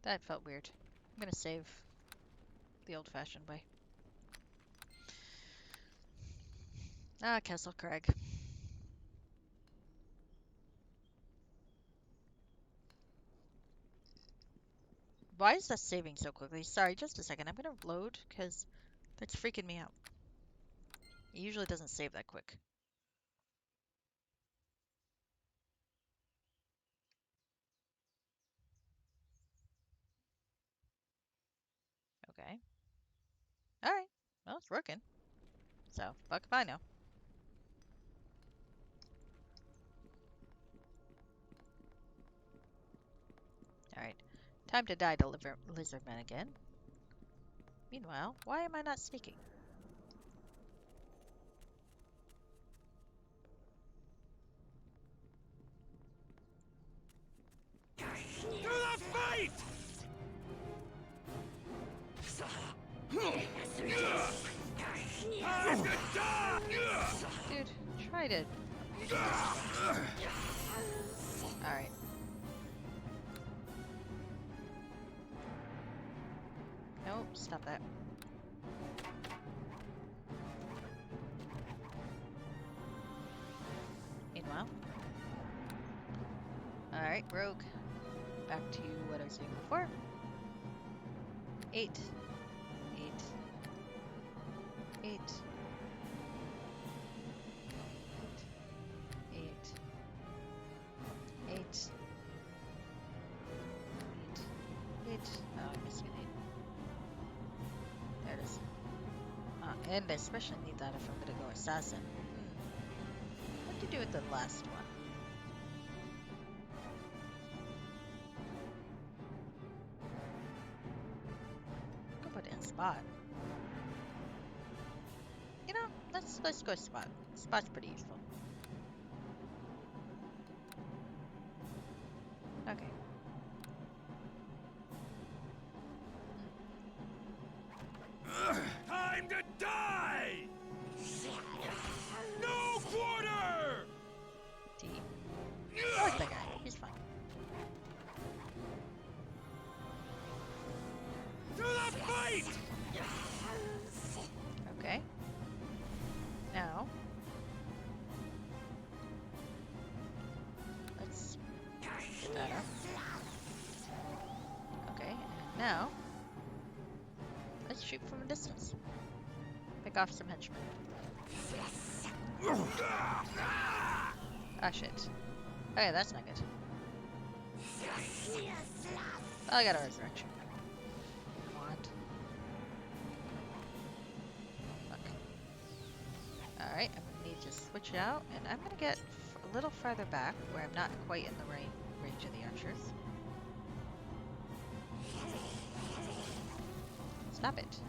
That felt weird. I'm gonna save the old-fashioned way. Ah, Castle Craig. Why is that saving so quickly? Sorry, just a second. I'm gonna load, because that's freaking me out. It usually doesn't save that quick. Okay. Alright. Well, it's working. So, fuck if I know. Alright. Time to die to lizardmen again. Meanwhile, why am I not sneaking? To the fight! Time to die! Dude, try to... Alright. Nope, stop that. Meanwhile. Alright, rogue. Back to what I was doing before. 8. 8. 8. 8. 8. 8. 8. 8. Oh, I'm missing an 8. There it is. And I especially need that if I'm gonna go assassin. What to do with the last one? Go put it in spot. You know, let's go spot. Spot's pretty useful. Okay. Time to die! No quarter! D. I like that guy. He's fine. To the fight! Okay. Now. Let's get that up. Okay, and now. Let's shoot from a distance. Pick off some henchmen. Ah, shit. Okay, that's not good. Oh, I got a resurrection. What? Fuck. Alright, I'm gonna need to switch it out, and I'm gonna get a little farther back, where I'm not quite in the range of the archers. Stop it,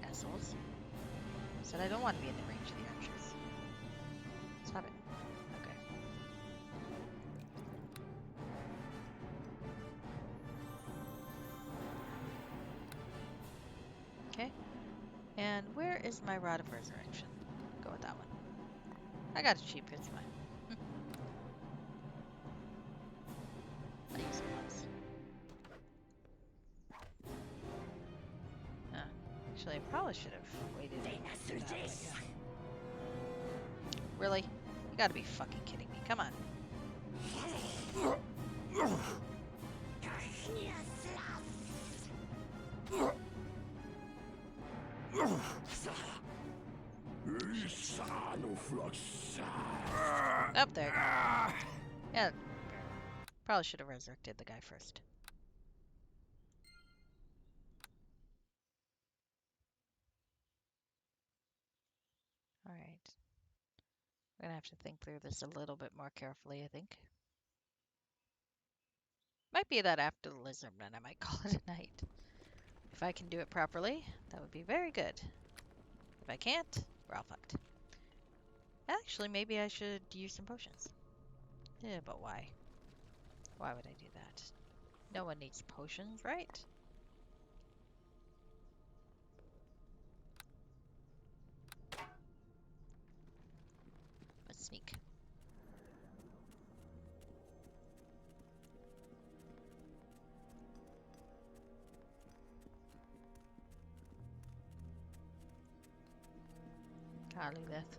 assholes. Said I don't want to be in the range of the archers. Stop it. Okay. Okay. And where is my Rod of Resurrection? Go with that one. I got it cheap, it's fine. I use it once. Actually, I probably should have waited. Really? You gotta be fucking kidding me. Come on. Up there. Yeah. Probably should have resurrected the guy first. Alright. I'm gonna have to think through this a little bit more carefully, I think. Might be that after the lizardman I might call it a night. If I can do it properly, that would be very good. If I can't, we're all fucked. Actually, maybe I should use some potions. Yeah, but why? Why would I do that? No one needs potions, right? Let's sneak. Carlylith.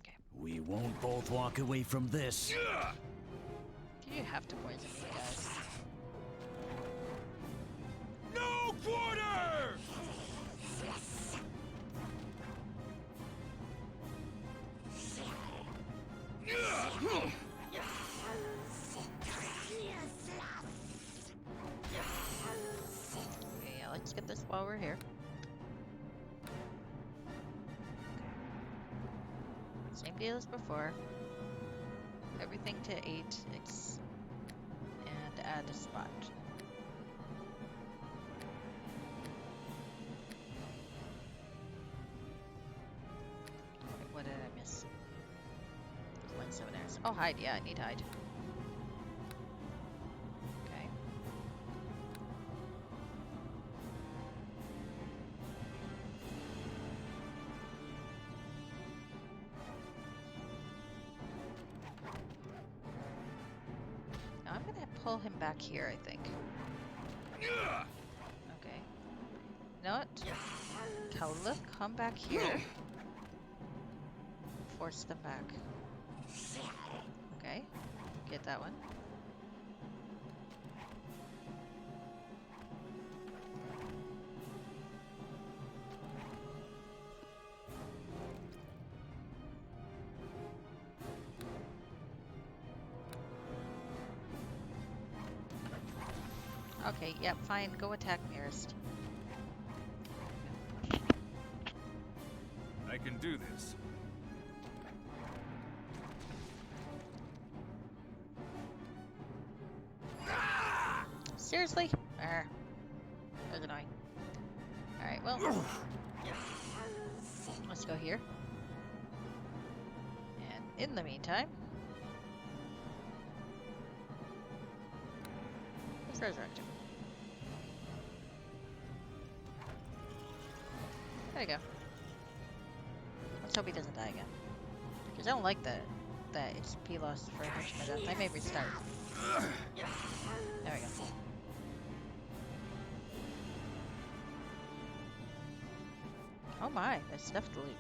Okay. We won't both walk away from this. Do you have to poison me, guys? No quarter! Okay, yeah, let's get this while we're here. Okay. Same deal as before. everything to 8 and add a spot. Wait, what did I miss? 1 7 airs. Oh, hide. Yeah, I need hide. Okay. Now I'm gonna pull him back here, I think. Okay. You know what? Kaula, come back here. Force them back. Okay. Get that one. Okay, yep, fine. Go attack nearest. I can do this. Seriously? That was annoying. Alright, well. Let's go here. And in the meantime, let's resurrect him. There you go. Let's hope he doesn't die again. Because I don't like that HP loss for henchman death. I may restart. There we go. Oh my, there's stuff to loot.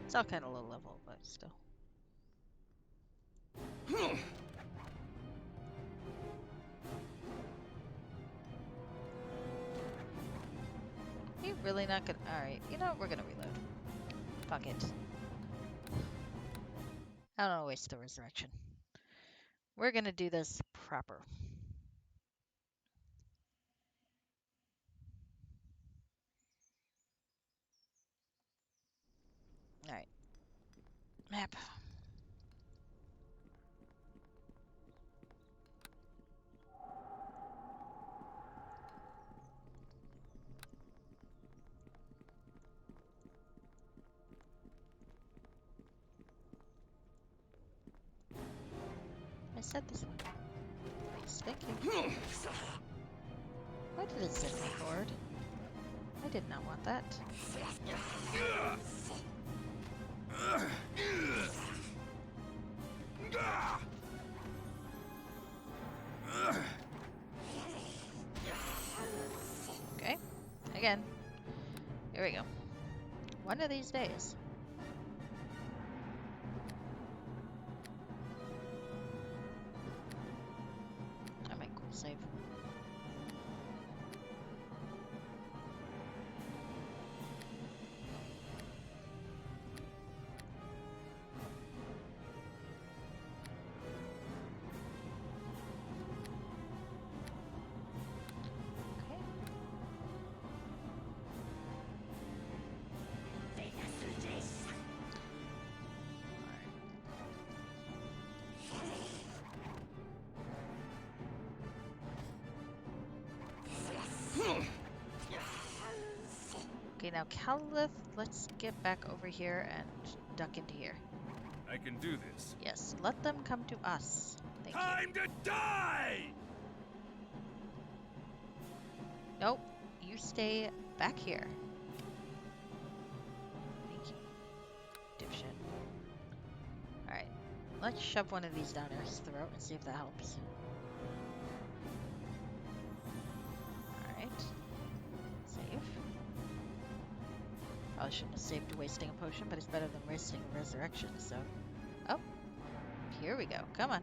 It's all kind of low level, but still. You really not gonna... Alright, you know what? We're gonna reload. Fuck it. I don't want to waste the resurrection. We're gonna do this proper. Alright. Map. I said this one. Please, thank you. Why did it send me forward? I did not want that. Okay. Again. Here we go. One of these days. I might quick save. Okay, now Caliph, let's get back over here and duck into here. I can do this. Yes, let them come to us. Thank you. Time to die! Nope, you stay back here. Thank you, dipshit. Alright, let's shove one of these down his throat and see if that helps. Alright. Save. Probably shouldn't have saved wasting a potion, but it's better than wasting a resurrection, so... Oh, here we go. Come on.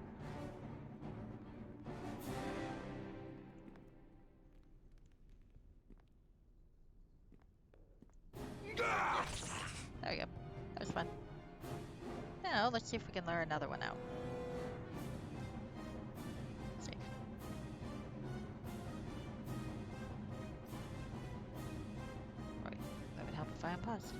There we go. That was fun. Now, let's see if we can lure another one out. Save. Right. That would help if I unpaused.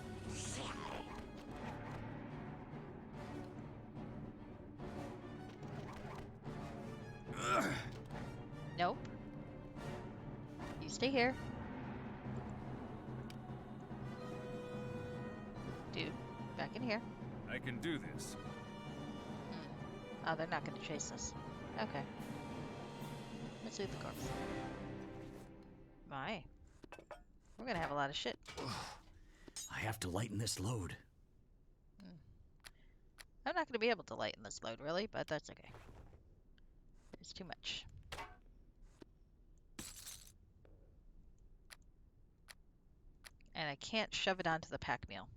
stay here. Dude, back in here. I can do this. Oh, they're not gonna chase us. Okay. Let's loot the corpse. My. We're gonna have a lot of shit. I have to lighten this load. I'm not gonna be able to lighten this load, really, but that's okay. There's too much. And I can't shove it onto the pack mule.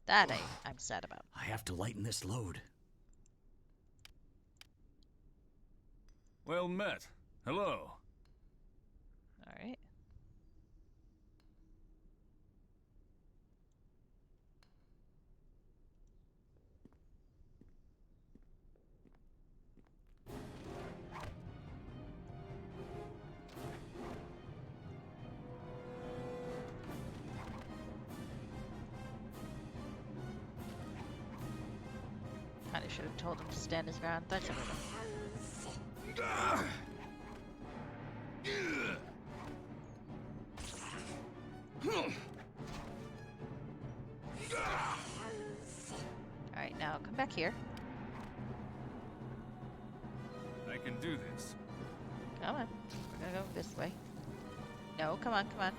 That I'm sad about. I have to lighten this load. Well met. Hello. Alright. Kinda should have told him to stand his ground. That's okay. Alright, now come back here. I can do this. Come on. We're gonna go this way. No, come on, come on.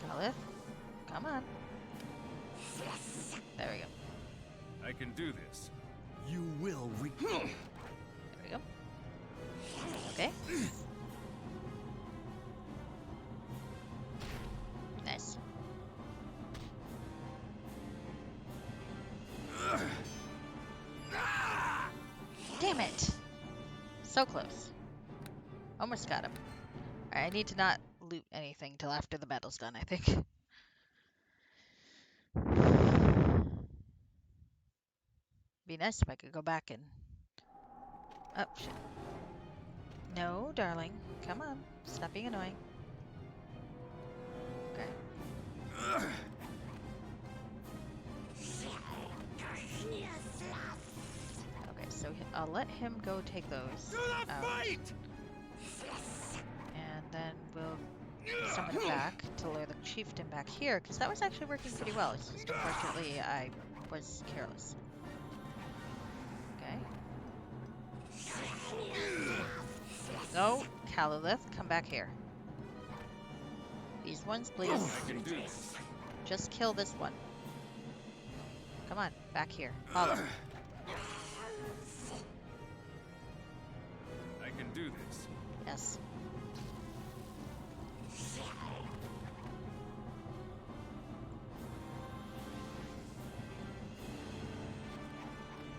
Caliph. Come on. There we go. I can do this. You will There we go. Okay. Nice. Damn it! So close. Almost got him. Alright, I need to not loot anything till after the battle's done, I think. Be nice if I could go back and... Oh, shit. No, darling. Come on. Stop being annoying. Okay. Okay, so I'll let him go take those out. And then we'll summon it back to lure the chieftain back here, because that was actually working pretty well. It's just unfortunately I was careless. Okay. No, Calilith, come back here. These ones, please. I can do this. Just kill this one. Come on, back here. Follow. I can do this. Yes.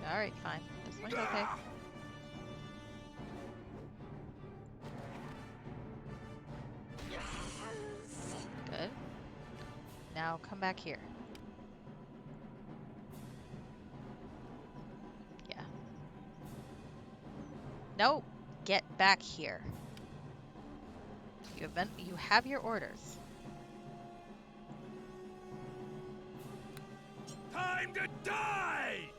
Alright, fine. This one's okay. Good. Now come back here. Yeah. No! Get back here. You have your orders. Time to die!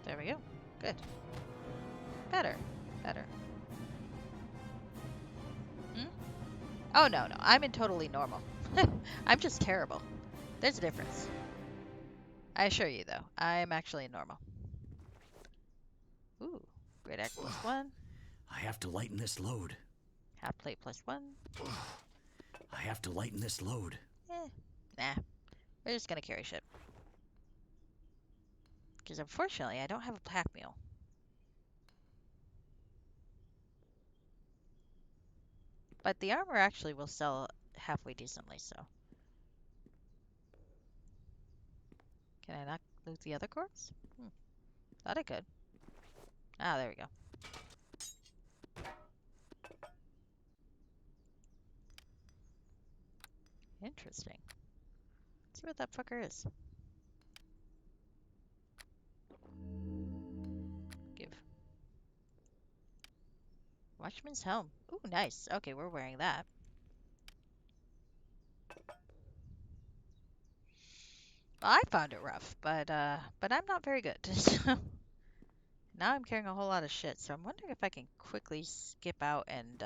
There we go. Good. Better. Better. Hmm? Oh, no, no. I'm in totally normal. I'm just terrible. There's a difference. I assure you, though. I'm actually normal. Ooh. Great axe +1. I have to lighten this load. Half plate +1. I have to lighten this load. Nah. We're just gonna carry shit. Because unfortunately, I don't have a pack mule. But the armor actually will sell halfway decently, so. Can I not loot the other corpse? Thought I could. Ah, there we go. Interesting. Let's see what that fucker is. Give. Watchman's helm. Ooh, nice. Okay, we're wearing that. Well, I found it rough, but I'm not very good. So Now I'm carrying a whole lot of shit, so I'm wondering if I can quickly skip out and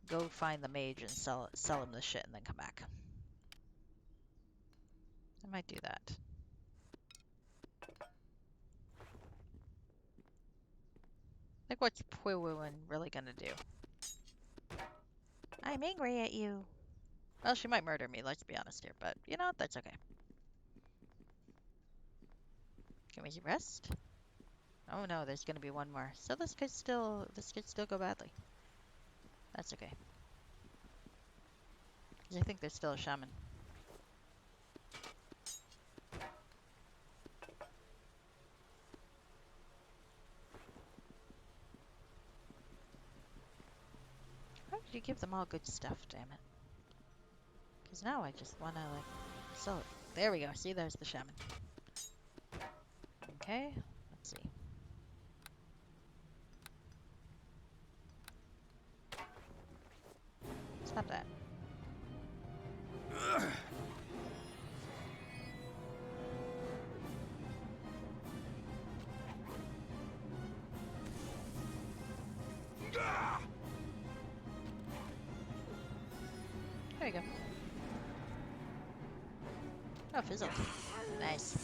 go find the mage and sell him the shit and then come back. I might do that. Like, what's Pwiwuin really gonna do? I'm angry at you. Well, she might murder me, let's be honest here, but you know, that's okay. Can we rest? Oh no, there's gonna be one more. So this could still go badly. That's okay. 'Cause I think there's still a shaman. Why did you give them all good stuff, damn it? Because now I just wanna, like, sell it. There we go. See, there's the shaman. Okay, let's see. Stop that. There we go. Oh, fizzled. Nice.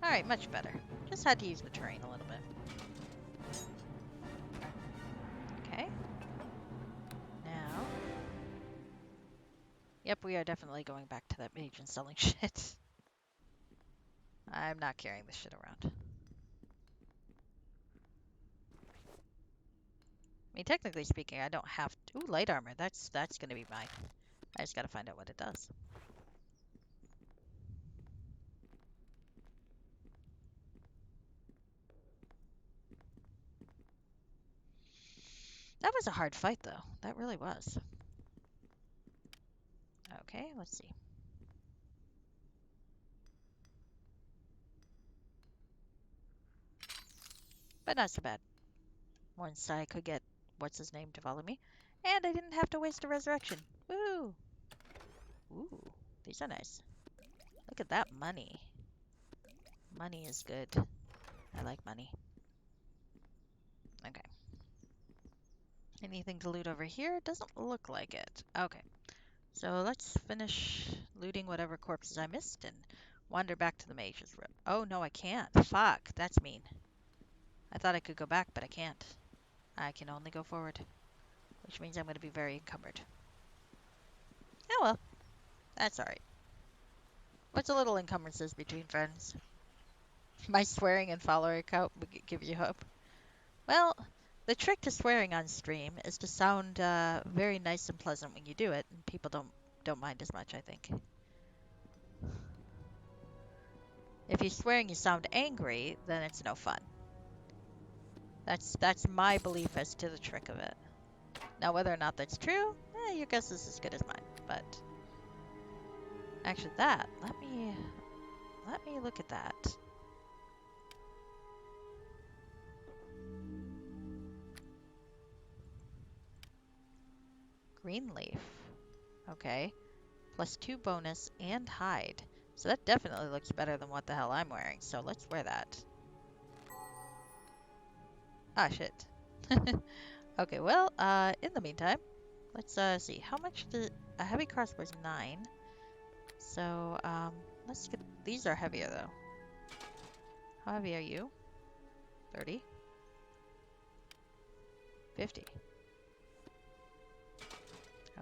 Alright, much better. Just had to use the terrain a little bit. Okay. Now. Yep, we are definitely going back to that mage and selling shit. I'm not carrying this shit around. I mean, technically speaking, I don't have to. Ooh, light armor. That's gonna be mine. I just gotta find out what it does. That was a hard fight, though. That really was. Okay, let's see. But not so bad. Once I could get what's his name to follow me, and I didn't have to waste a resurrection. Woo! Ooh, these are nice. Look at that money. Money is good. I like money. Okay. Anything to loot over here? Doesn't look like it. Okay. So let's finish looting whatever corpses I missed and wander back to the mage's room. Oh, no, I can't. Fuck, that's mean. I thought I could go back, but I can't. I can only go forward, which means I'm going to be very encumbered. Oh well, that's alright. What's a little encumbrances between friends? My swearing and follower account would give you hope. Well, the trick to swearing on stream is to sound very nice and pleasant when you do it, and people don't mind as much, I think. If you're swearing you sound angry, then it's no fun. That's my belief as to the trick of it. Now, whether or not that's true, your guess is as good as mine. But actually, let me look at that. Green leaf. Okay. +2 bonus and hide. So that definitely looks better than what the hell I'm wearing. So let's wear that. Ah, shit. Okay, well, in the meantime, let's see. How much does a heavy crossbow is 9? So, let's get these are heavier though. How heavy are you? 30? 50.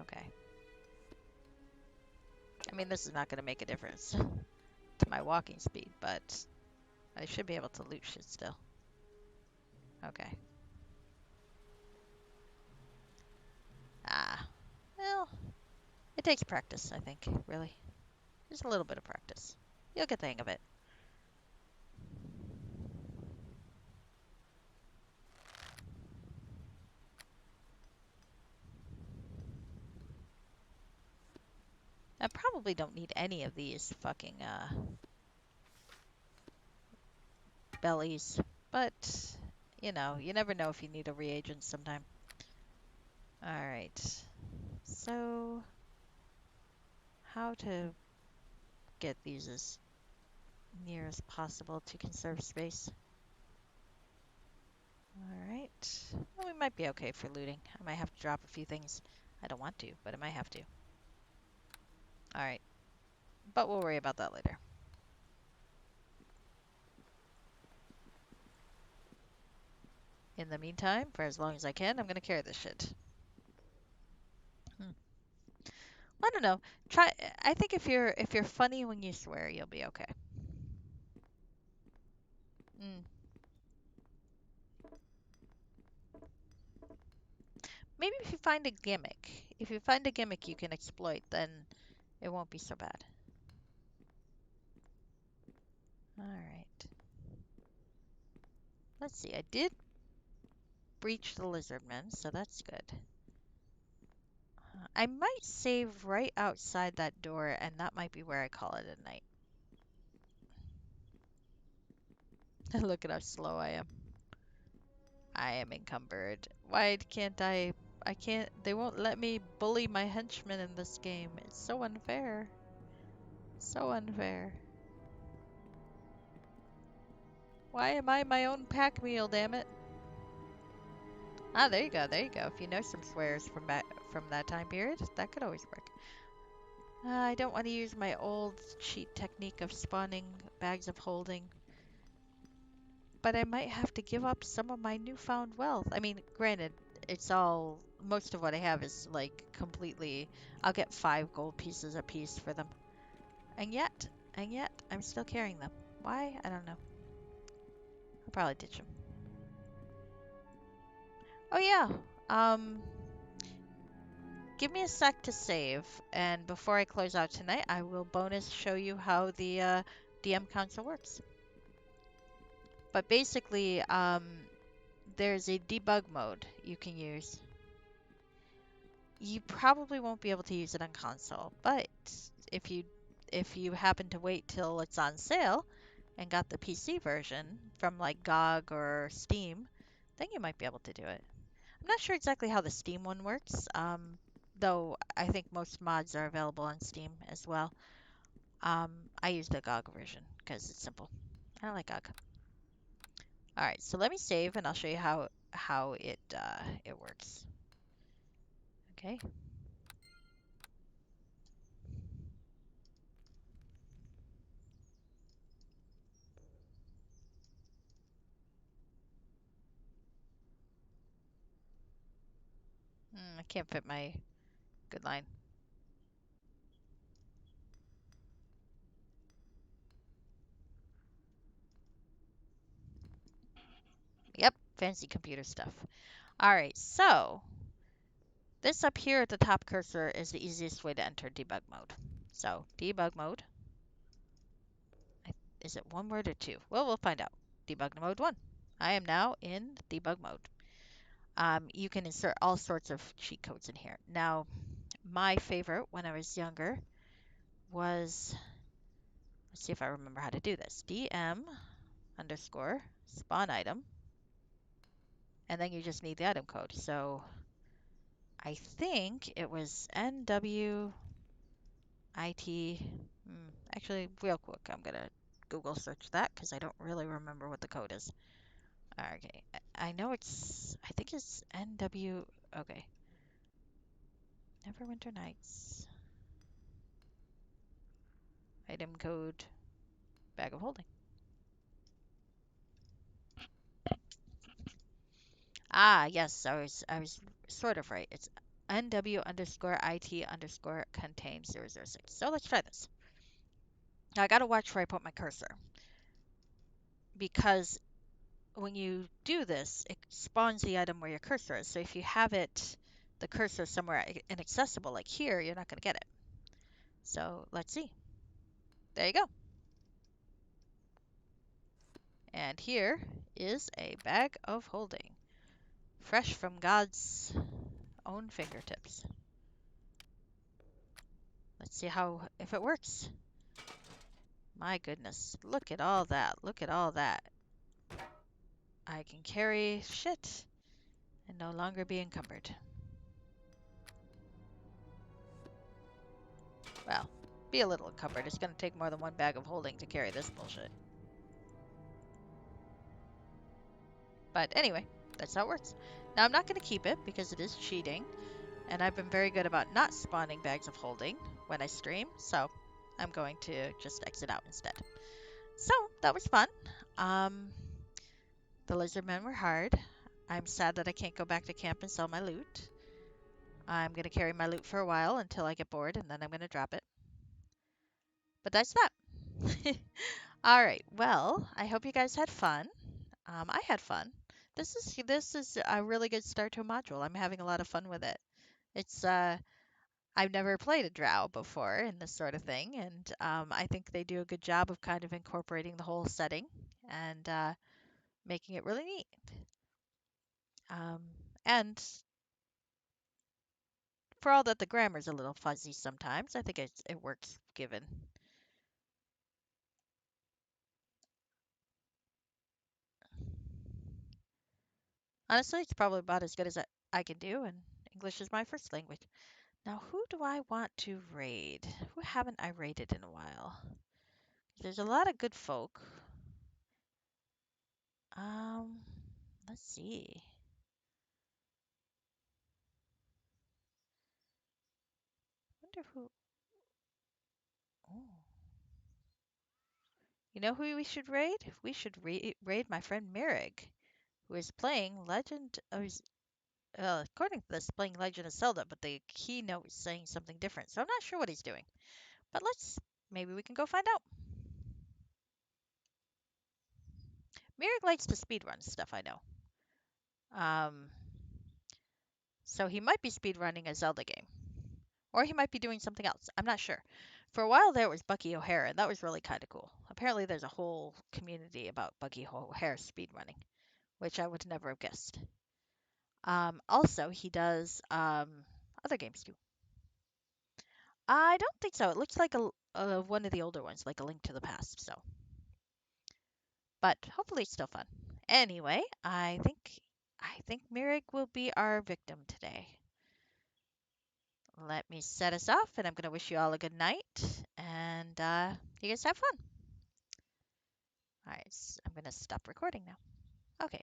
Okay. I mean, this is not going to make a difference to my walking speed, but I should be able to loot shit still. Okay. Ah. Well, it takes practice, I think, really. Just a little bit of practice. You'll get the hang of it. I probably don't need any of these fucking, bellies, but, you know, you never know if you need a reagent sometime. Alright. So, how to get these as near as possible to conserve space? Alright. Well, we might be okay for looting. I might have to drop a few things. I don't want to, but I might have to. Alright. But we'll worry about that later. In the meantime, for as long as I can, I'm gonna carry this shit. I don't know. Try. I think if you're funny when you swear, you'll be okay. Mm. Maybe if you find a gimmick. If you find a gimmick you can exploit, then it won't be so bad. All right. Let's see. I did breach the lizardmen, so that's good. I might save right outside that door, and that might be where I call it a night. Look at how slow I am. I am encumbered. Why can't I? I can't. They won't let me bully my henchmen in this game. It's so unfair. So unfair. Why am I my own pack mule, damn it? Ah, there you go, there you go. If you know some swears from that time period, that could always work. I don't want to use my old cheat technique of spawning bags of holding, but I might have to give up some of my newfound wealth. I mean, granted, it's all, most of what I have is like completely, I'll get 5 gold pieces a piece for them. And yet, I'm still carrying them. Why? I don't know. I'll probably ditch them. Oh yeah, give me a sec to save, and before I close out tonight, I will bonus show you how the DM console works. But basically, there's a debug mode you can use. You probably won't be able to use it on console, but if you happen to wait till it's on sale and got the PC version from like GOG or Steam, then you might be able to do it. I'm not sure exactly how the Steam one works, though I think most mods are available on Steam as well. I use the GOG version because it's simple. I like GOG. All right, so let me save and I'll show you how it works. Okay. I can't fit my good line. Yep, fancy computer stuff. All right, so this up here at the top cursor is the easiest way to enter debug mode. So debug mode, is it one word or two? Well, we'll find out. Debug mode 1. I am now in debug mode. You can insert all sorts of cheat codes in here. Now, my favorite when I was younger was, let's see if I remember how to do this. DM underscore spawn item, and then you just need the item code. So I think it was NWIT. Actually, real quick, I'm gonna Google search that because I don't really remember what the code is. Okay, I know I think it's NW. Okay, Neverwinter Nights. Item code, bag of holding. Ah, yes, I was sort of right. It's NW underscore IT underscore contain 006. So let's try this. Now I gotta watch where I put my cursor because when you do this, it spawns the item where your cursor is. So if you have the cursor somewhere inaccessible, like here, you're not gonna get it. So let's see. There you go. And here is a bag of holding, fresh from God's own fingertips. Let's see if it works. My goodness, look at all that. Look at all that. I can carry shit and no longer be encumbered. Well, be a little encumbered. It's gonna take more than one bag of holding to carry this bullshit. But anyway, That's how it works. Now, I'm not going to keep it because it is cheating, and I've been very good about not spawning bags of holding when I stream, so I'm going to just exit out instead. So, that was fun. Um, the lizard men were hard. I'm sad that I can't go back to camp and sell my loot. I'm going to carry my loot for a while until I get bored, and then I'm going to drop it. But that's that. All right. Well, I hope you guys had fun. I had fun. This is a really good start to a module. I'm having a lot of fun with it. It's I've never played a drow before in this sort of thing, and I think they do a good job of kind of incorporating the whole setting and making it really neat. Um, and for all that the grammar's a little fuzzy sometimes, I think it works given. Honestly, it's probably about as good as I can do, and English is my first language. Now, who do I want to raid? Who haven't I raided in a while? There's a lot of good folk. Um, let's see. Wonder who. Oh. You know who we should raid? We should raid my friend Mirig, who is playing Legend of. According to this, playing Legend of Zelda, but the keynote is saying something different, so I'm not sure what he's doing. But maybe we can go find out. Mirig likes to speedrun stuff, I know. Um, so he might be speedrunning a Zelda game. Or he might be doing something else. I'm not sure. For a while there was Bucky O'Hara, and that was really kind of cool. Apparently there's a whole community about Bucky O'Hara speedrunning, which I would never have guessed. Also, he does other games too. I don't think so. It looks like one of the older ones, like A Link to the Past. So, but hopefully it's still fun. Anyway, I think Mirig will be our victim today. Let me set us off, and I'm going to wish you all a good night, and you guys have fun. All right, I'm going to stop recording now. Okay.